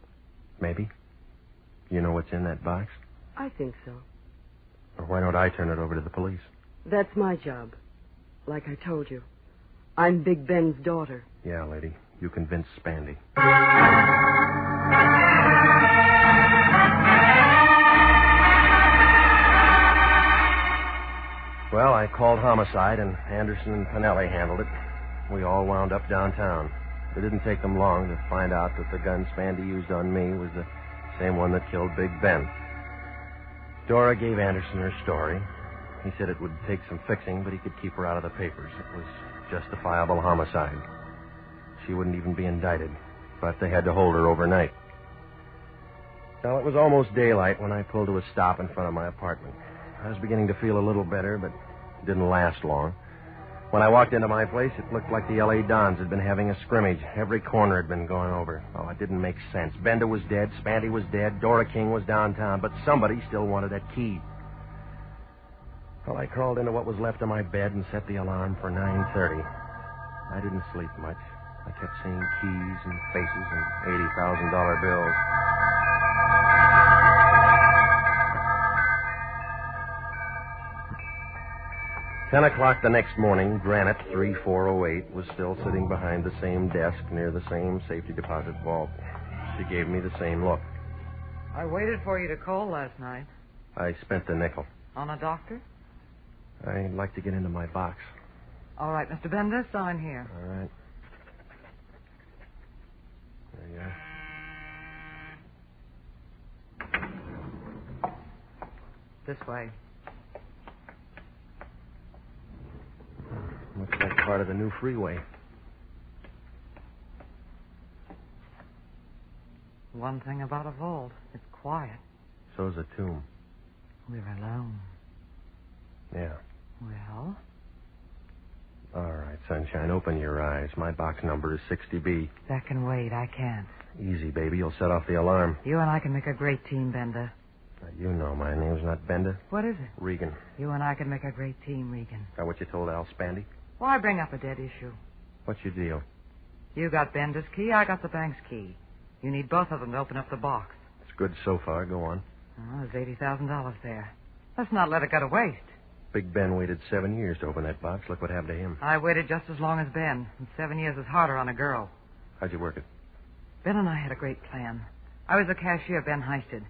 Maybe. You know what's in that box? I think so. Or why don't I turn it over to the police? That's my job. Like I told you. I'm Big Ben's daughter. Yeah, lady. You convinced Spandy. Well, I called homicide, and Anderson and Pinelli handled it. We all wound up downtown. It didn't take them long to find out that the gun Spandy used on me was the same one that killed Big Ben. Dora gave Anderson her story. He said it would take some fixing, but he could keep her out of the papers. It was justifiable homicide. She wouldn't even be indicted, but they had to hold her overnight. Well, it was almost daylight when I pulled to a stop in front of my apartment. I was beginning to feel a little better, but it didn't last long. When I walked into my place, it looked like the L.A. Dons had been having a scrimmage. Every corner had been going over. Oh, it didn't make sense. Bender was dead, Spandy was dead, Dora King was downtown, but somebody still wanted that key. Well, I crawled into what was left of my bed and set the alarm for 9:30. I didn't sleep much. I kept seeing keys and faces and $80,000 bills. Ten o'clock the next morning, Dragnet 3408 was still sitting behind the same desk near the same safety deposit vault. She gave me the same look. I waited for you to call last night. I spent the nickel. On a doctor? I'd like to get into my box. All right, Mr. Bender, sign here. All right. There you are. This way. Looks like part of the new freeway. One thing about a vault, it's quiet. So's a tomb. We're alone. Yeah. Well? All right, Sunshine, open your eyes. My box number is 60B. That can wait. I can't. Easy, baby. You'll set off the alarm. You and I can make a great team, Bender. Now, you know my name's not Bender. What is it? Regan. You and I can make a great team, Regan. Is that what you told Al Spandy? Why bring up a dead issue? What's your deal? You got Bender's key, I got the bank's key. You need both of them to open up the box. It's good so far. Go on. Oh, there's $80,000 there. Let's not let it go to waste. Big Ben waited 7 years to open that box. Look what happened to him. I waited just as long as Ben. And 7 years is harder on a girl. How'd you work it? Ben and I had a great plan. I was the cashier Ben heisted.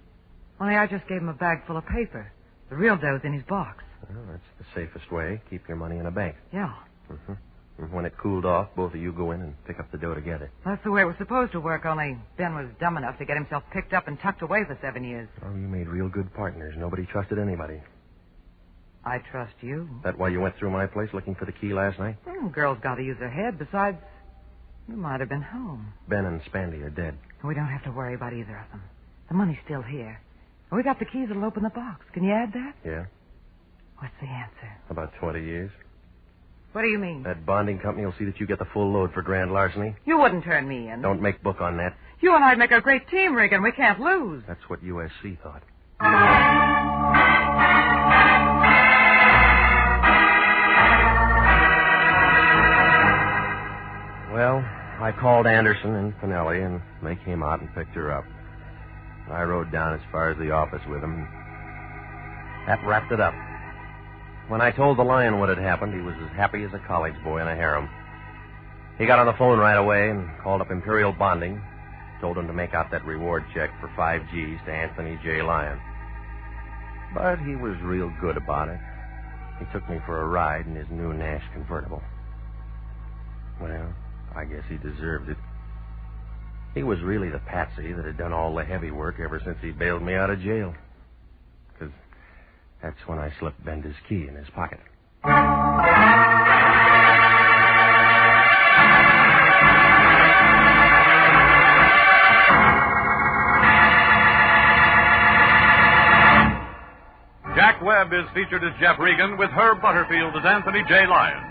Only I just gave him a bag full of paper. The real dough's in his box. Well, that's the safest way. Keep your money in a bank. Yeah. Mm-hmm. And when it cooled off, both of you go in and pick up the dough together. That's the way it was supposed to work, only Ben was dumb enough to get himself picked up and tucked away for 7 years. Oh, you made real good partners. Nobody trusted anybody. I trust you. That why you went through my place looking for the key last night? Well, girls got to use their head. Besides, you might have been home. Ben and Spandy are dead. We don't have to worry about either of them. The money's still here. We got the keys that'll open the box. Can you add that? Yeah? What's the answer? About 20 years. What do you mean? That bonding company will see that you get the full load for grand larceny. You wouldn't turn me in. Don't make book on that. You and I'd make a great team, Regan. We can't lose. That's what USC thought. Well, I called Anderson and Pinelli, and they came out and picked her up. I rode down as far as the office with them. That wrapped it up. When I told the Lion what had happened, he was as happy as a college boy in a harem. He got on the phone right away and called up Imperial Bonding, told him to make out that reward check for 5 G's to Anthony J. Lyon. But he was real good about it. He took me for a ride in his new Nash convertible. Well, I guess he deserved it. He was really the patsy that had done all the heavy work ever since he bailed me out of jail. Because that's when I slipped Bender's key in his pocket. Jack Webb is featured as Jeff Regan with Herb Butterfield as Anthony J. Lyon.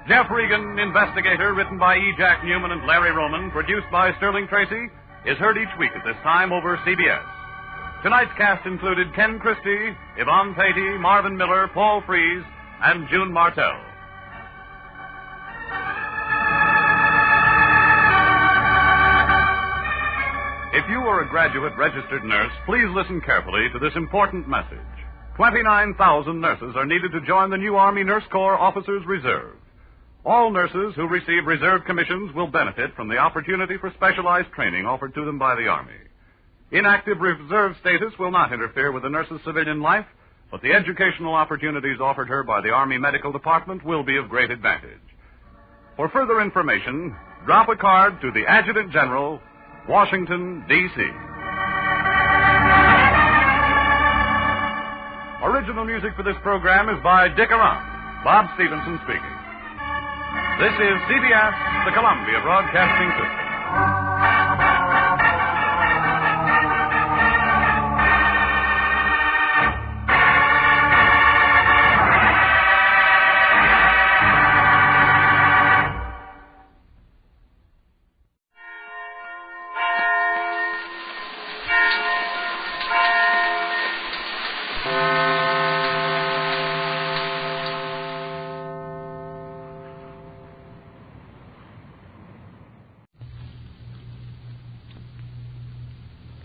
Jeff Regan, Investigator, written by E. Jack Newman and Larry Roman, produced by Sterling Tracy, is heard each week at this time over CBS. Tonight's cast included Ken Christie, Yvonne Patey, Marvin Miller, Paul Frees, and June Martell. If you are a graduate registered nurse, please listen carefully to this important message. 29,000 nurses are needed to join the new Army Nurse Corps Officers Reserve. All nurses who receive reserve commissions will benefit from the opportunity for specialized training offered to them by the Army. Inactive reserve status will not interfere with the nurse's civilian life, but the educational opportunities offered her by the Army Medical Department will be of great advantage. For further information, drop a card to the Adjutant General, Washington, D.C. Original music for this program is by Dick Arant. Bob Stevenson speaking. This is CBS, the Columbia Broadcasting System.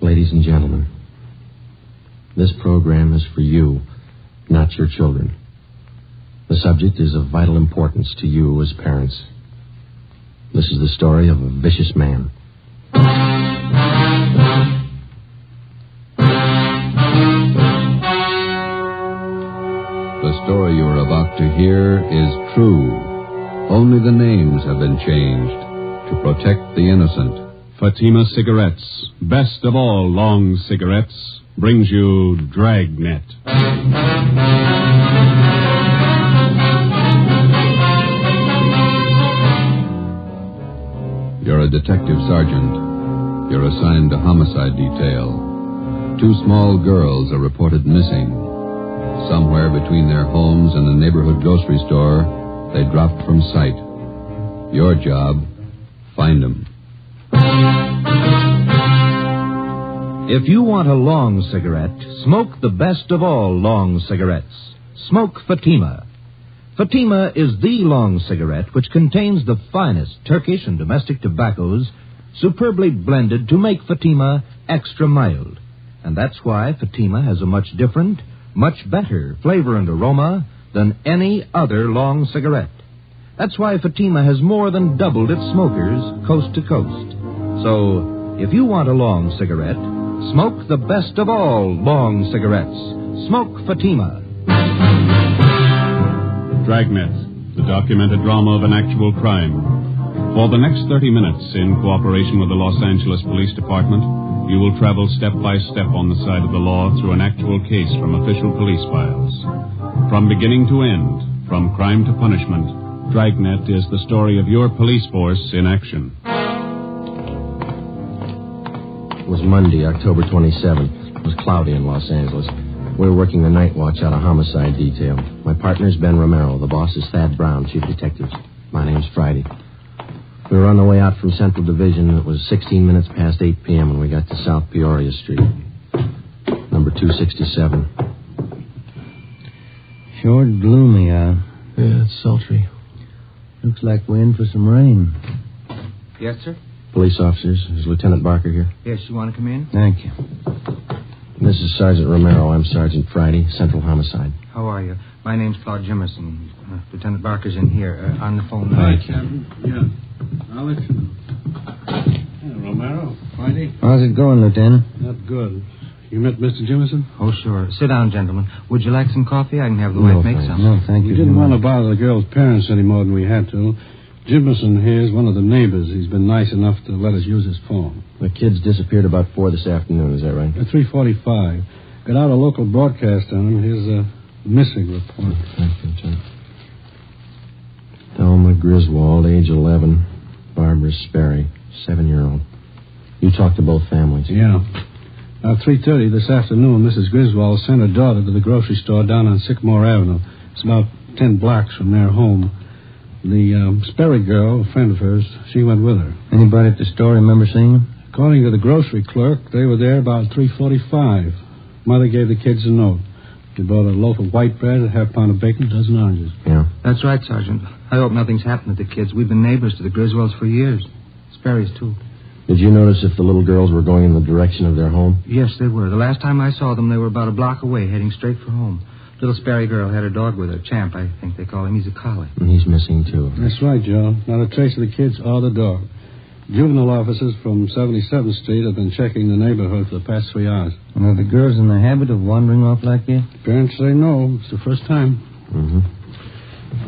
Ladies and gentlemen, this program is for you, not your children. The subject is of vital importance to you as parents. This is the story of a vicious man. The story you are about to hear is true. Only the names have been changed to protect the innocent. Fatima Cigarettes, best of all long cigarettes, brings you Dragnet. You're a detective sergeant. You're assigned to homicide detail. 2 small girls are reported missing. Somewhere between their homes and the neighborhood grocery store, they dropped from sight. Your job, find them. If you want a long cigarette, smoke the best of all long cigarettes. Smoke Fatima. Fatima is the long cigarette which contains the finest Turkish and domestic tobaccos superbly blended to make Fatima extra mild. And that's why Fatima has a much different, much better flavor and aroma than any other long cigarette. That's why Fatima has more than doubled its smokers coast to coast. So, if you want a long cigarette, smoke the best of all long cigarettes. Smoke Fatima. Dragnet, the documented drama of an actual crime. For the next 30 minutes, in cooperation with the Los Angeles Police Department, you will travel step by step on the side of the law through an actual case from official police files. From beginning to end, from crime to punishment, Dragnet is the story of your police force in action. It was Monday, October 27th. It was cloudy in Los Angeles. We were working the night watch out of homicide detail. My partner's Ben Romero. The boss is Thad Brown, chief detective. My name's Friday. We were on the way out from Central Division. It was 16 minutes past 8 p.m. when we got to South Peoria Street. Number 267. Sure gloomy out. Yeah, it's sultry. Looks like we're in for some rain. Yes, sir? Police officers. Is Lieutenant Barker here? Yes, you want to come in? Thank you. This is Sergeant Romero. I'm Sergeant Friday, Central Homicide. How are you? My name's Claude Jimmerson. Lieutenant Barker's in here on the phone. Hi, Captain. Yeah, I'll let you know. Hey, Romero, Friday? How's it going, Lieutenant? Not good. You met Mr. Jimmerson? Oh, sure. Sit down, gentlemen. Would you like some coffee? I can have the No, wife make thanks. some. No, thank you. We didn't want to bother the girl's parents any more than we had to. Jimmerson here is one of the neighbors. He's been nice enough to let us use his phone. The kids disappeared about 4 this afternoon, is that right? At 3:45. Got out a local broadcast on him. Here's a missing report. Thank you, John. Thelma Griswold, age 11. Barbara Sperry, 7-year-old. You talked to both families? Yeah. About 3:30 this afternoon, Mrs. Griswold sent her daughter to the grocery store down on Sycamore Avenue. It's about 10 blocks from their home. The Sperry girl, a friend of hers, she went with her. Anybody at the store remember seeing them? According to the grocery clerk, they were there about 3:45. Mother gave the kids a note. She bought a loaf of white bread, a half pound of bacon, a dozen oranges. Yeah. That's right, Sergeant. I hope nothing's happened to the kids. We've been neighbors to the Griswolds for years. Sperry's, too. Did you notice if the little girls were going in the direction of their home? Yes, they were. The last time I saw them, they were about a block away, heading straight for home. Little Sperry girl had her dog with her. Champ, I think they call him. He's a collie. And he's missing, too. That's right, Joe. Not a trace of the kids or the dog. Juvenile officers from 77th Street have been checking the neighborhood for the past 3 hours. And are the girls in the habit of wandering off like this? Parents say no. It's the first time. Mm-hmm.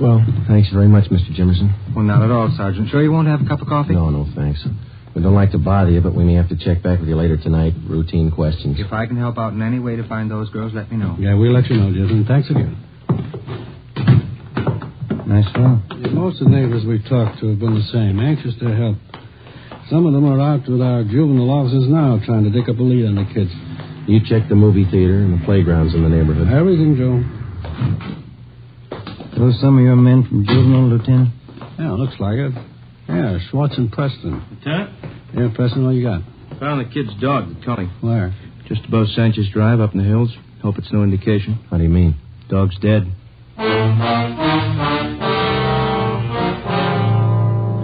Well, thanks very much, Mr. Jimmerson. Well, not at all, Sergeant. Sure you won't have a cup of coffee? No, thanks. We don't like to bother you, but we may have to check back with you later tonight. Routine questions. If I can help out in any way to find those girls, let me know. Yeah, we'll let you know, Jason. Thanks again. Nice fellow. Yeah, most of the neighbors we've talked to have been the same, anxious to help. Some of them are out with our juvenile officers now trying to dig up a lead on the kids. You checked the movie theater and the playgrounds in the neighborhood? Everything, Joe. Those some of your men from juvenile, Lieutenant? Yeah, looks like it. Yeah, Schwartz and Preston. Lieutenant? Yeah, Preston, what you got? Found the kid's dog, the collie. Where? Just above Sanchez Drive, up in the hills. Hope it's no indication. How do you mean? Dog's dead.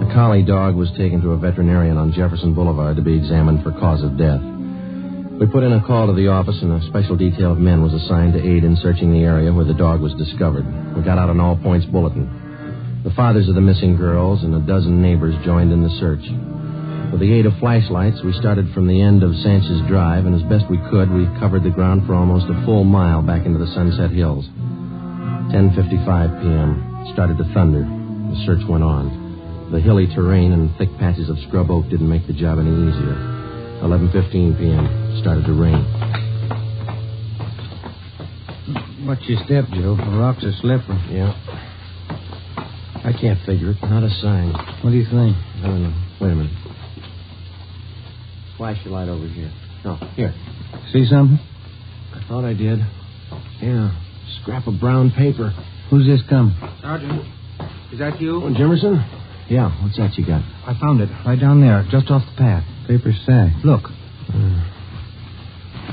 The collie dog was taken to a veterinarian on Jefferson Boulevard to be examined for cause of death. We put in a call to the office, and a special detail of men was assigned to aid in searching the area where the dog was discovered. We got out an all-points bulletin. The fathers of the missing girls and a dozen neighbors joined in the search. With the aid of flashlights, we started from the end of Sanchez Drive, and as best we could, we covered the ground for almost a full mile back into the Sunset Hills. 10:55 p.m. It started to thunder. The search went on. The hilly terrain and thick patches of scrub oak didn't make the job any easier. 11:15 p.m. It started to rain. Watch your step, Joe. The rocks are slippery. Yeah. I can't figure it. Not a sign. What do you think? I don't know. Wait a minute. Flash your light over here. No, here. See something? I thought I did. Yeah. Scrap of brown paper. Who's this come? Sergeant, is that you? Oh, Jimmerson? Yeah, what's that you got? I found it right down there, just off the path. Paper sack. Look.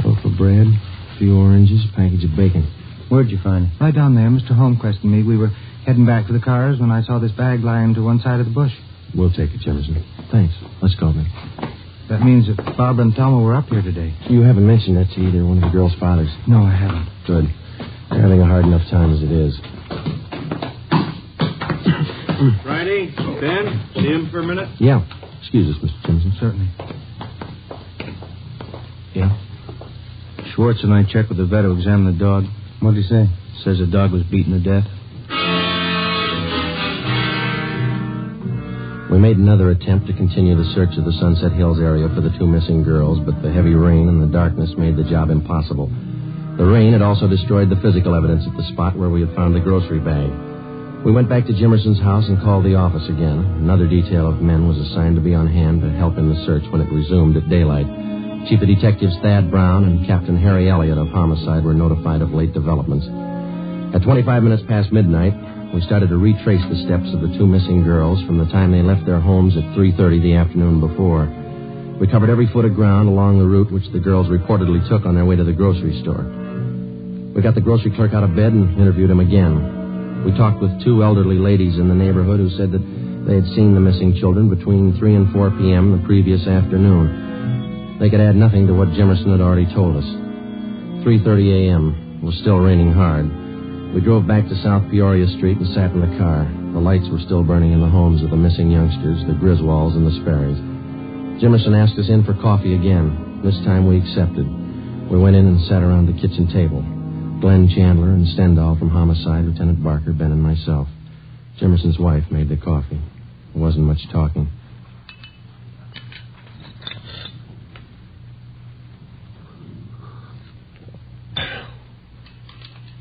Loaf of bread, a few oranges, a package of bacon. Where'd you find it? Right down there. Mr. Holmquist and me, we were heading back to the cars when I saw this bag lying to one side of the bush. We'll take it, Jimmerson. Thanks. Let's go, then. That means that Barbara and Thelma were up here today. You haven't mentioned that to either one of the girls' fathers. No, I haven't. Good. They're having a hard enough time as it is. Friday, Ben, see him for a minute? Yeah. Excuse us, Mr. Jimmerson. Certainly. Yeah? Schwartz and I checked with the vet who examined the dog. What'd he say? Says the dog was beaten to death. We made another attempt to continue the search of the Sunset Hills area for the two missing girls, but the heavy rain and the darkness made the job impossible. The rain had also destroyed the physical evidence at the spot where we had found the grocery bag. We went back to Jimmerson's house and called the office again. Another detail of men was assigned to be on hand to help in the search when it resumed at daylight. Chief of Detectives Thad Brown and Captain Harry Elliott of Homicide were notified of late developments. At 25 minutes past midnight, we started to retrace the steps of the two missing girls from the time they left their homes at 3:30 the afternoon before. We covered every foot of ground along the route which the girls reportedly took on their way to the grocery store. We got the grocery clerk out of bed and interviewed him again. We talked with two elderly ladies in the neighborhood who said that they had seen the missing children between 3 and 4 p.m. the previous afternoon. They could add nothing to what Jimmerson had already told us. 3:30 a.m. It was still raining hard. We drove back to South Peoria Street and sat in the car. The lights were still burning in the homes of the missing youngsters, the Griswolds and the Sperrys. Jimmerson asked us in for coffee again. This time we accepted. We went in and sat around the kitchen table. Glenn Chandler and Stendhal from Homicide, Lieutenant Barker, Ben, and myself. Jimmerson's wife made the coffee. There wasn't much talking.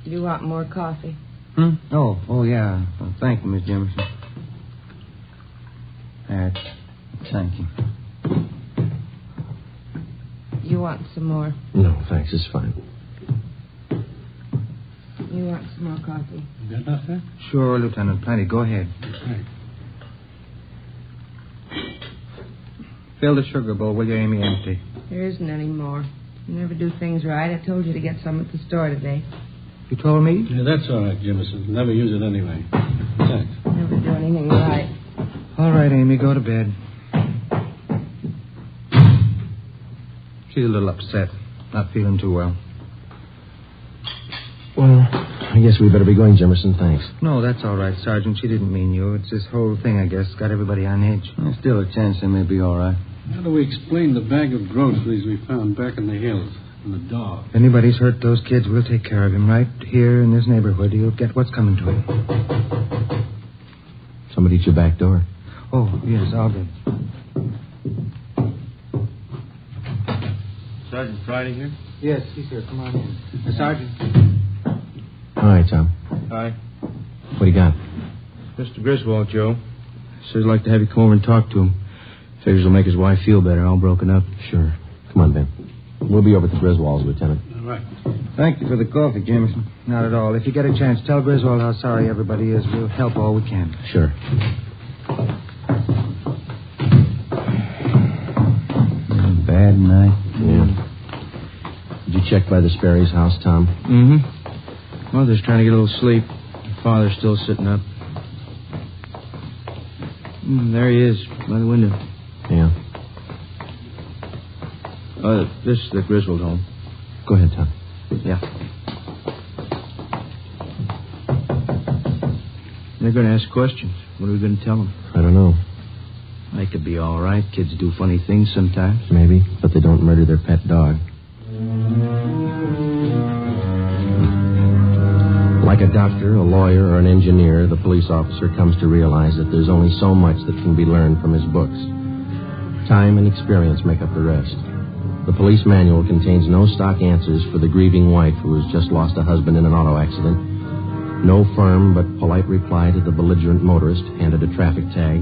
You want more coffee? Oh, yeah. Well, thank you, Miss Jimmerson. Thank you. You want some more? No, thanks. It's fine. You want some more coffee? You got enough there? Sure, Lieutenant. Plenty. Go ahead. Right. Fill the sugar bowl, will you, Amy? Empty. There isn't any more. You never do things right. I told you to get some at the store today. You told me? Yeah, that's all right, Jimmerson. Never use it anyway. Thanks. Never do anything right. All right, Amy, go to bed. She's a little upset. Not feeling too well. Well, I guess we better be going, Jimmerson. Thanks. No, that's all right, Sergeant. She didn't mean you. It's this whole thing, I guess, got everybody on edge. There's still a chance they may be all right. How do we explain the bag of groceries we found back in the hills and the dog? If anybody's hurt those kids, we'll take care of him. Right here in this neighborhood, he'll get what's coming to him. Somebody at your back door. Oh, yes, I'll get. Sergeant Friday here? Yes, he's here. Come on in. Sergeant. Hi, Tom. Hi. What do you got? Mr. Griswold, Joe. Says he'd like to have you come over and talk to him. Figures it'll make his wife feel better, all broken up. Sure. Come on, Ben. We'll be over at the Griswolds, Lieutenant. All right. Thank you for the coffee, Jameson. Not at all. If you get a chance, tell Griswold how sorry everybody is. We'll help all we can. Sure. Bad night. Yeah. Did you check by the Sperry's house, Tom? Mm-hmm. Mother's trying to get a little sleep. Father's still sitting up. There he is, by the window. Yeah. This is the Griswold home. Go ahead, Tom. Yeah. They're going to ask questions. What are we going to tell them? I don't know. They could be all right. Kids do funny things sometimes. Maybe, but they don't murder their pet dog. Like a doctor, a lawyer, or an engineer, the police officer comes to realize that there's only so much that can be learned from his books. Time and experience make up the rest. The police manual contains no stock answers for the grieving wife who has just lost a husband in an auto accident. No firm but polite reply to the belligerent motorist handed a traffic tag.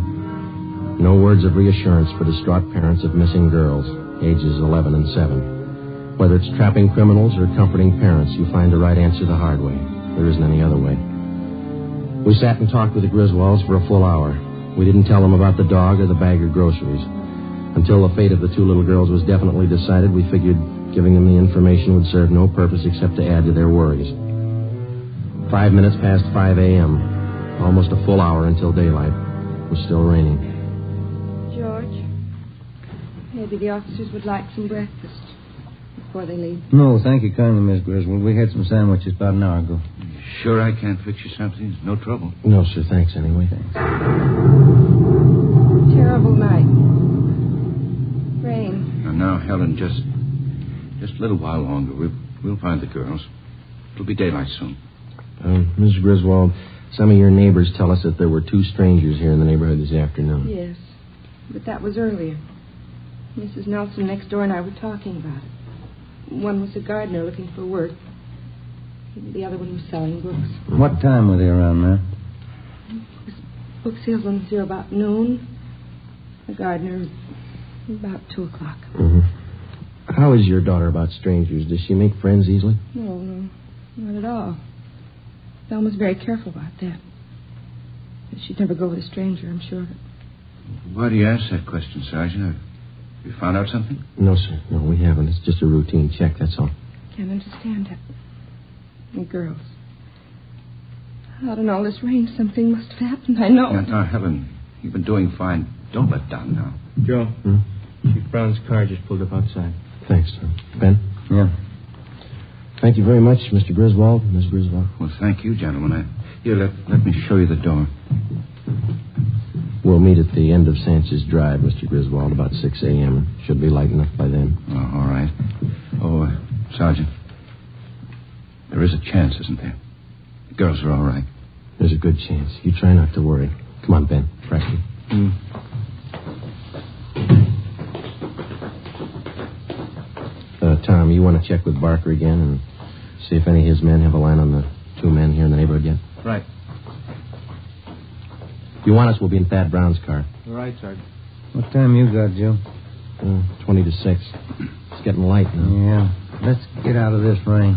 No words of reassurance for distraught parents of missing girls, ages 11 and 7. Whether it's trapping criminals or comforting parents, you find the right answer the hard way. There isn't any other way. We sat and talked with the Griswolds for a full hour. We didn't tell them about the dog or the bag of groceries. Until the fate of the two little girls was definitely decided, we figured giving them the information would serve no purpose except to add to their worries. 5 minutes past 5 a.m. Almost a full hour until daylight. It was still raining. George, maybe the officers would like some breakfast before they leave. No, thank you kindly, Miss Griswold. We had some sandwiches about an hour ago. Sure I can't fix you something? No trouble. No, sir. Thanks anyway. Thanks. Terrible night. Rain. Now, Helen, just a little while longer. We'll find the girls. It'll be daylight soon. Mrs. Griswold, some of your neighbors tell us that there were two strangers here in the neighborhood this afternoon. Yes, but that was earlier. Mrs. Nelson next door and I were talking about it. One was a gardener looking for work. The other one was selling books. What time were they around there? Book salesman was here about noon. The gardener about 2 o'clock. Mm-hmm. How is your daughter about strangers? Does she make friends easily? No, not at all. Thelma's very careful about that. She'd never go with a stranger, I'm sure. Why do you ask that question, Sergeant? Have you found out something? No, sir. No, we haven't. It's just a routine check, that's all. Can't understand it. And girls. Out in all this rain, something must have happened. I know. Now, Helen, you've been doing fine. Don't let down now. Joe, Chief Brown's car just pulled up outside. Thanks, Tom. Ben? Yeah. Thank you very much, Mr. Griswold, Miss Griswold. Well, thank you, gentlemen. Here, let me show you the door. We'll meet at the end of Sanchez Drive, Mr. Griswold, about 6 a.m. Should be light enough by then. Oh, all right. Oh, Sergeant, there is a chance, isn't there? The girls are all right. There's a good chance. You try not to worry. Come on, Ben. Practice. Tom, you want to check with Barker again and see if any of his men have a line on the 2 men here in the neighborhood yet? Right. If you want us, we'll be in Thad Brown's car. All right, Sergeant. What time you got, Joe? 20 to 6. It's getting light now. Yeah. Let's get out of this rain.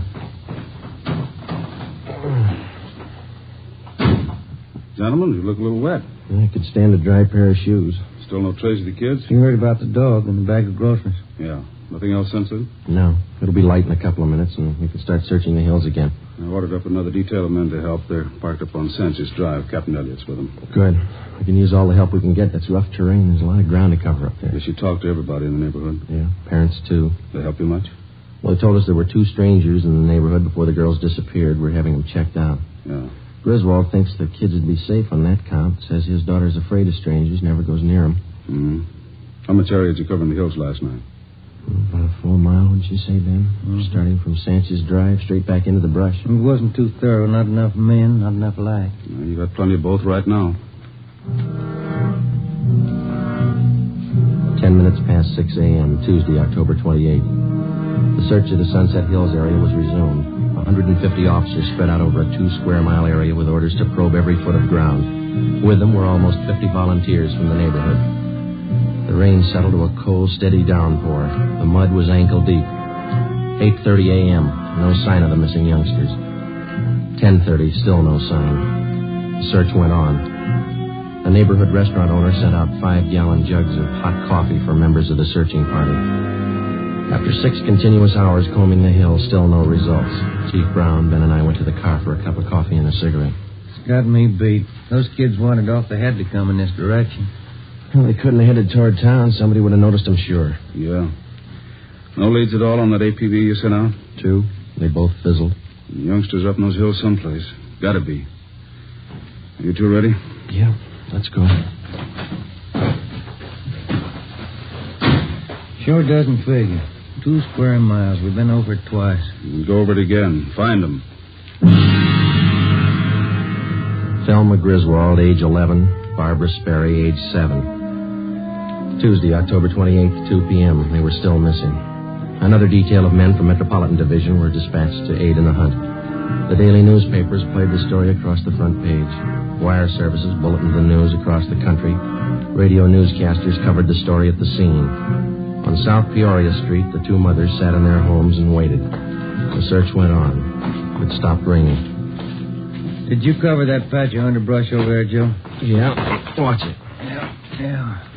Gentlemen, you look a little wet. I could stand a dry pair of shoes. Still no trace of the kids? You heard about the dog and the bag of groceries? Yeah. Nothing else since then? No. It'll be light in a couple of minutes, and we can start searching the hills again. I ordered up another detail of men to help. They're parked up on Sanchez Drive. Captain Elliott's with them. Good. We can use all the help we can get. That's rough terrain. There's a lot of ground to cover up there. Guess you talked to everybody in the neighborhood? Yeah. Parents, too. They help you much? Well, they told us there were 2 strangers in the neighborhood before the girls disappeared. We're having them checked out. Yeah. Griswold thinks the kids would be safe on that count. Says his daughter's afraid of strangers, never goes near them. How much area did you cover in the hills last night? About a 4 mile, wouldn't you say, Ben? Starting from Sanchez Drive straight back into the brush. It wasn't too thorough. Not enough men, not enough light. You got plenty of both right now. 10 minutes past 6 a.m., Tuesday, October 28th. The search of the Sunset Hills area was resumed. 150 officers spread out over a 2-square-mile area with orders to probe every foot of ground. With them were almost 50 volunteers from the neighborhood. The rain settled to a cold, steady downpour. The mud was ankle deep. 8:30 a.m., no sign of the missing youngsters. 10:30, still no sign. The search went on. The neighborhood restaurant owner sent out 5-gallon jugs of hot coffee for members of the searching party. After 6 continuous hours combing the hills, still no results. Chief Brown, Ben, and I went to the car for a cup of coffee and a cigarette. It's got me beat. Those kids wandered off. They had to come in this direction. Well, they couldn't have headed toward town. Somebody would have noticed them, sure. Yeah. No leads at all on that APB you sent out? 2. They both fizzled. The youngsters up in those hills someplace. Gotta be. Are you 2 ready? Yeah. Let's go. Sure doesn't figure. 2 square miles. We've been over it twice. We'll go over it again. Find them. Thelma Griswold, age 11. Barbara Sperry, age 7. Tuesday, October 28th, 2 p.m. They were still missing. Another detail of men from Metropolitan Division were dispatched to aid in the hunt. The daily newspapers played the story across the front page. Wire services bulletined the news across the country. Radio newscasters covered the story at the scene. On South Peoria Street, the 2 mothers sat in their homes and waited. The search went on. It stopped raining. Did you cover that patch of underbrush over there, Joe? Yeah. Watch it. Yeah.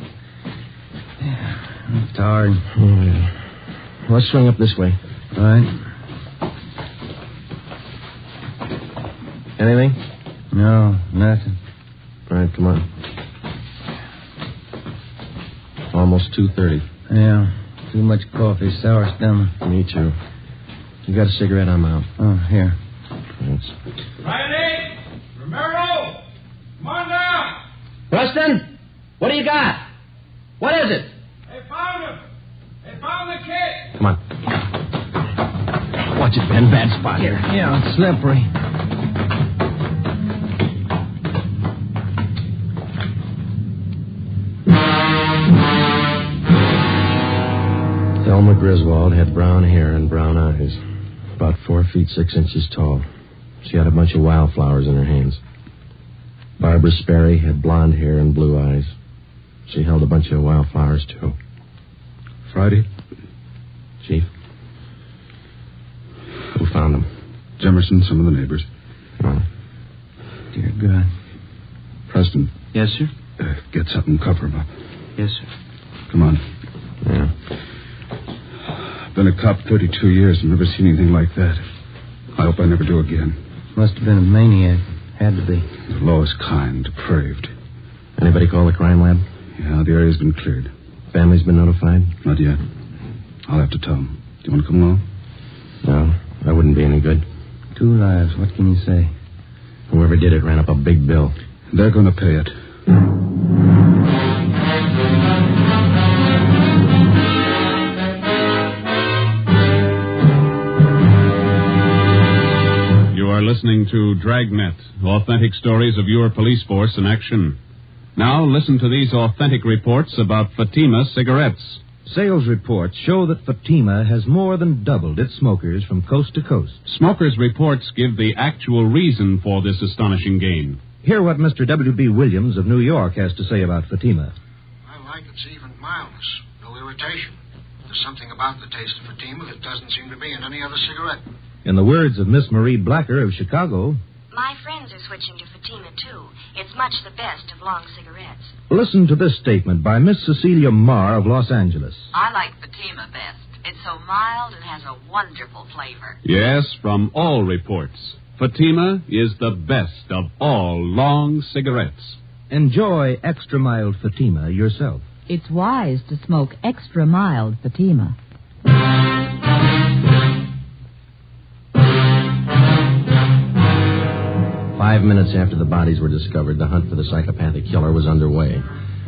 I'm tired. Oh, yeah. Let's swing up this way. All right. Anything? No, nothing. All right, come on. Almost 2:30. Yeah. Too much coffee, sour stomach. Me too. You got a cigarette? I'm out. Oh, here. Thanks. Riley! Romero! Come on down! Preston, what do you got? What is it? They found him! They found the kid! Come on. Watch it, Ben. Bad spot here. Yeah, it's slippery. Thelma Griswold had brown hair and brown eyes. About 4 feet 6 inches tall. She had a bunch of wildflowers in her hands. Barbara Sperry had blonde hair and blue eyes. She held a bunch of wildflowers, too. Friday? Chief? Who found them? Jimmerson, some of the neighbors. Oh. Dear God. Preston. Yes, sir? Get something, cover him up. Yes, sir. Come on. Yeah. Been a cop 32 years and never seen anything like that. I hope I never do again. Must have been a maniac. Had to be. The lowest kind, depraved. Anybody call the crime lab? Yeah, the area's been cleared. Family's been notified? Not yet. I'll have to tell them. Do you want to come along? No, that wouldn't be any good. 2 lives, what can you say? Whoever did it ran up a big bill. They're going to pay it. listening to Dragnet, authentic stories of your police force in action. Now listen to these authentic reports about Fatima cigarettes. Sales reports show that Fatima has more than doubled its smokers from coast to coast. Smokers' reports give the actual reason for this astonishing gain. Hear what Mr. W.B. Williams of New York has to say about Fatima. I like its even mildness, no irritation. There's something about the taste of Fatima that doesn't seem to be in any other cigarette. In the words of Miss Marie Blacker of Chicago, my friends are switching to Fatima, too. It's much the best of long cigarettes. Listen to this statement by Miss Cecilia Marr of Los Angeles. I like Fatima best. It's so mild and has a wonderful flavor. Yes, from all reports, Fatima is the best of all long cigarettes. Enjoy extra mild Fatima yourself. It's wise to smoke extra mild Fatima. 5 minutes after the bodies were discovered, the hunt for the psychopathic killer was underway.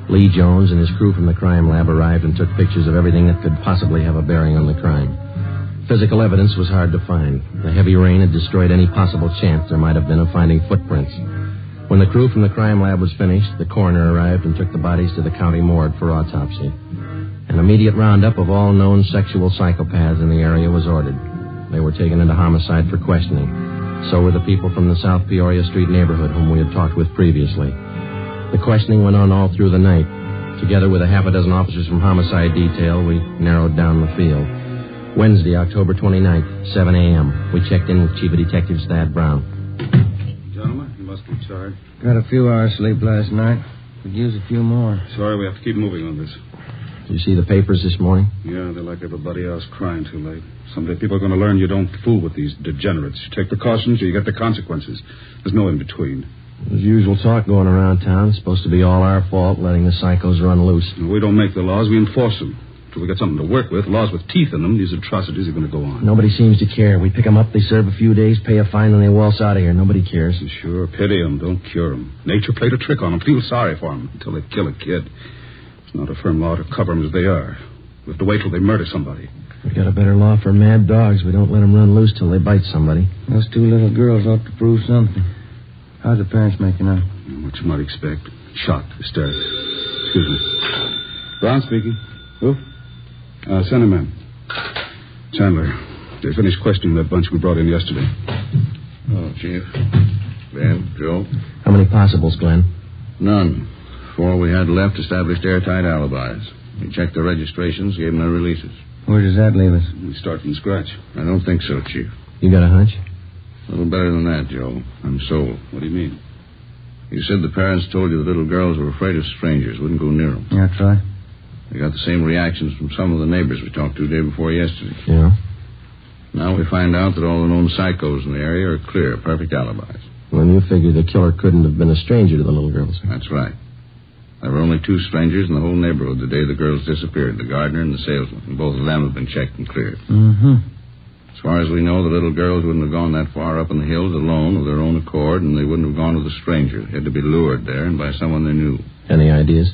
Lee Jones and his crew from the crime lab arrived and took pictures of everything that could possibly have a bearing on the crime. Physical evidence was hard to find. The heavy rain had destroyed any possible chance there might have been of finding footprints. When the crew from the crime lab was finished, the coroner arrived and took the bodies to the county morgue for autopsy. An immediate roundup of all known sexual psychopaths in the area was ordered. They were taken into homicide for questioning. So were the people from the South Peoria Street neighborhood whom we had talked with previously. The questioning went on all through the night. Together with a half a dozen officers from homicide detail, we narrowed down the field. Wednesday, October 29th, 7 a.m. We checked in with Chief of Detectives Thad Brown. Gentlemen, you must be tired. Got a few hours sleep last night. Could use a few more. Sorry, we have to keep moving on this. Did you see the papers this morning? Yeah, they're like everybody else, crying too late. Someday people are going to learn you don't fool with these degenerates. You take precautions or you get the consequences. There's no in between. There's usual talk going around town. It's supposed to be all our fault, letting the psychos run loose. We don't make the laws, we enforce them. Till we get something to work with, laws with teeth in them, these atrocities are going to go on. Nobody seems to care. We pick them up, they serve a few days, pay a fine, and they waltz out of here. Nobody cares. Sure, pity them, don't cure them. Nature played a trick on them. Feel sorry for them until they kill a kid. It's not a firm law to cover them as they are. We have to wait till they murder somebody. We got a better law for mad dogs. We don't let them run loose till they bite somebody. Those two little girls ought to prove something. How's the parents making out? What you might expect. Shocked, hysterics. Excuse me. Brown speaking. Who? Send him in. Chandler, they finished questioning that bunch we brought in yesterday. Oh, Chief. Ben, Joe? How many possibles, Glenn? None. 4 we had left established airtight alibis. We checked their registrations, gave them their releases. Where does that leave us? We start from scratch. I don't think so, Chief. You got a hunch? A little better than that, Joe. I'm sold. What do you mean? You said the parents told you the little girls were afraid of strangers, wouldn't go near them. Yeah, that's right. We got the same reactions from some of the neighbors we talked to the day before yesterday. Yeah? Now we find out that all the known psychos in the area are clear, perfect alibis. Well, you figure the killer couldn't have been a stranger to the little girls. That's right. There were only 2 strangers in the whole neighborhood the day the girls disappeared, the gardener and the salesman. And both of them have been checked and cleared. Mm-hmm. As far as we know, the little girls wouldn't have gone that far up in the hills alone of their own accord, and they wouldn't have gone with a stranger. They had to be lured there and by someone they knew. Any ideas?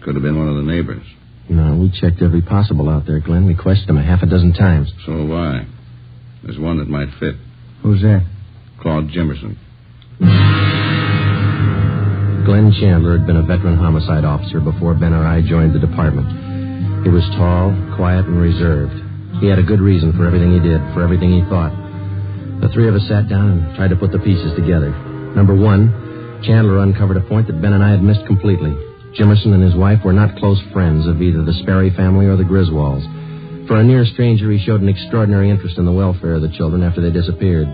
Could have been one of the neighbors. No, we checked every possible out there, Glenn. We questioned them a half a dozen times. So have I. There's one that might fit. Who's that? Claude Jimmerson. Glenn Chandler had been a veteran homicide officer before Ben or I joined the department. He was tall, quiet, and reserved. He had a good reason for everything he did, for everything he thought. The 3 of us sat down and tried to put the pieces together. Number 1, Chandler uncovered a point that Ben and I had missed completely. Jimmerson and his wife were not close friends of either the Sperry family or the Griswolds. For a near stranger, he showed an extraordinary interest in the welfare of the children after they disappeared.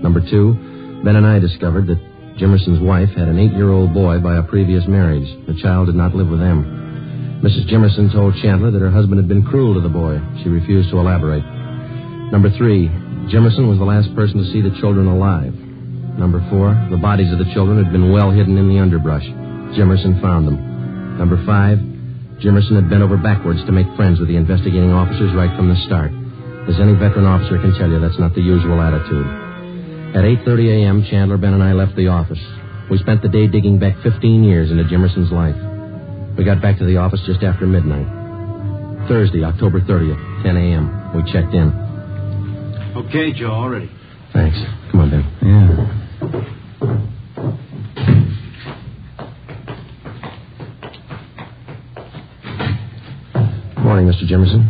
Number 2, Ben and I discovered that Jimmerson's wife had an 8-year-old boy by a previous marriage. The child did not live with them. Mrs. Jimmerson told Chandler that her husband had been cruel to the boy. She refused to elaborate. Number 3, Jimmerson was the last person to see the children alive. Number 4, the bodies of the children had been well hidden in the underbrush. Jimmerson found them. Number 5, Jimmerson had bent over backwards to make friends with the investigating officers right from the start. As any veteran officer can tell you, that's not the usual attitude. At 8:30 a.m., Chandler, Ben, and I left the office. We spent the day digging back 15 years into Jimmerson's life. We got back to the office just after midnight. Thursday, October 30th, 10 a.m. We checked in. Okay, Joe, all ready. Thanks. Come on, Ben. Yeah. Morning, Mr. Jimmerson.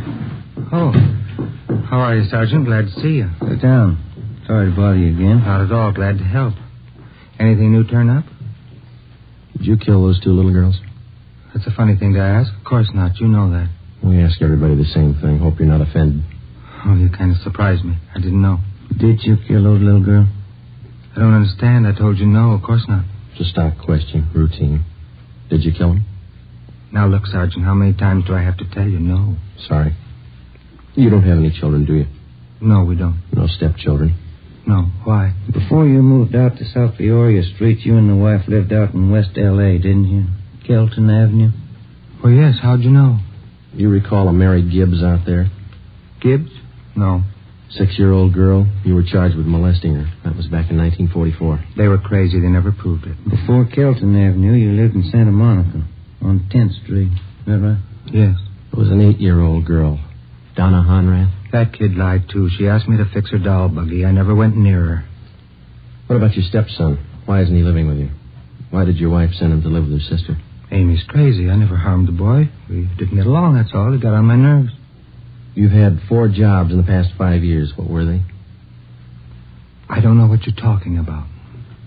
Oh. How are you, Sergeant? Glad to see you. Sit down. Sorry to bother you again. Not at all. Glad to help. Anything new turn up? Did you kill those two little girls? That's a funny thing to ask. Of course not. You know that. We ask everybody the same thing. Hope you're not offended. Oh, you kind of surprised me. I didn't know. Did you kill those little girls? I don't understand. I told you no. Of course not. It's a stock question. Routine. Did you kill them? Now, look, Sergeant, how many times do I have to tell you no? Sorry. You don't have any children, do you? No, we don't. No stepchildren? No. Why? Before you moved out to South Peoria Street, you and the wife lived out in West L.A., didn't you? Kelton Avenue? Oh, yes. How'd you know? You recall a Mary Gibbs out there? Gibbs? No. 6-year-old girl. You were charged with molesting her. That was back in 1944. They were crazy. They never proved it. Before Kelton Avenue, you lived in Santa Monica on 10th Street. Is that right? Yes. It was an 8-year-old girl. Donna Honrath. That kid lied, too. She asked me to fix her doll buggy. I never went near her. What about your stepson? Why isn't he living with you? Why did your wife send him to live with her sister? Amy's crazy. I never harmed the boy. We didn't get along, that's all. He got on my nerves. You've had 4 jobs in the past 5 years. What were they? I don't know what you're talking about.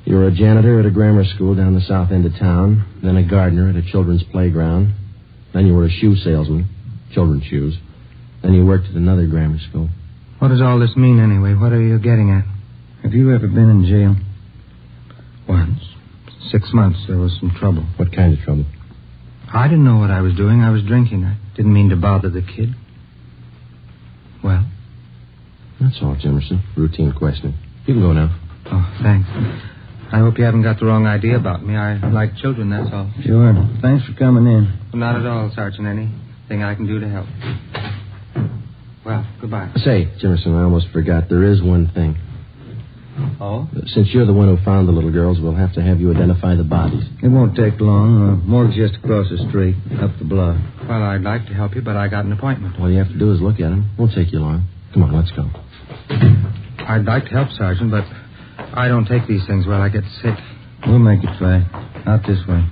You were a janitor at a grammar school down the south end of town, then a gardener at a children's playground. Then you were a shoe salesman, children's shoes. Then you worked at another grammar school. What does all this mean, anyway? What are you getting at? Have you ever been in jail? Once. 6 months. There was some trouble. What kind of trouble? I didn't know what I was doing. I was drinking. I didn't mean to bother the kid. Well? That's all, Jimmerson. Routine questioning. You can go now. Oh, thanks. I hope you haven't got the wrong idea about me. I like children, that's all. Sure. Thanks for coming in. Well, not at all, Sergeant. Anything I can do to help. Well, goodbye. Say, Jimmerson, I almost forgot. There is one thing. Oh? Since you're the one who found the little girls, we'll have to have you identify the bodies. It won't take long. Morgue's just across the street, up the block. Well, I'd like to help you, but I got an appointment. All you have to do is look at them. Won't take you long. Come on, let's go. I'd like to help, Sergeant, but I don't take these things well. I get sick. We'll make it try. Out this way.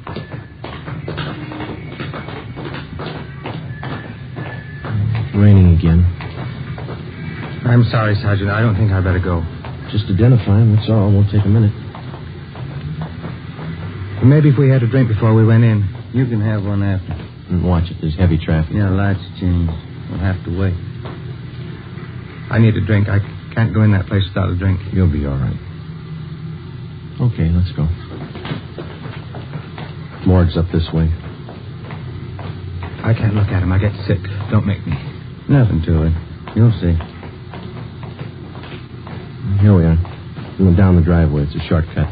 It's raining again. I'm sorry, Sergeant. I don't think I'd better go. Just identify them, that's all. Won't take a minute. Maybe if we had a drink before we went in. You can have one after. And watch it. There's heavy traffic. Yeah, lights change. We'll have to wait. I need a drink. I can't go in that place without a drink. You'll be all right. Okay, let's go. Morgue's up this way. I can't look at him. I get sick. Don't make me. Nothing to it. You'll see. Here we are. We went down the driveway. It's a shortcut.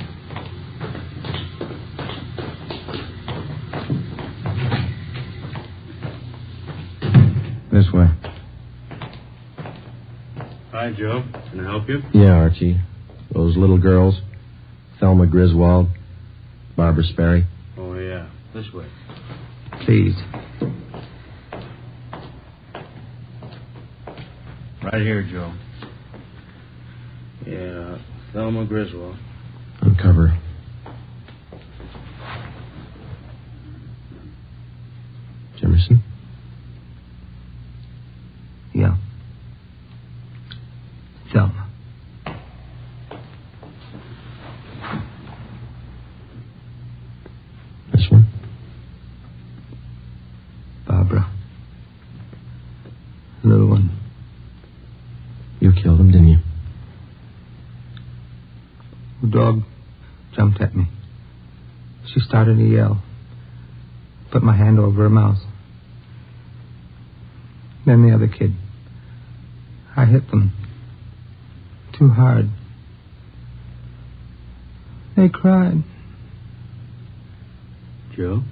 This way. Hi, Joe. Can I help you? Yeah, Archie. Those little girls. Thelma Griswold. Barbara Sperry. Oh, yeah. This way. Please. Right here, Joe. Yeah, Thelma Griswold. Uncover. Jimmerson? Yeah. Thelma. This one? Barbara. Little one. You killed him, didn't you? The dog jumped at me. She started to yell. Put my hand over her mouth. Then the other kid. I hit them. Too hard. They cried. Joe?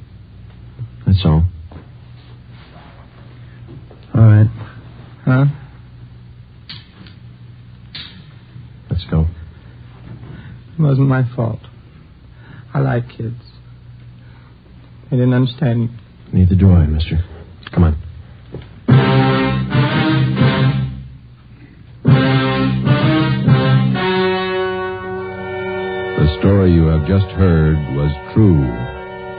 That's all. All right. Huh? Let's go. It wasn't my fault. I like kids. They didn't understand me. Neither do I, mister. Come on. story you have just heard was true.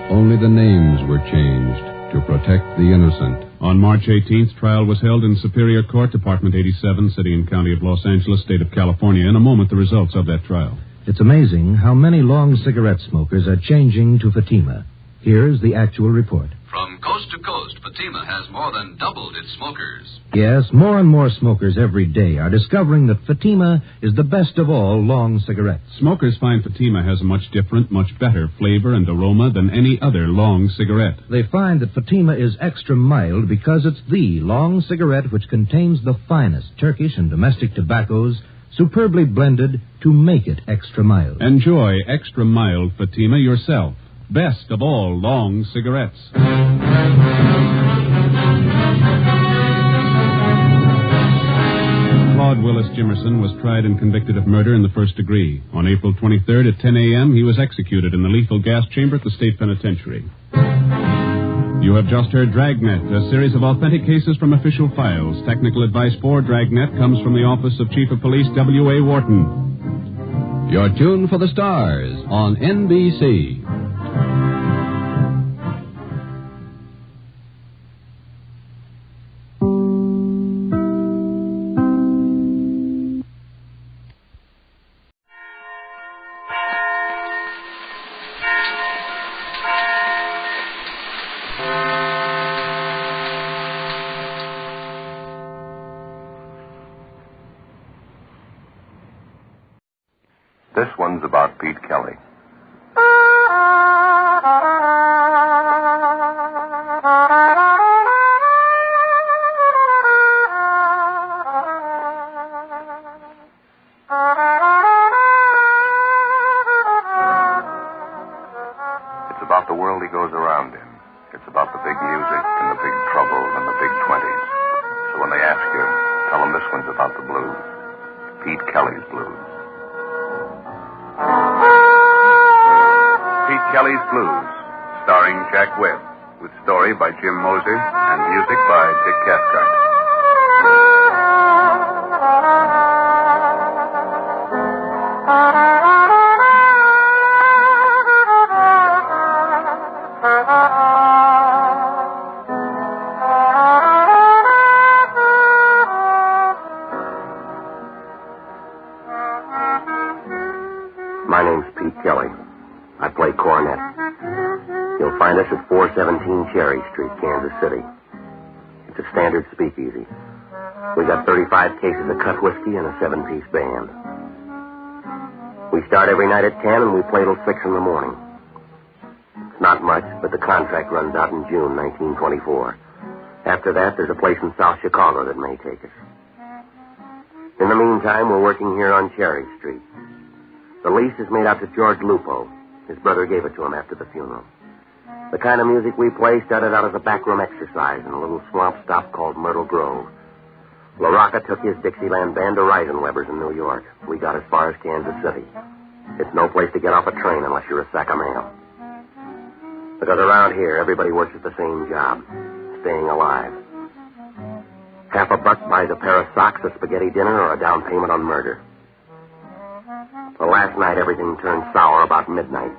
Only the names were changed to protect the innocent. On March 18th, trial was held in Superior Court, Department 87, City and County of Los Angeles, State of California. In a moment, the results of that trial. It's amazing how many long cigarette smokers are changing to Fatima. Here's the actual report. From coast to coast, Fatima has more than doubled its smokers. Yes, more and more smokers every day are discovering that Fatima is the best of all long cigarettes. Smokers find Fatima has a much different, much better flavor and aroma than any other long cigarette. They find that Fatima is extra mild because it's the long cigarette which contains the finest Turkish and domestic tobaccos superbly blended to make it extra mild. Enjoy extra mild Fatima yourself. Best of all long cigarettes. Claude Jimmerson was tried and convicted of murder in the first degree. On April 23rd at 10 a.m., he was executed in the lethal gas chamber at the state penitentiary. You have just heard Dragnet, a series of authentic cases from official files. Technical advice for Dragnet comes from the Office of Chief of Police W.A. Wharton. You're tuned for the stars on NBC. This one's about Pete Kelly. It's about the world he goes around in. It's about the big music and the big troubles and the big 20s. So when they ask you, tell them this one's about the blues. Pete Kelly's blues. Pete Kelly's Blues, starring Jack Webb, with story by Jim Moser and music by Dick Cathcart. My name's Pete Kelly. I play cornet. You'll find us at 417 Cherry Street, Kansas City. It's a standard speakeasy. We got 35 cases of cut whiskey and a 7-piece band. We start every night at 10 and we play till 6 in the morning. It's not much, but the contract runs out in June 1924. After that, there's a place in South Chicago that may take us. In the meantime, we're working here on Cherry Street. The lease is made out to George Lupo. His brother gave it to him after the funeral. The kind of music we play started out as a backroom exercise in a little swamp stop called Myrtle Grove. La Rocca took his Dixieland band to Reisenweber's in New York. We got as far as Kansas City. It's no place to get off a train unless you're a sack of mail. Because around here, everybody works at the same job, staying alive. $50 buys a pair of socks, a spaghetti dinner, or a down payment on murder. Well, last night, everything turned sour about midnight.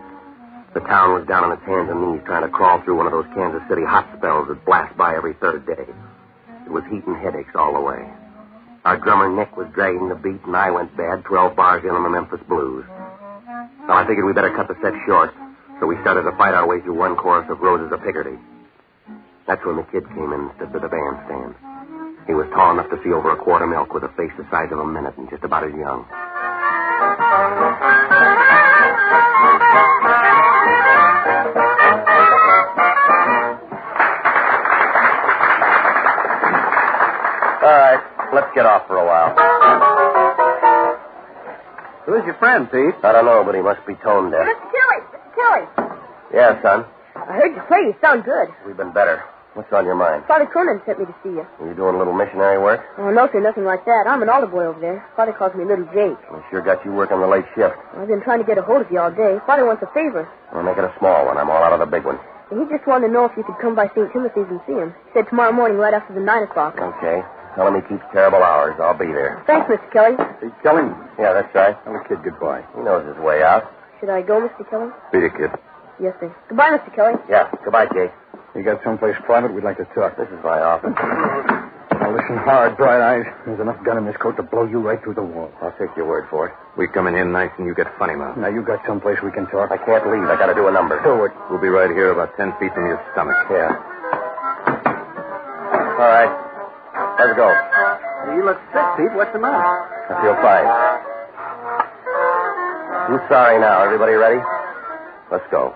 The town was down on its hands and knees trying to crawl through one of those Kansas City hot spells that blast by every third day. It was heat and headaches all the way. Our drummer, Nick, was dragging the beat, and I went bad 12 bars in on the Memphis Blues. Well, I figured we better cut the set short, so we started to fight our way through one chorus of Roses of Picardy. That's when the kid came in and stood by the bandstand. He was tall enough to see over a quart of milk with a face the size of a minute and just about as young. All right, let's get off for a while. Who's your friend, Pete? I don't know, but he must be tone deaf. Mr. Kelly! Mr. Kelly! Yeah, son. I heard you play. You sound good. We've been better. What's on your mind? Father Cronin sent me to see you. Are you doing a little missionary work? Oh, no, sir, nothing like that. I'm an olive boy over there. Father calls me Little Jake. I sure got you working the late shift. I've been trying to get a hold of you all day. Father wants a favor. Well, make it a small one. I'm all out of the big one. He just wanted to know if you could come by St. Timothy's and see him. He said tomorrow morning right after the 9 o'clock. Okay. Tell him he keeps terrible hours. I'll be there. Thanks, Mr. Kelly. Pete Kelly? Yeah, that's right. Tell the kid goodbye. He knows his way out. Should I go, Mr. Kelly? Beat it, kid. Yes, sir. Goodbye, Mr. Kelly. Yeah, goodbye, Jake. You got someplace private? We'd like to talk. This is my office. Now listen hard, Bright Eyes. There's enough gun in this coat to blow you right through the wall. I'll take your word for it. We come in here nice and you get funny mouth. Now you got someplace we can talk. I can't leave. I got to do a number. Do it. We'll be right here about 10 feet from your stomach. Yeah. All right. Let's go. You look sick, Pete. What's the matter? I feel fine. I'm sorry now. Everybody ready? Let's go.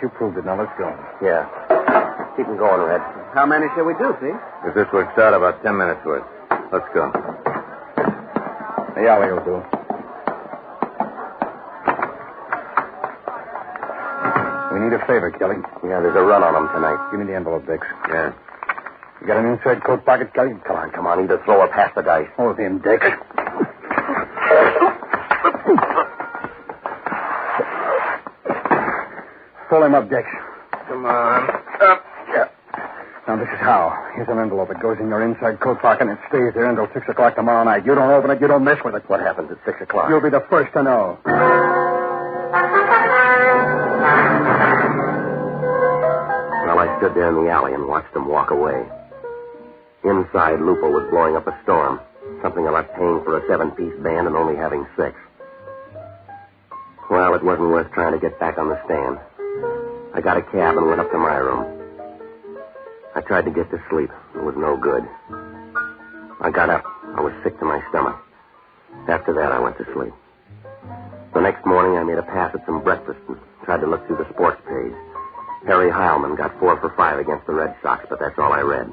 You proved it. Now let's go. Yeah. Keep them going, Red. How many shall we do, Pete? If this works out, about 10 minutes worth. Let's go. The alley will do. We need a favor, Kelly. Yeah, there's a run on them tonight. Give me the envelope, Dix. Yeah. You got an inside coat pocket, Kelly? Come on. Either throw or pass the dice. Hold him, Dix. Pull him up, Dix. Come on. Up. Yeah. Now, this is how. Here's an envelope. It goes in your inside coat pocket and it stays there until 6 o'clock tomorrow night. You don't open it, you don't mess with it. What happens at 6 o'clock? You'll be the first to know. Well, I stood there in the alley and watched them walk away. Inside, Lupo was blowing up a storm. Something about paying for a 7-piece band and only having 6. Well, it wasn't worth trying to get back on the stand. I got a cab and went up to my room. I tried to get to sleep. It was no good. I got up. I was sick to my stomach. After that, I went to sleep. The next morning, I made a pass at some breakfast and tried to look through the sports page. Harry Heilman got 4 for 5 against the Red Sox, but that's all I read.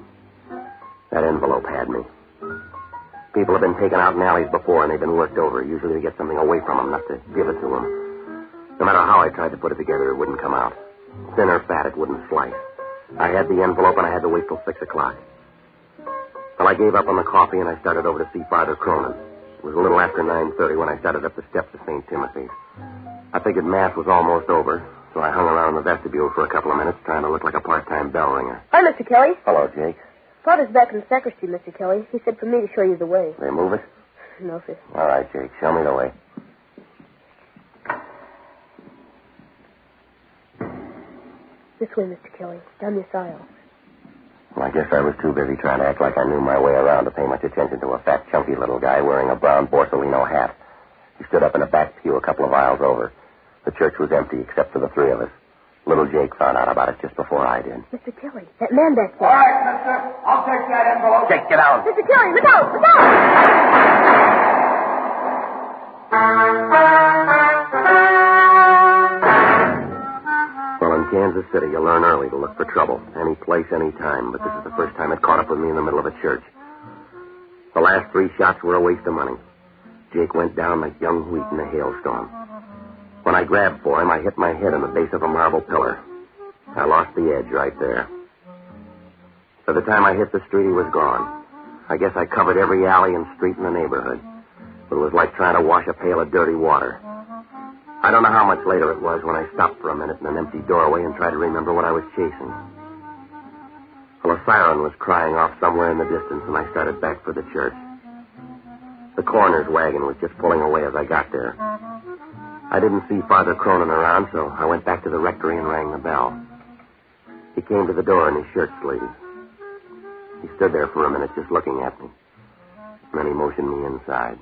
That envelope had me. People have been taken out in alleys before, and they've been worked over, usually to get something away from them, not to give it to them. No matter how I tried to put it together, it wouldn't come out. Thin or fat, it wouldn't slice. I had the envelope, and I had to wait till 6 o'clock. Well, I gave up on the coffee, and I started over to see Father Cronin. It was a little after 9:30 when I started up the steps of St. Timothy's. I figured Mass was almost over, so I hung around in the vestibule for a couple of minutes, trying to look like a part-time bell ringer. Hi, Mr. Kelly. Hello, Jake. Father's back in the sacristy, Mr. Kelly. He said for me to show you the way. They move it? No, sir. All right, Jake. Show me the way. This way, Mr. Kelly. Down this aisle. Well, I guess I was too busy trying to act like I knew my way around to pay much attention to a fat, chunky little guy wearing a brown Borsalino hat. He stood up in a back pew a couple of aisles over. The church was empty except for the 3 of us. Little Jake found out about it just before I did. Mr. Kelly, that man back there. All right, mister. I'll take that envelope. Jake, get out. Mr. Kelly, look out! Look out! Well, in Kansas City, you learn early to look for trouble. Any place, any time. But this is the first time it caught up with me in the middle of a church. The last 3 shots were a waste of money. Jake went down like young wheat in a hailstorm. When I grabbed for him, I hit my head on the base of a marble pillar. I lost the edge right there. By the time I hit the street, he was gone. I guess I covered every alley and street in the neighborhood. But it was like trying to wash a pail of dirty water. I don't know how much later it was when I stopped for a minute in an empty doorway and tried to remember what I was chasing. Well, a siren was crying off somewhere in the distance, and I started back for the church. The coroner's wagon was just pulling away as I got there. I didn't see Father Cronin around, so I went back to the rectory and rang the bell. He came to the door in his shirt sleeves. He stood there for a minute just looking at me. And then he motioned me inside.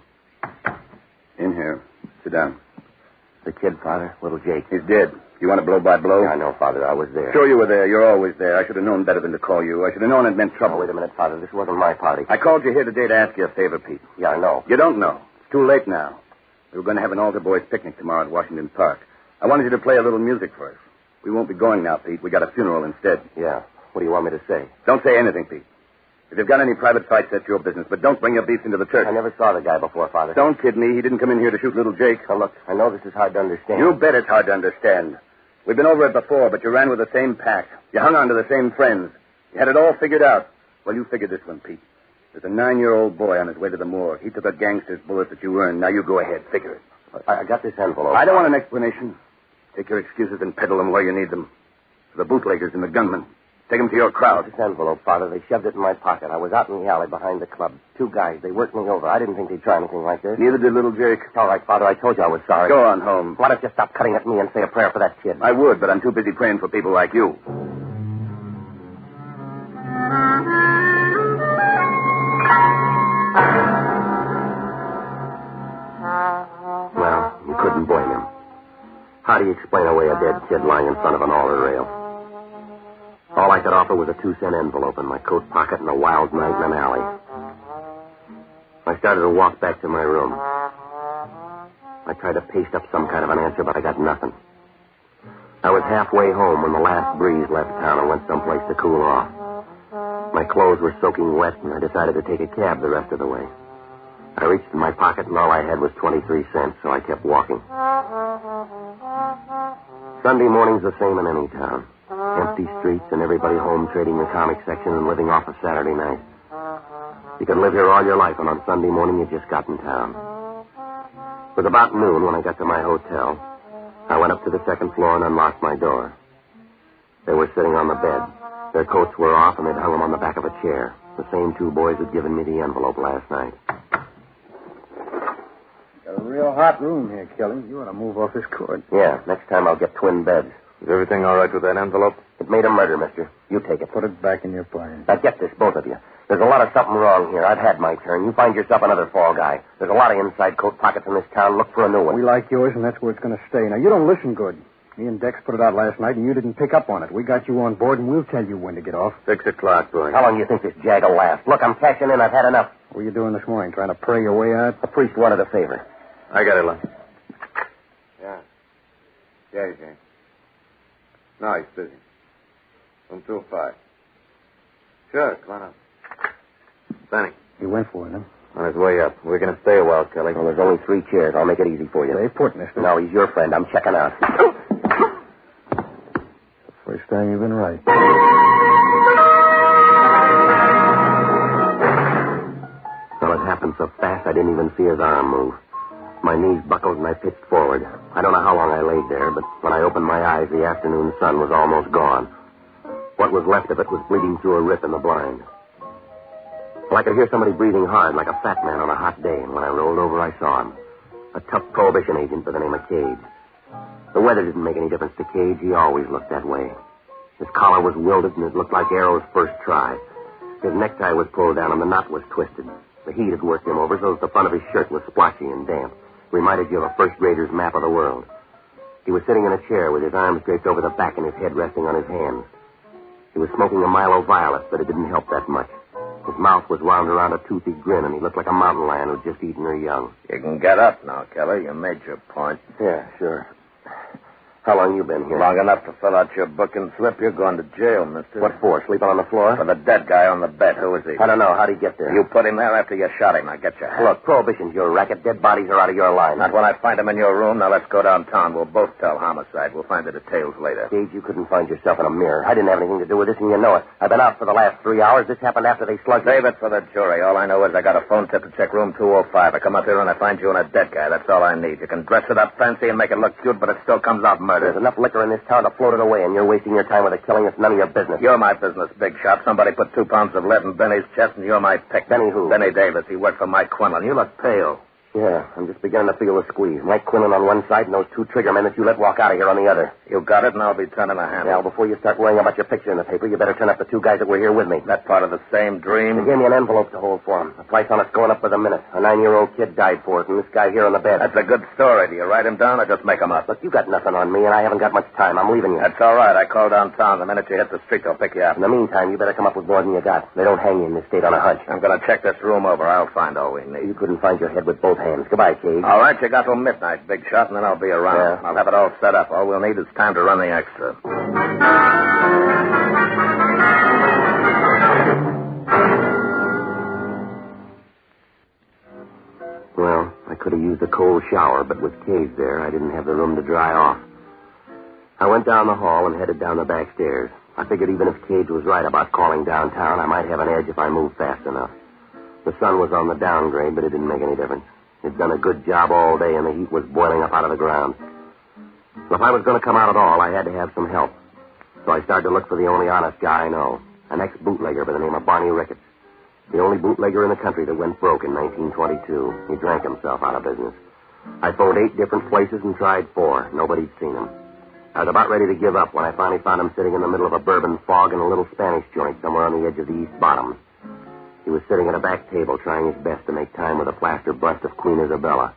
In here. Sit down. The kid, Father, little Jake. He's dead. You want a blow-by-blow? Yeah, I know, Father. I was there. Sure you were there. You're always there. I should have known better than to call you. I should have known it meant trouble. Oh, wait a minute, Father. This wasn't my party. I called you here today to ask you a favor, Pete. Yeah, I know. You don't know. It's too late now. We were going to have an altar boys picnic tomorrow at Washington Park. I wanted you to play a little music for us. We won't be going now, Pete. We got a funeral instead. Yeah. What do you want me to say? Don't say anything, Pete. If you've got any private fights, that's your business. But don't bring your beefs into the church. I never saw the guy before, Father. Don't kid me. He didn't come in here to shoot little Jake. Now, look, I know this is hard to understand. You bet it's hard to understand. We've been over it before, but you ran with the same pack. You hung on to the same friends. You had it all figured out. Well, you figured this one, Pete. There's a 9-year-old boy on his way to the morgue. He took a gangster's bullet that you earned. Now you go ahead. Figure it. I got this envelope. I don't want an explanation. Take your excuses and peddle them where you need them. To the bootleggers and the gunmen. Take them to your crowd. This envelope, Father, they shoved it in my pocket. I was out in the alley behind the club. 2 guys, they worked me over. I didn't think they'd try anything like this. Neither did little Jake. All right, Father, I told you I was sorry. Go on home. Why don't you stop cutting at me and say a prayer for that kid? I would, but I'm too busy praying for people like you. Well, you couldn't blame him. How do you explain away a dead kid lying in front of an altar rail? All I could offer was a 2-cent envelope in my coat pocket and a wild night in an alley. I started to walk back to my room. I tried to paste up some kind of an answer, but I got nothing. I was halfway home when the last breeze left town and went someplace to cool off. My clothes were soaking wet, and I decided to take a cab the rest of the way. I reached in my pocket, and all I had was 23 cents, so I kept walking. Sunday morning's the same in any town. Empty streets and everybody home trading the comic section and living off a Saturday night. You could live here all your life, and on Sunday morning you just got in town. It was about noon when I got to my hotel. I went up to the 2nd floor and unlocked my door. They were sitting on the bed. Their coats were off, and they'd hung them on the back of a chair. The same 2 boys who'd given me the envelope last night. Got a real hot room here, Kelly. You ought to move off this cord. Yeah, next time I'll get twin beds. Is everything all right with that envelope? It made a murder, mister. You take it. Put it back in your pocket. Now get this, both of you. There's a lot of something wrong here. I've had my turn. You find yourself another fall guy. There's a lot of inside coat pockets in this town. Look for a new one. We like yours, and that's where it's going to stay. Now, you don't listen good. Me and Dex put it out last night, and you didn't pick up on it. We got you on board, and we'll tell you when to get off. 6 o'clock, boy. How long do you think this jag will last? Look, I'm cashing in. I've had enough. What were you doing this morning, trying to pray your way out? The priest wanted a favor. I got it, Lon. Yeah. Yeah, he's in. No, he's busy. Room 205. Sure, come on up. Benny. He went for it, huh? On his way up. We're going to stay a while, Kelly. Well, there's only 3 chairs. I'll make it easy for you. Stay put, mister. No, he's your friend. I'm checking out. First time you've been right. Well, it happened so fast I didn't even see his arm move. My knees buckled and I pitched forward. I don't know how long I laid there, but when I opened my eyes, the afternoon sun was almost gone. What was left of it was bleeding through a rip in the blind. Well, I could hear somebody breathing hard like a fat man on a hot day, and when I rolled over, I saw him. A tough prohibition agent by the name of Cage. The weather didn't make any difference to Cage. He always looked that way. His collar was wilted, and it looked like Arrow's first try. His necktie was pulled down, and the knot was twisted. The heat had worked him over so that the front of his shirt was splotchy and damp. Reminded you of a first grader's map of the world. He was sitting in a chair with his arms draped over the back and his head resting on his hands. He was smoking a Milo Violet, but it didn't help that much. His mouth was wound around a toothy grin, and he looked like a mountain lion who'd just eaten her young. You can get up now, Kelly. You made your point. Yeah, sure. How long you been here? Long enough to fill out your booking slip. You're going to jail, mister. What for? Sleeping on the floor? For the dead guy on the bed. Who is he? I don't know. How'd he get there? You put him there after you shot him. Now get your hat. Look, Prohibition's your racket. Dead bodies are out of your line. Not when I find him in your room. Now let's go downtown. We'll both tell homicide. We'll find the details later. Gage, you couldn't find yourself in a mirror. I didn't have anything to do with this, and you know it. I've been out for the last 3 hours. This happened after they slugged me. Save it for the jury. All I know is I got a phone tip to check room 205. I come up here and I find you and a dead guy. That's all I need. You can dress it up fancy and make it look cute, but it still comes out murder. There's enough liquor in this town to float it away, and you're wasting your time with a killing. It's none of your business. You're my business, big shot. Somebody put 2 pounds of lead in Benny's chest, and you're my pick. Benny who? Benny Davis. He worked for Mike Quinlan. You look pale. Yeah, I'm just beginning to feel the squeeze. Mike Quinlan on one side and those 2 trigger men that you let walk out of here on the other. You got it, and I'll be turning a handle. Now, before you start worrying about your picture in the paper, you better turn up the 2 guys that were here with me. That part of the same dream? They gave me an envelope to hold for them. The price on it's going up by the minute. A 9-year-old kid died for it, and this guy here on the bed. That's a good story. Do you write him down or just make him up? Look, you got nothing on me, and I haven't got much time. I'm leaving you. That's all right. I call downtown. The minute you hit the street, they'll pick you up. In the meantime, you better come up with more than you got. They don't hang you in this state on a hunch. I'm going to check this room over. I'll find all we need. You couldn't find your head with both hands. Goodbye, Cage. All right, you got till midnight, big shot, and then I'll be around. Yeah. I'll have it all set up. All we'll need is time to run the extra. Well, I could have used a cold shower, but with Cage there, I didn't have the room to dry off. I went down the hall and headed down the back stairs. I figured even if Cage was right about calling downtown, I might have an edge if I moved fast enough. The sun was on the downgrade, but it didn't make any difference. It'd done a good job all day, and the heat was boiling up out of the ground. So if I was going to come out at all, I had to have some help. So I started to look for the only honest guy I know, an ex-bootlegger by the name of Barney Ricketts. The only bootlegger in the country that went broke in 1922. He drank himself out of business. I phoned 8 different places and tried 4. Nobody'd seen him. I was about ready to give up when I finally found him sitting in the middle of a bourbon fog in a little Spanish joint somewhere on the edge of the East Bottom. He was sitting at a back table trying his best to make time with a plaster bust of Queen Isabella.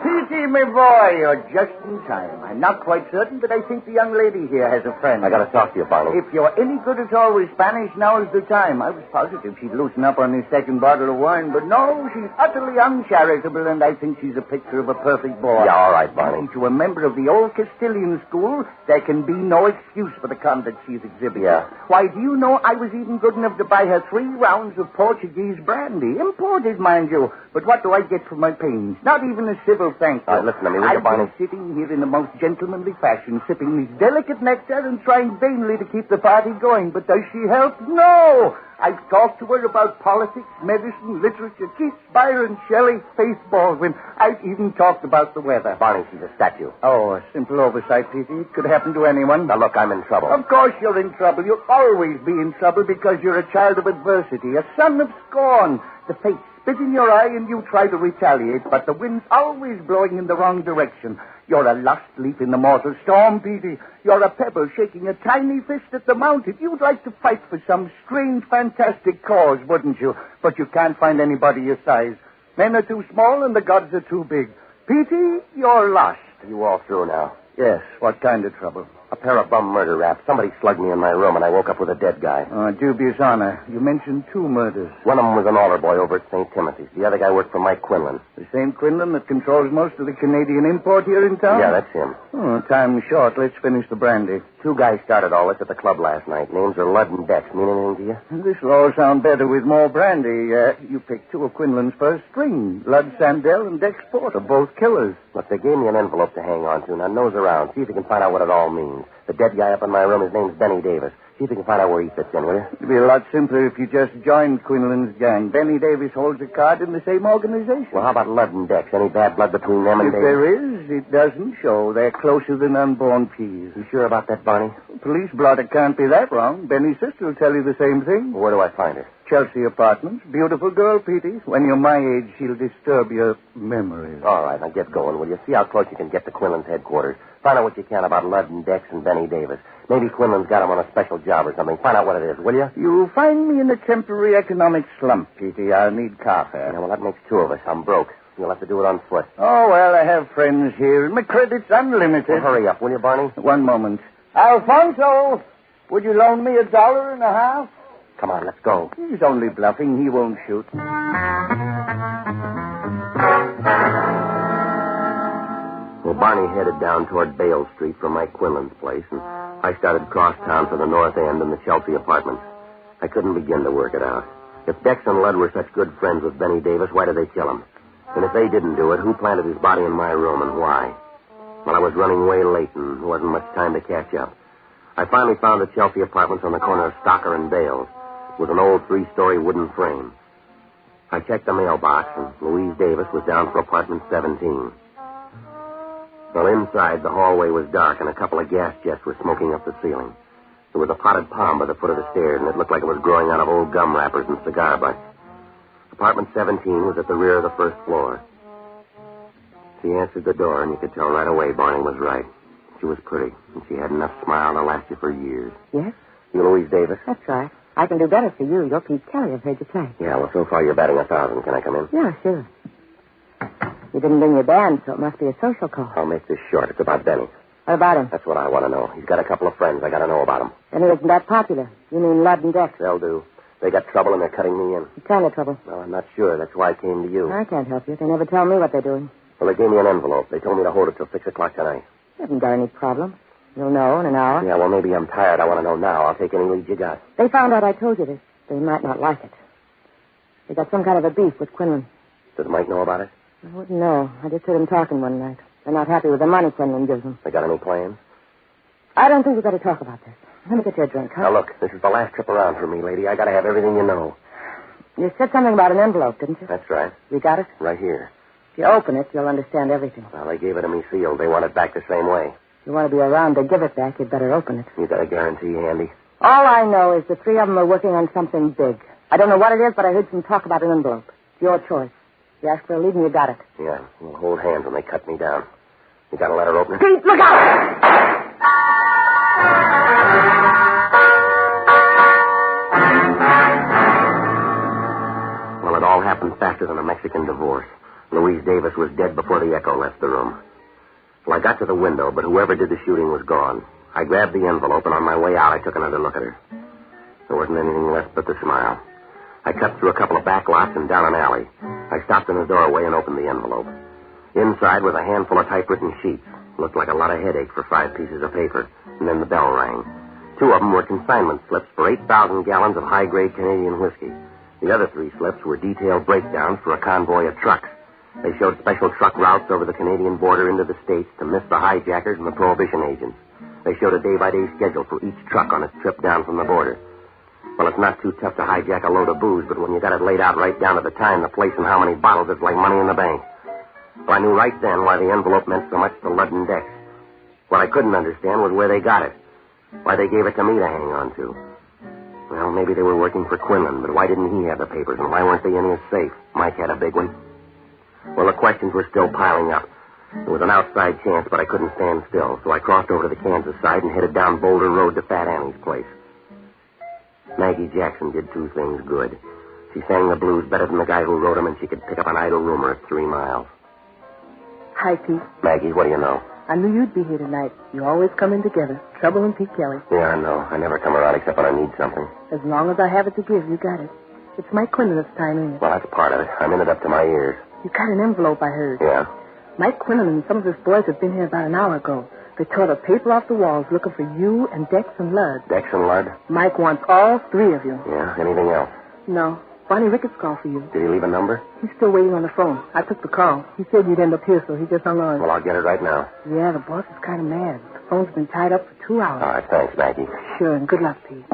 P.T., my boy, you're just in time. I'm not quite certain, but I think the young lady here has a friend. I got to talk to you, Barney. If you're any good at all with Spanish, now's the time. I was positive she'd loosen up on this second bottle of wine, but no, she's utterly uncharitable, and I think she's a picture of a perfect boy. Yeah, all right, Barney. To a member of the old Castilian school, there can be no excuse for the conduct she's exhibiting. Yeah. Why, do you know I was even good enough to buy her 3 rounds of Portuguese brandy? Imported, mind you. But what do I get for my pains? Not even a civil thank you. Listen to me, will you, Barney? I've been sitting here in the most gentlemanly fashion, sipping this delicate nectar and trying vainly to keep the party going. But does she help? No! I've talked to her about politics, medicine, literature, Keats, Byron, Shelley, Faith Baldwin. I've even talked about the weather. Barney, she's a statue. Oh, a simple oversight, Petey. It could happen to anyone. Now, look, I'm in trouble. Of course you're in trouble. You'll always be in trouble because you're a child of adversity, a son of scorn. The fate spit in your eye and you try to retaliate, but the wind's always blowing in the wrong direction. You're a lost leaf in the mortal storm, Petey. You're a pebble shaking a tiny fist at the mountain. You'd like to fight for some strange, fantastic cause, wouldn't you? But you can't find anybody your size. Men are too small and the gods are too big. Petey, you're lost. Are you all through now? Yes. What kind of trouble? A pair of bum murder raps. Somebody slugged me in my room, and I woke up with a dead guy. Dubious honor. You mentioned 2 murders. One of them was an altar boy over at St. Timothy's. The other guy worked for Mike Quinlan. The same Quinlan that controls most of the Canadian import here in town? Yeah, that's him. Time's short. Let's finish the brandy. 2 guys started all this at the club last night. Names are Ludd and Dex. Mean anything to you? This will all sound better with more brandy. You picked 2 of Quinlan's first string. Ludd Sandell and Dex Porter, both killers. Look, they gave me an envelope to hang on to. Now, nose around. See if you can find out what it all means. The dead guy up in my room, his name's Benny Davis. See if you can find out where he fits in, will you? It'd be a lot simpler if you just joined Quinlan's gang. Benny Davis holds a card in the same organization. Well, how about Ludd and Dex? Any bad blood between them and If Davis? there is, it doesn't show. They're closer than unborn peas. You sure about that, Barney? Police blotter can't be that wrong. Benny's sister will tell you the same thing. Well, where do I find her? Chelsea Apartments. Beautiful girl, Petey. When you're my age, she'll disturb your memories. All right, now get going, will you? See how close you can get to Quinlan's headquarters. Find out what you can about Ludd and Dex and Benny Davis. Maybe Quinlan's got him on a special job or something. Find out what it is, will you? You'll find me in a temporary economic slump, Petey. I'll need car fare. Yeah, well, that makes 2 of us. I'm broke. You'll have to do it on foot. Oh, well, I have friends here, and my credit's unlimited. Well, hurry up, will you, Barney? One moment. Alfonso, would you loan me $1.50? Come on, let's go. He's only bluffing. He won't shoot. Well, Barney headed down toward Bale Street from Mike Quinlan's place, and I started across town for the North End and the Chelsea apartments. I couldn't begin to work it out. If Dex and Ludd were such good friends with Benny Davis, why did they kill him? And if they didn't do it, who planted his body in my room and why? Well, I was running way late and there wasn't much time to catch up. I finally found the Chelsea apartments on the corner of Stocker and Bales with an old 3-story wooden frame. I checked the mailbox, and Louise Davis was down for apartment 17. Well, inside, the hallway was dark, and a couple of gas jets were smoking up the ceiling. There was a potted palm by the foot of the stairs, and it looked like it was growing out of old gum wrappers and cigar butts. Apartment 17 was at the rear of the first floor. She answered the door, and you could tell right away Barney was right. She was pretty, and she had enough smile to last you for years. Yes? You Louise Davis? That's right. I can do better for you. You're Pete Kelly. I've heard you play. Yeah, well, so far you're batting 1,000. Can I come in? Yeah, sure. You didn't bring your band, so it must be a social call. I'll make this short. It's about Benny. What about him? That's what I want to know. He's got a couple of friends. I got to know about him. Then he isn't that popular. You mean Ludd and Dex? They'll do. They got trouble, and they're cutting me in. What kind of trouble? Well, I'm not sure. That's why I came to you. I can't help you. They never tell me what they're doing. Well, they gave me an envelope. They told me to hold it till 6 o'clock tonight. You haven't got any problem. You'll know in an hour. Yeah, well, maybe I'm tired. I want to know now. I'll take any lead you got. They found out I told you this. They might not like it. They got some kind of a beef with Quinlan. Does Mike know about it? I wouldn't know. I just heard him talking one night. They're not happy with the money Quinlan gives them. They got any plans? I don't think we've got to talk about this. Let me get you a drink, huh? Now, look, this is the last trip around for me, lady. I got to have everything you know. You said something about an envelope, didn't you? That's right. You got it? Right here. If you open it, you'll understand everything. Well, they gave it to me sealed. They want it back the same way. If you want to be around to give it back, you'd better open it. You got a guarantee handy? All I know is the three of them are working on something big. I don't know what it is, but I heard some talk about an envelope. It's your choice. You asked for a lead and you got it. Yeah, we'll hold hands when they cut me down. You got a letter opener? Pete, look out! Well, it all happened faster than a Mexican divorce. Louise Davis was dead before the echo left the room. Well, I got to the window, but whoever did the shooting was gone. I grabbed the envelope, and on my way out, I took another look at her. There wasn't anything left but the smile. I cut through a couple of back lots and down an alley. I stopped in the doorway and opened the envelope. Inside was a handful of typewritten sheets. Looked like a lot of headache for 5 pieces of paper. And then the bell rang. 2 of them were consignment slips for 8,000 gallons of high-grade Canadian whiskey. The other 3 slips were detailed breakdowns for a convoy of trucks. They showed special truck routes over the Canadian border into the States to miss the hijackers and the prohibition agents. They showed a day-by-day schedule for each truck on its trip down from the border. Well, it's not too tough to hijack a load of booze, but when you got it laid out right down to the time, the place, and how many bottles, it's like money in the bank. Well, I knew right then why the envelope meant so much to Ludd and Dex. What I couldn't understand was where they got it. Why they gave it to me to hang on to. Well, maybe they were working for Quinlan, but why didn't he have the papers, and why weren't they in his safe? Mike had a big one. Well, the questions were still piling up. There was an outside chance, but I couldn't stand still, so I crossed over to the Kansas side and headed down Boulder Road to Fat Annie's place. Maggie Jackson did 2 things good. She sang the blues better than the guy who wrote them, and she could pick up an idle rumor at 3 miles. Hi, Pete. Maggie, what do you know? I knew you'd be here tonight. You always come in together. Trouble and Pete Kelly. Yeah, I know. I never come around except when I need something. As long as I have it to give, you got it. It's Mike Quinlan this time, ain't it? Well, that's part of it. I'm in it up to my ears. You got an envelope, I heard. Yeah? Mike Quinlan and some of his boys have been here about an hour ago. They tore the paper off the walls looking for you and Dex and Ludd. Dex and Ludd? Mike wants all 3 of you. Yeah, anything else? No. Bonnie Ricketts called for you. Did he leave a number? He's still waiting on the phone. I took the call. He said you'd end up here, so he just hung on. Well, I'll get it right now. Yeah, the boss is kind of mad. The phone's been tied up for 2 hours. All right, thanks, Maggie. Sure, and good luck, Pete.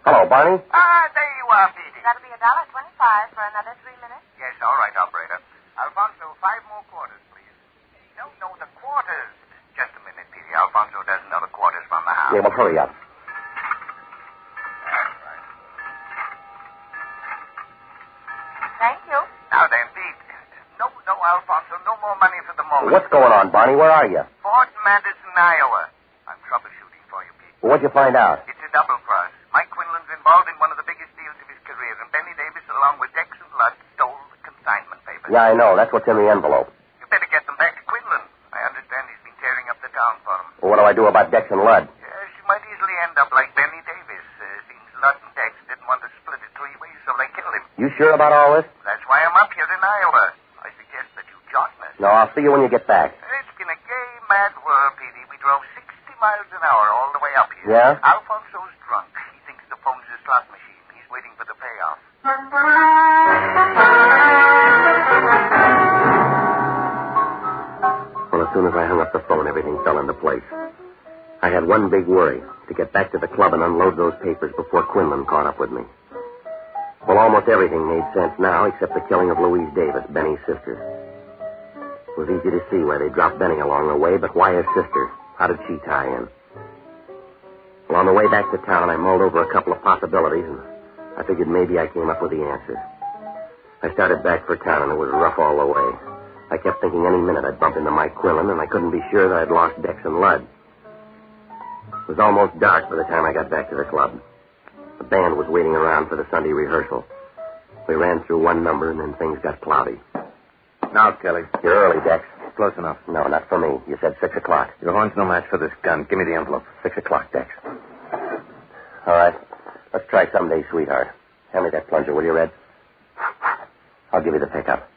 Hello, Barney. There you are, Petey. That'll be $1.25 for another 3 minutes. Yes, all right, operator. Alfonso, 5 more quarters, please. No, the quarters. Just a minute, Petey. Alfonso doesn't know the quarters from the house. Yeah, well, hurry up. Thank you. Now then, Pete. No, Alfonso, no more money for the moment. What's going on, Barney? Where are you? Fort Madison, Iowa. I'm troubleshooting for you, Pete. Well, what'd you find out? It's a double cross. Mike Quinlan's involved in one of the biggest deals of his career, and Benny Davis, along with Dex and Ludd, stole the consignment papers. Yeah, I know. That's what's in the envelope. You better get them back to Quinlan. I understand he's been tearing up the town for him. Well, what do I do about Dex and Ludd? Yes, you might easily end up like Benny Davis. Seems Ludd and Dex didn't want to split it 3 ways, so they killed him. You sure about all this? That's why I'm up here in Iowa. I suggest that you No, I'll see you when you get back. It's been a gay, mad world, Petey. We drove 60 miles an hour all the way up here. Yeah? Alfonso's drunk. He thinks the phone's a slot machine. He's waiting for the payoff. Well, as soon as I hung up the phone, everything fell into place. I had one big worry, to get back to the club and unload those papers before Quinlan caught up with me. Well, almost everything made sense now, except the killing of Louise Davis, Benny's sister. It was easy to see why they dropped Benny along the way, but why his sister? How did she tie in? Well, on the way back to town, I mulled over a couple of possibilities, and I figured maybe I came up with the answer. I started back for town, and it was rough all the way. I kept thinking any minute I'd bump into Mike Quinlan, and I couldn't be sure that I'd lost Dex and Ludd. It was almost dark by the time I got back to the club. The band was waiting around for the Sunday rehearsal. We ran through one number, and then things got cloudy. Now, Kelly. You're early, Dex. Close enough. No, not for me. You said 6 o'clock. Your horn's no match for this gun. Give me the envelope. 6 o'clock, Dex. All right. Let's try someday, sweetheart. Hand me that plunger, will you, Red? I'll give you the pickup.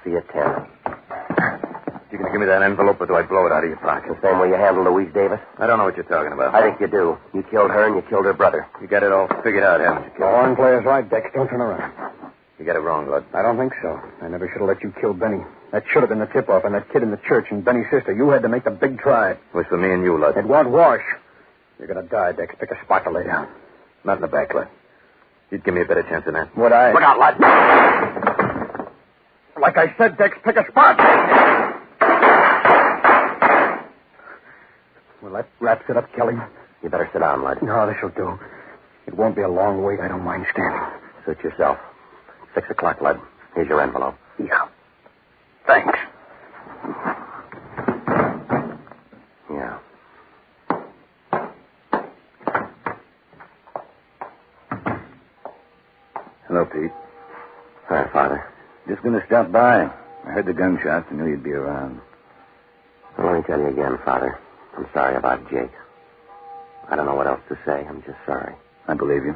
See you at 10. You gonna give me that envelope, or do I blow it out of your pocket? The same way you handled Louise Davis? I don't know what you're talking about. I think you do. You killed her and you killed her brother. You got it all figured out, haven't you, kid? The horn player's right, Dex. Don't turn around. You got it wrong, Lud. I don't think so. I never should have let you kill Benny. That should have been the tip-off, and that kid in the church and Benny's sister. You had to make the big try. It was for me and you, Lud. It won't wash. You're gonna die, Dex. Pick a spot to lay down. Not in the back, Lud. You'd give me a better chance than that. Would I? Look out, Lud! Like I said, Dex, pick a spot. Well, that wraps it up, Kelly. You better sit down, Lud. No, this'll do. It won't be a long wait. I don't mind standing. Suit yourself. 6 o'clock, Lud. Here's your envelope. Yeah. Thanks. Yeah. Hello, Pete. Hi, Father. Just going to stop by. I heard the gunshots and knew you'd be around. Well, let me tell you again, Father. I'm sorry about Jake. I don't know what else to say. I'm just sorry. I believe you.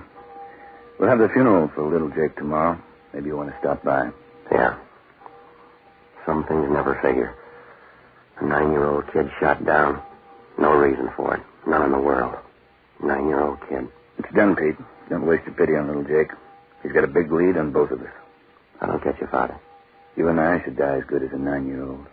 We'll have the funeral for little Jake tomorrow. Maybe you want to stop by. Yeah. Some things never figure. A 9-year-old kid shot down. No reason for it. None in the world. 9-year-old kid. It's done, Pete. Don't waste your pity on little Jake. He's got a big lead on both of us. I don't get you, Father. You and I should die as good as a 9-year-old.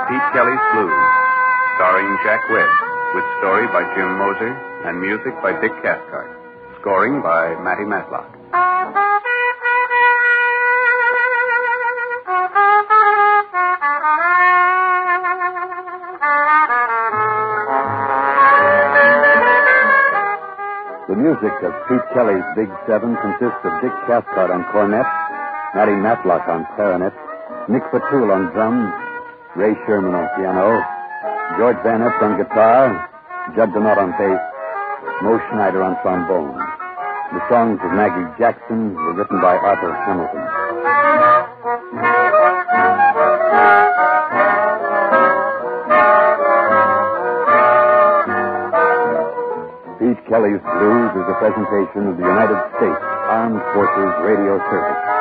Pete Kelly's Blues, starring Jack Webb, with story by Jim Moser, and music by Dick Cathcart. Scoring by Matty Matlock. The music of Pete Kelly's Big Seven consists of Dick Cathcart on cornet, Matty Matlock on clarinet, Nick Fatul on drums, Ray Sherman on piano, George Van Epps on guitar, Judd Donat on bass, Mo Schneider on trombone. The songs of Maggie Jackson were written by Arthur Hamilton. Pete Kelly's Blues is a presentation of the United States Armed Forces Radio Service.